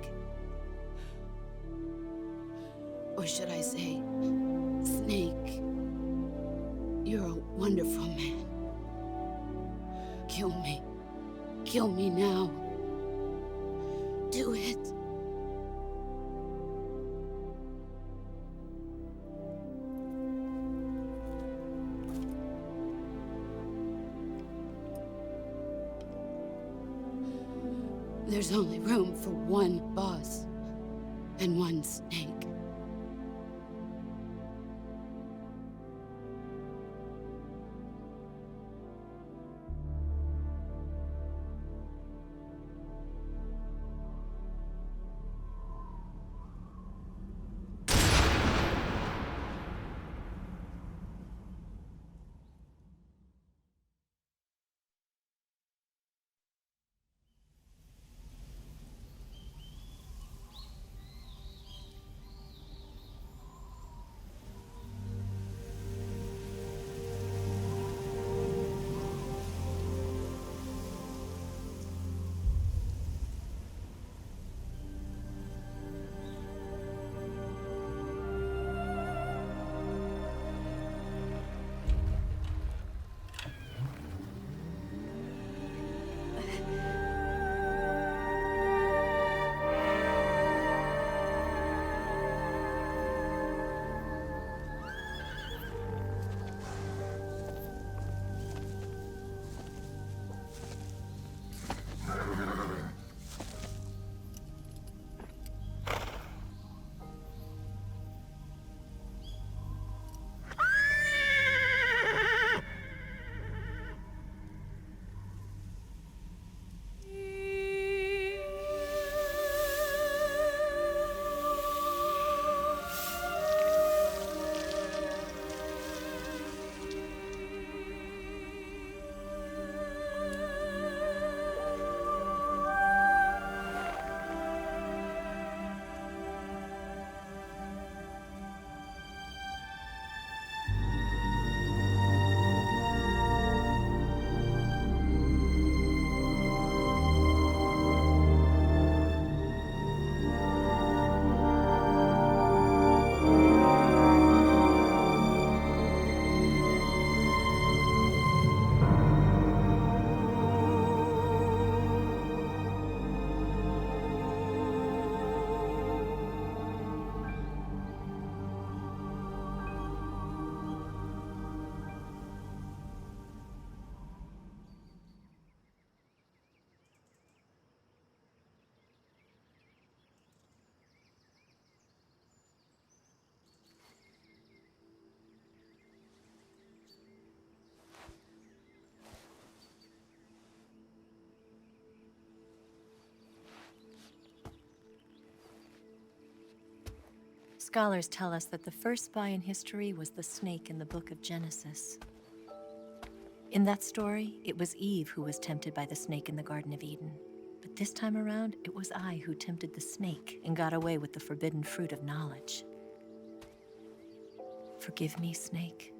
Or should I say, Snake? You're a wonderful man. Kill me. Kill me now. Do it. There's only room for one boss and one snake. Scholars tell us that the first spy in history was the snake in the book of Genesis. In that story, it was Eve who was tempted by the snake in the Garden of Eden. But this time around, it was I who tempted the snake and got away with the forbidden fruit of knowledge. Forgive me, Snake.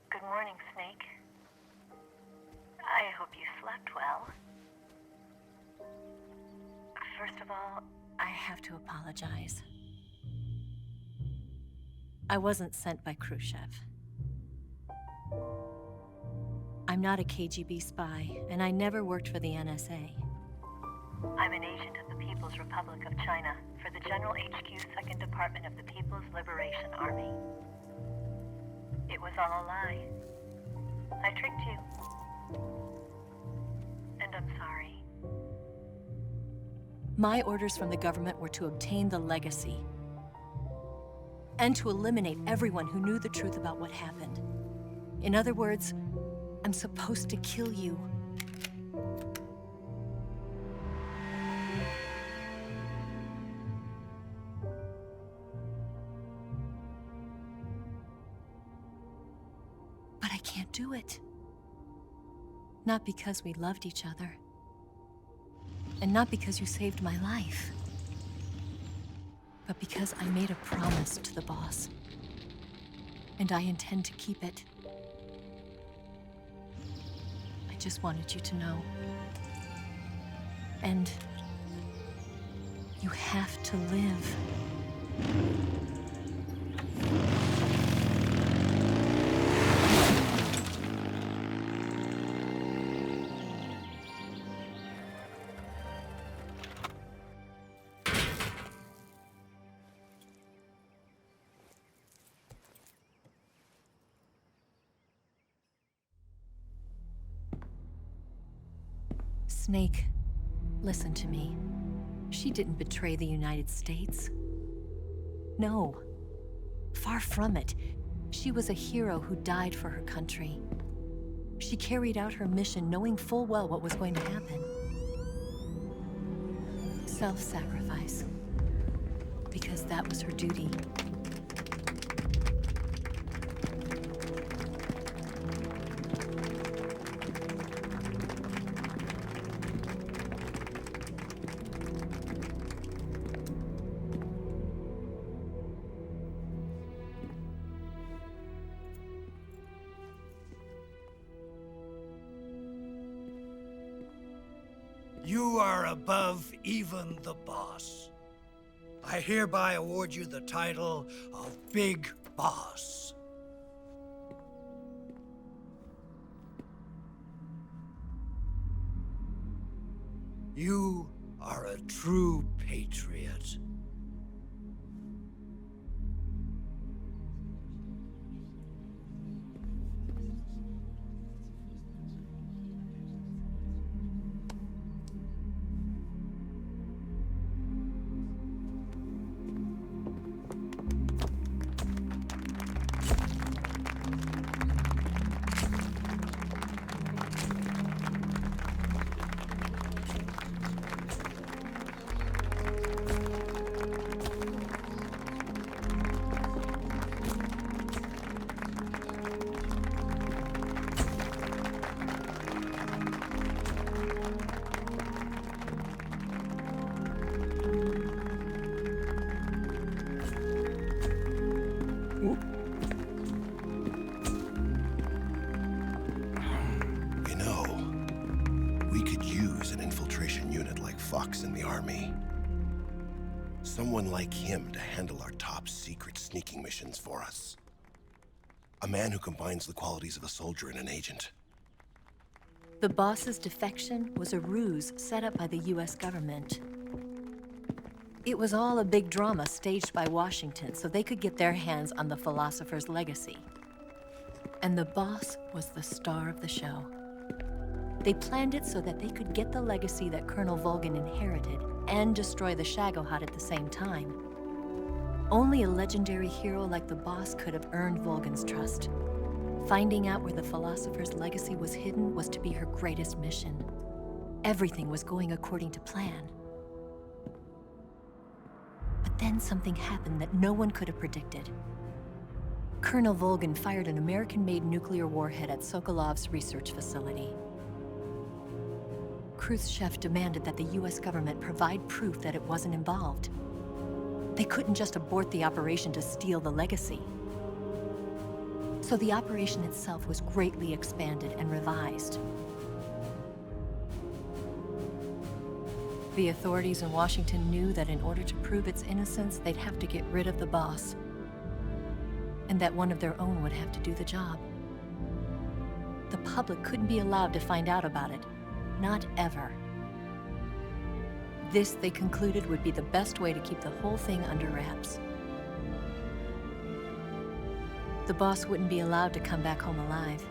Good morning, Snake. I hope you slept well. First of all, I have to apologize. I wasn't sent by Khrushchev. I'm not a KGB spy, and I never worked for the NSA. I'm an agent of the People's Republic of China for the General HQ 2nd Department of the People's Liberation Army. It was all a lie. I tricked you. And I'm sorry. My orders from the government were to obtain the legacy and to eliminate everyone who knew the truth about what happened. In other words, I'm supposed to kill you. But I can't do it. Not because we loved each other. And not because you saved my life. But because I made a promise to the boss. And I intend to keep it. I just wanted you to know. And you have to live. Snake, listen to me. She didn't betray the United States. No. Far from it. She was a hero who died for her country. She carried out her mission knowing full well what was going to happen. Self-sacrifice. Because that was her duty. You are above even the boss. I hereby award you the title of Big Boss. You are a true patriot. In the army. Someone like him to handle our top secret sneaking missions for us. A man who combines the qualities of a soldier and an agent. The boss's defection was a ruse set up by the US government. It was all a big drama staged by Washington so they could get their hands on the philosopher's legacy. And the boss was the star of the show. They planned it so that they could get the legacy that Colonel Volgin inherited and destroy the Shagohod at the same time. Only a legendary hero like the boss could have earned Volgin's trust. Finding out where the philosopher's legacy was hidden was to be her greatest mission. Everything was going according to plan. But then something happened that no one could have predicted. Colonel Volgin fired an American-made nuclear warhead at Sokolov's research facility. Khrushchev demanded that the US government provide proof that it wasn't involved. They couldn't just abort the operation to steal the legacy. So the operation itself was greatly expanded and revised. The authorities in Washington knew that in order to prove its innocence, they'd have to get rid of the boss, and that one of their own would have to do the job. The public couldn't be allowed to find out about it, not ever. This, they concluded, would be the best way to keep the whole thing under wraps. The boss wouldn't be allowed to come back home alive,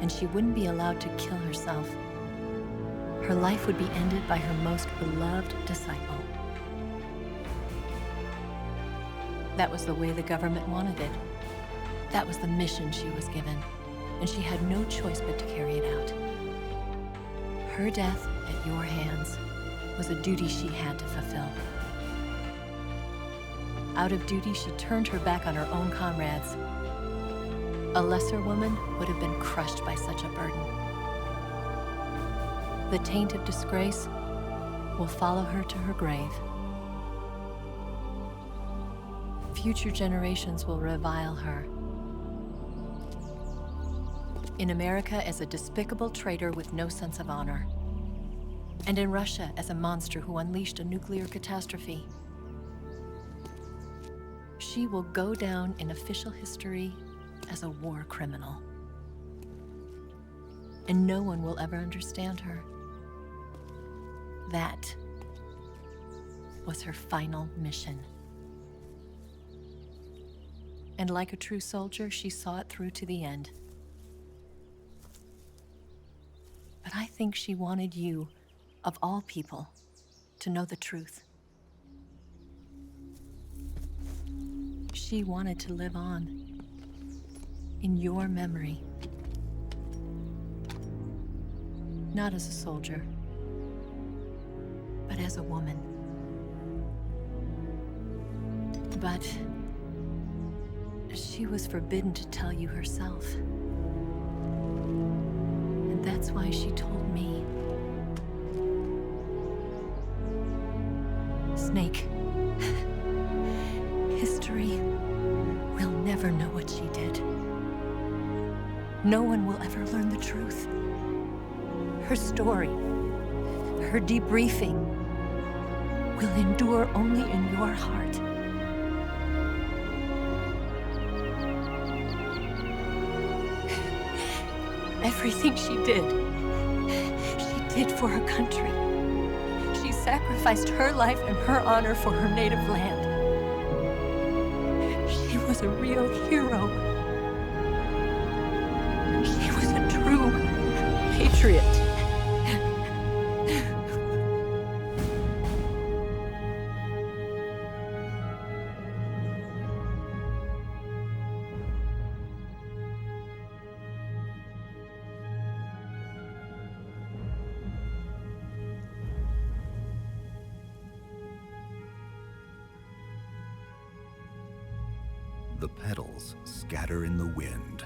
and she wouldn't be allowed to kill herself. Her life would be ended by her most beloved disciple. That was the way the government wanted it. That was the mission she was given, and she had no choice but to carry it out. Her death at your hands was a duty she had to fulfill. Out of duty, she turned her back on her own comrades. A lesser woman would have been crushed by such a burden. The taint of disgrace will follow her to her grave. Future generations will revile her. In America as a despicable traitor with no sense of honor. And in Russia as a monster who unleashed a nuclear catastrophe. She will go down in official history as a war criminal. And no one will ever understand her. That was her final mission. And like a true soldier, she saw it through to the end. But I think she wanted you, of all people, to know the truth. She wanted to live on in your memory. Not as a soldier, but as a woman. But she was forbidden to tell you herself. And that's why she told me. Snake, history will never know what she did. No one will ever learn the truth. Her story, her debriefing, will endure only in your heart. Everything she did for her country. She sacrificed her life and her honor for her native land. She was a real hero. She was a true patriot. The petals scatter in the wind.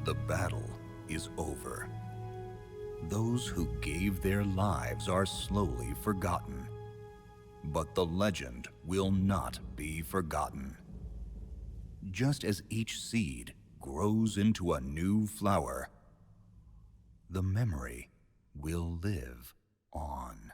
The battle is over. Those who gave their lives are slowly forgotten. But the legend will not be forgotten. Just as each seed grows into a new flower, the memory will live on.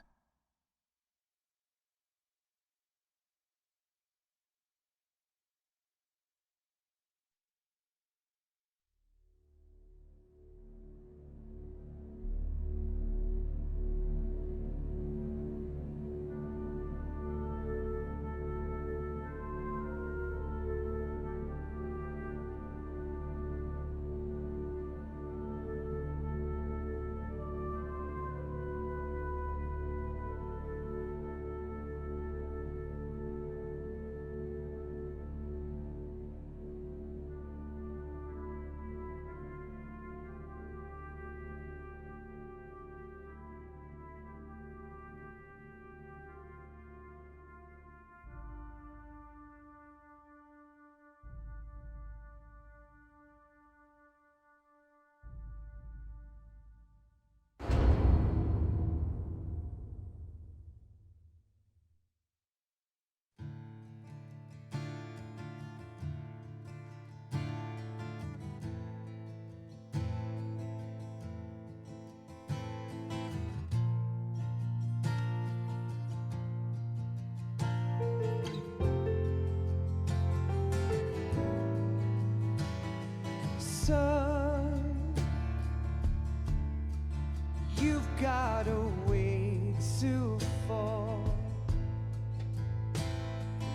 got a way to fall.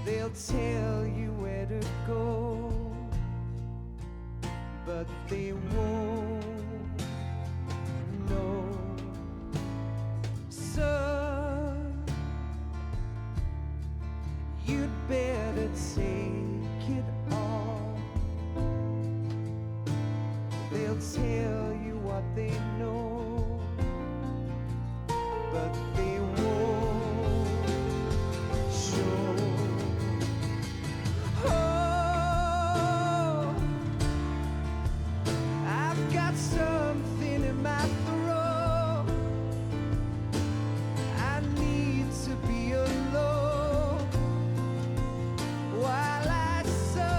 They'll tell you where to go, but they won't know. Son, you'd better take it all. They'll tell you what they know, but they won't show. Oh, I've got something in my throat. I need to be alone while I suffer.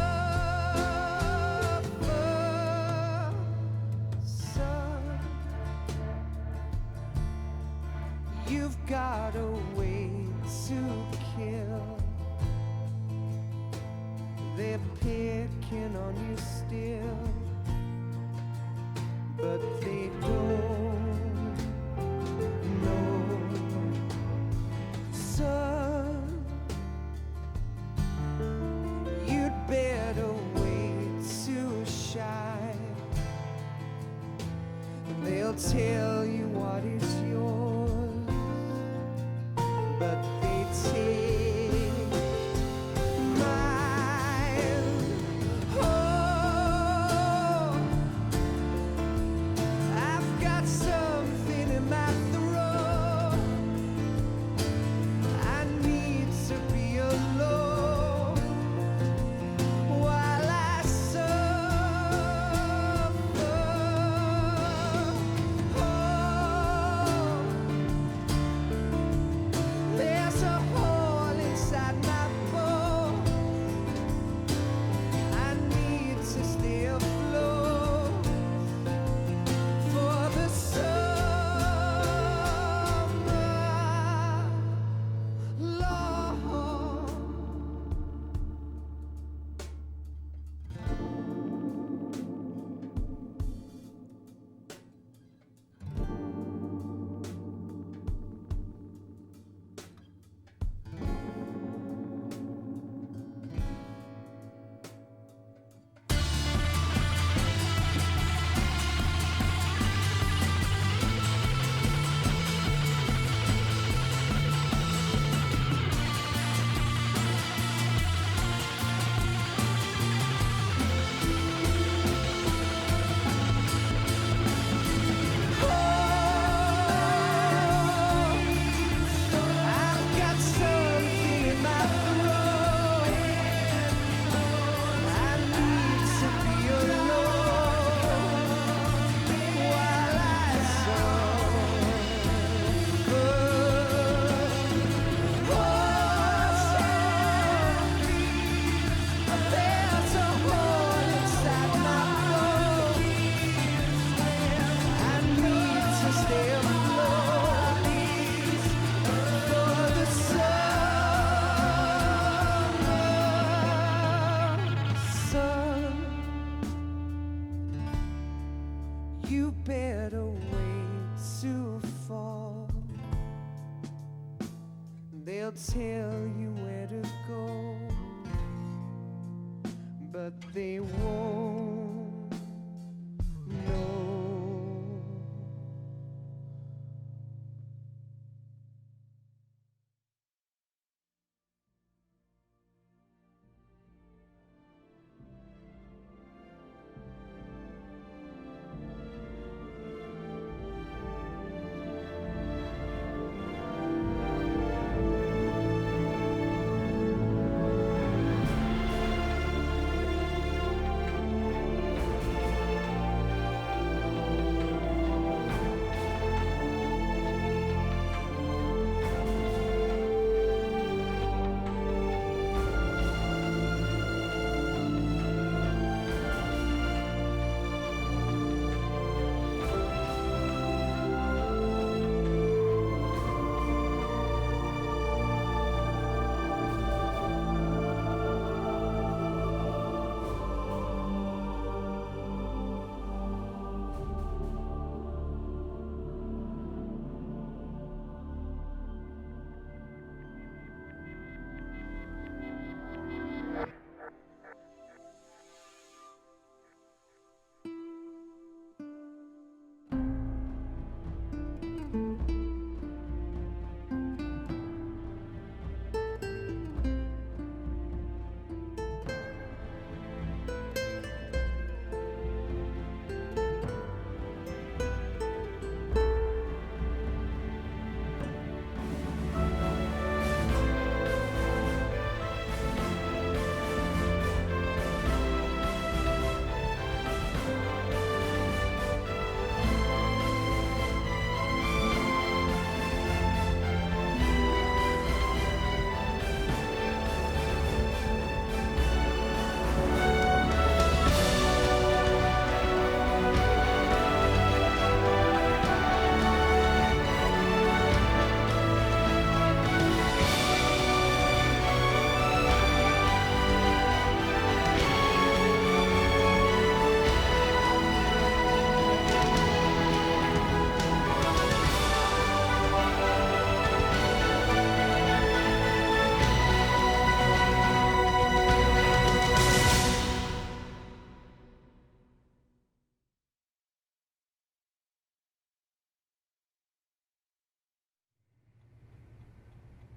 Son, you've got a way to kill. They're picking on you still, but they don't know. Son, you'd better wait to shine. They'll tell you what is yours, but they take mine. Oh, I've got something in my throat. I need to be alone while I suffer. Oh, there's a hole inside my bones. I need to stay afloat for the summer, Lord. I've got something in my throat. I need to be alone while I suffer. Oh, there's a hole inside my bones. I need to stay afloat for the summer. Son, you better wait to fall. They'll tell you where to go, but they won't know.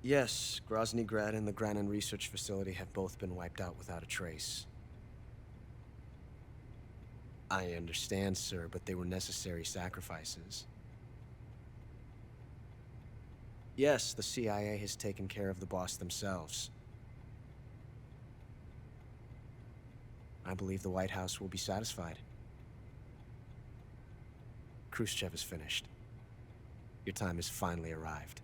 Yes, Grozny Grad and the Granin Research Facility have both been wiped out without a trace. I understand, sir, but they were necessary sacrifices. Yes, the CIA has taken care of the boss themselves. I believe the White House will be satisfied. Khrushchev is finished. Your time has finally arrived.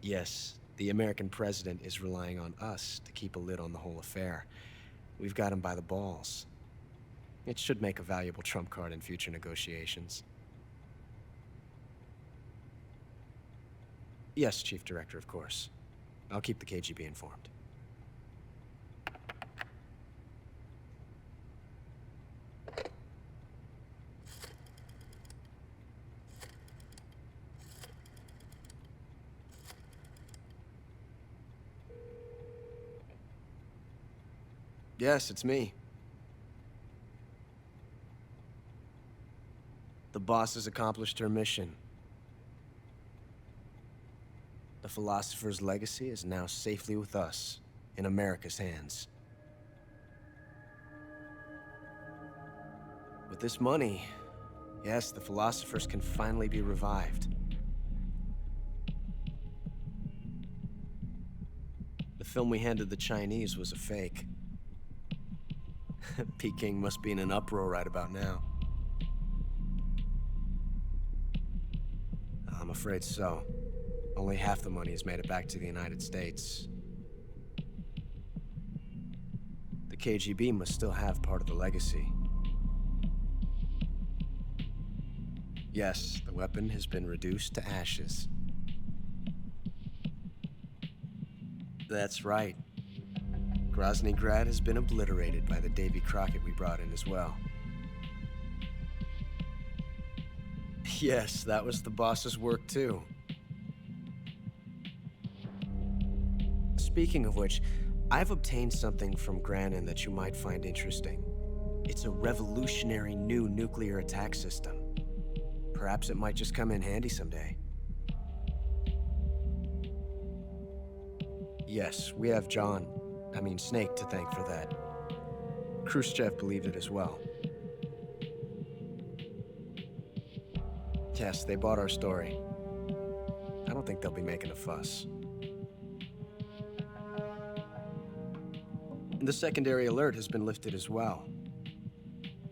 Yes, the American president is relying on us to keep a lid on the whole affair. We've got him by the balls. It should make a valuable trump card in future negotiations. Yes, Chief Director, of course. I'll keep the KGB informed. Yes, it's me. The boss has accomplished her mission. The philosopher's legacy is now safely with us, in America's hands. With this money, yes, the philosophers can finally be revived. The film we handed the Chinese was a fake. Peking must be in an uproar right about now. I'm afraid so. Only half the money has made it back to the United States. The KGB must still have part of the legacy. Yes, the weapon has been reduced to ashes. That's right. Grozny Grad has been obliterated by the Davy Crockett we brought in as well. Yes, that was the boss's work too. Speaking of which, I've obtained something from Granin that you might find interesting. It's a revolutionary new nuclear attack system. Perhaps it might just come in handy someday. Yes, we have Snake to thank for that. Khrushchev believed it as well. Yes, they bought our story. I don't think they'll be making a fuss. The secondary alert has been lifted as well.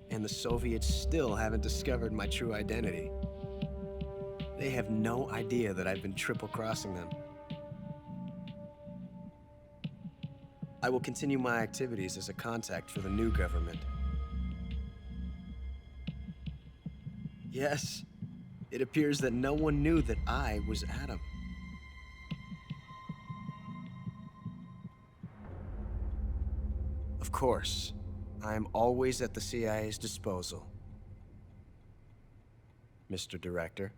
And the Soviets still haven't discovered my true identity. They have no idea that I've been triple-crossing them. I will continue my activities as a contact for the new government. Yes, it appears that no one knew that I was Adam. Of course, I am always at the CIA's disposal, Mr. Director.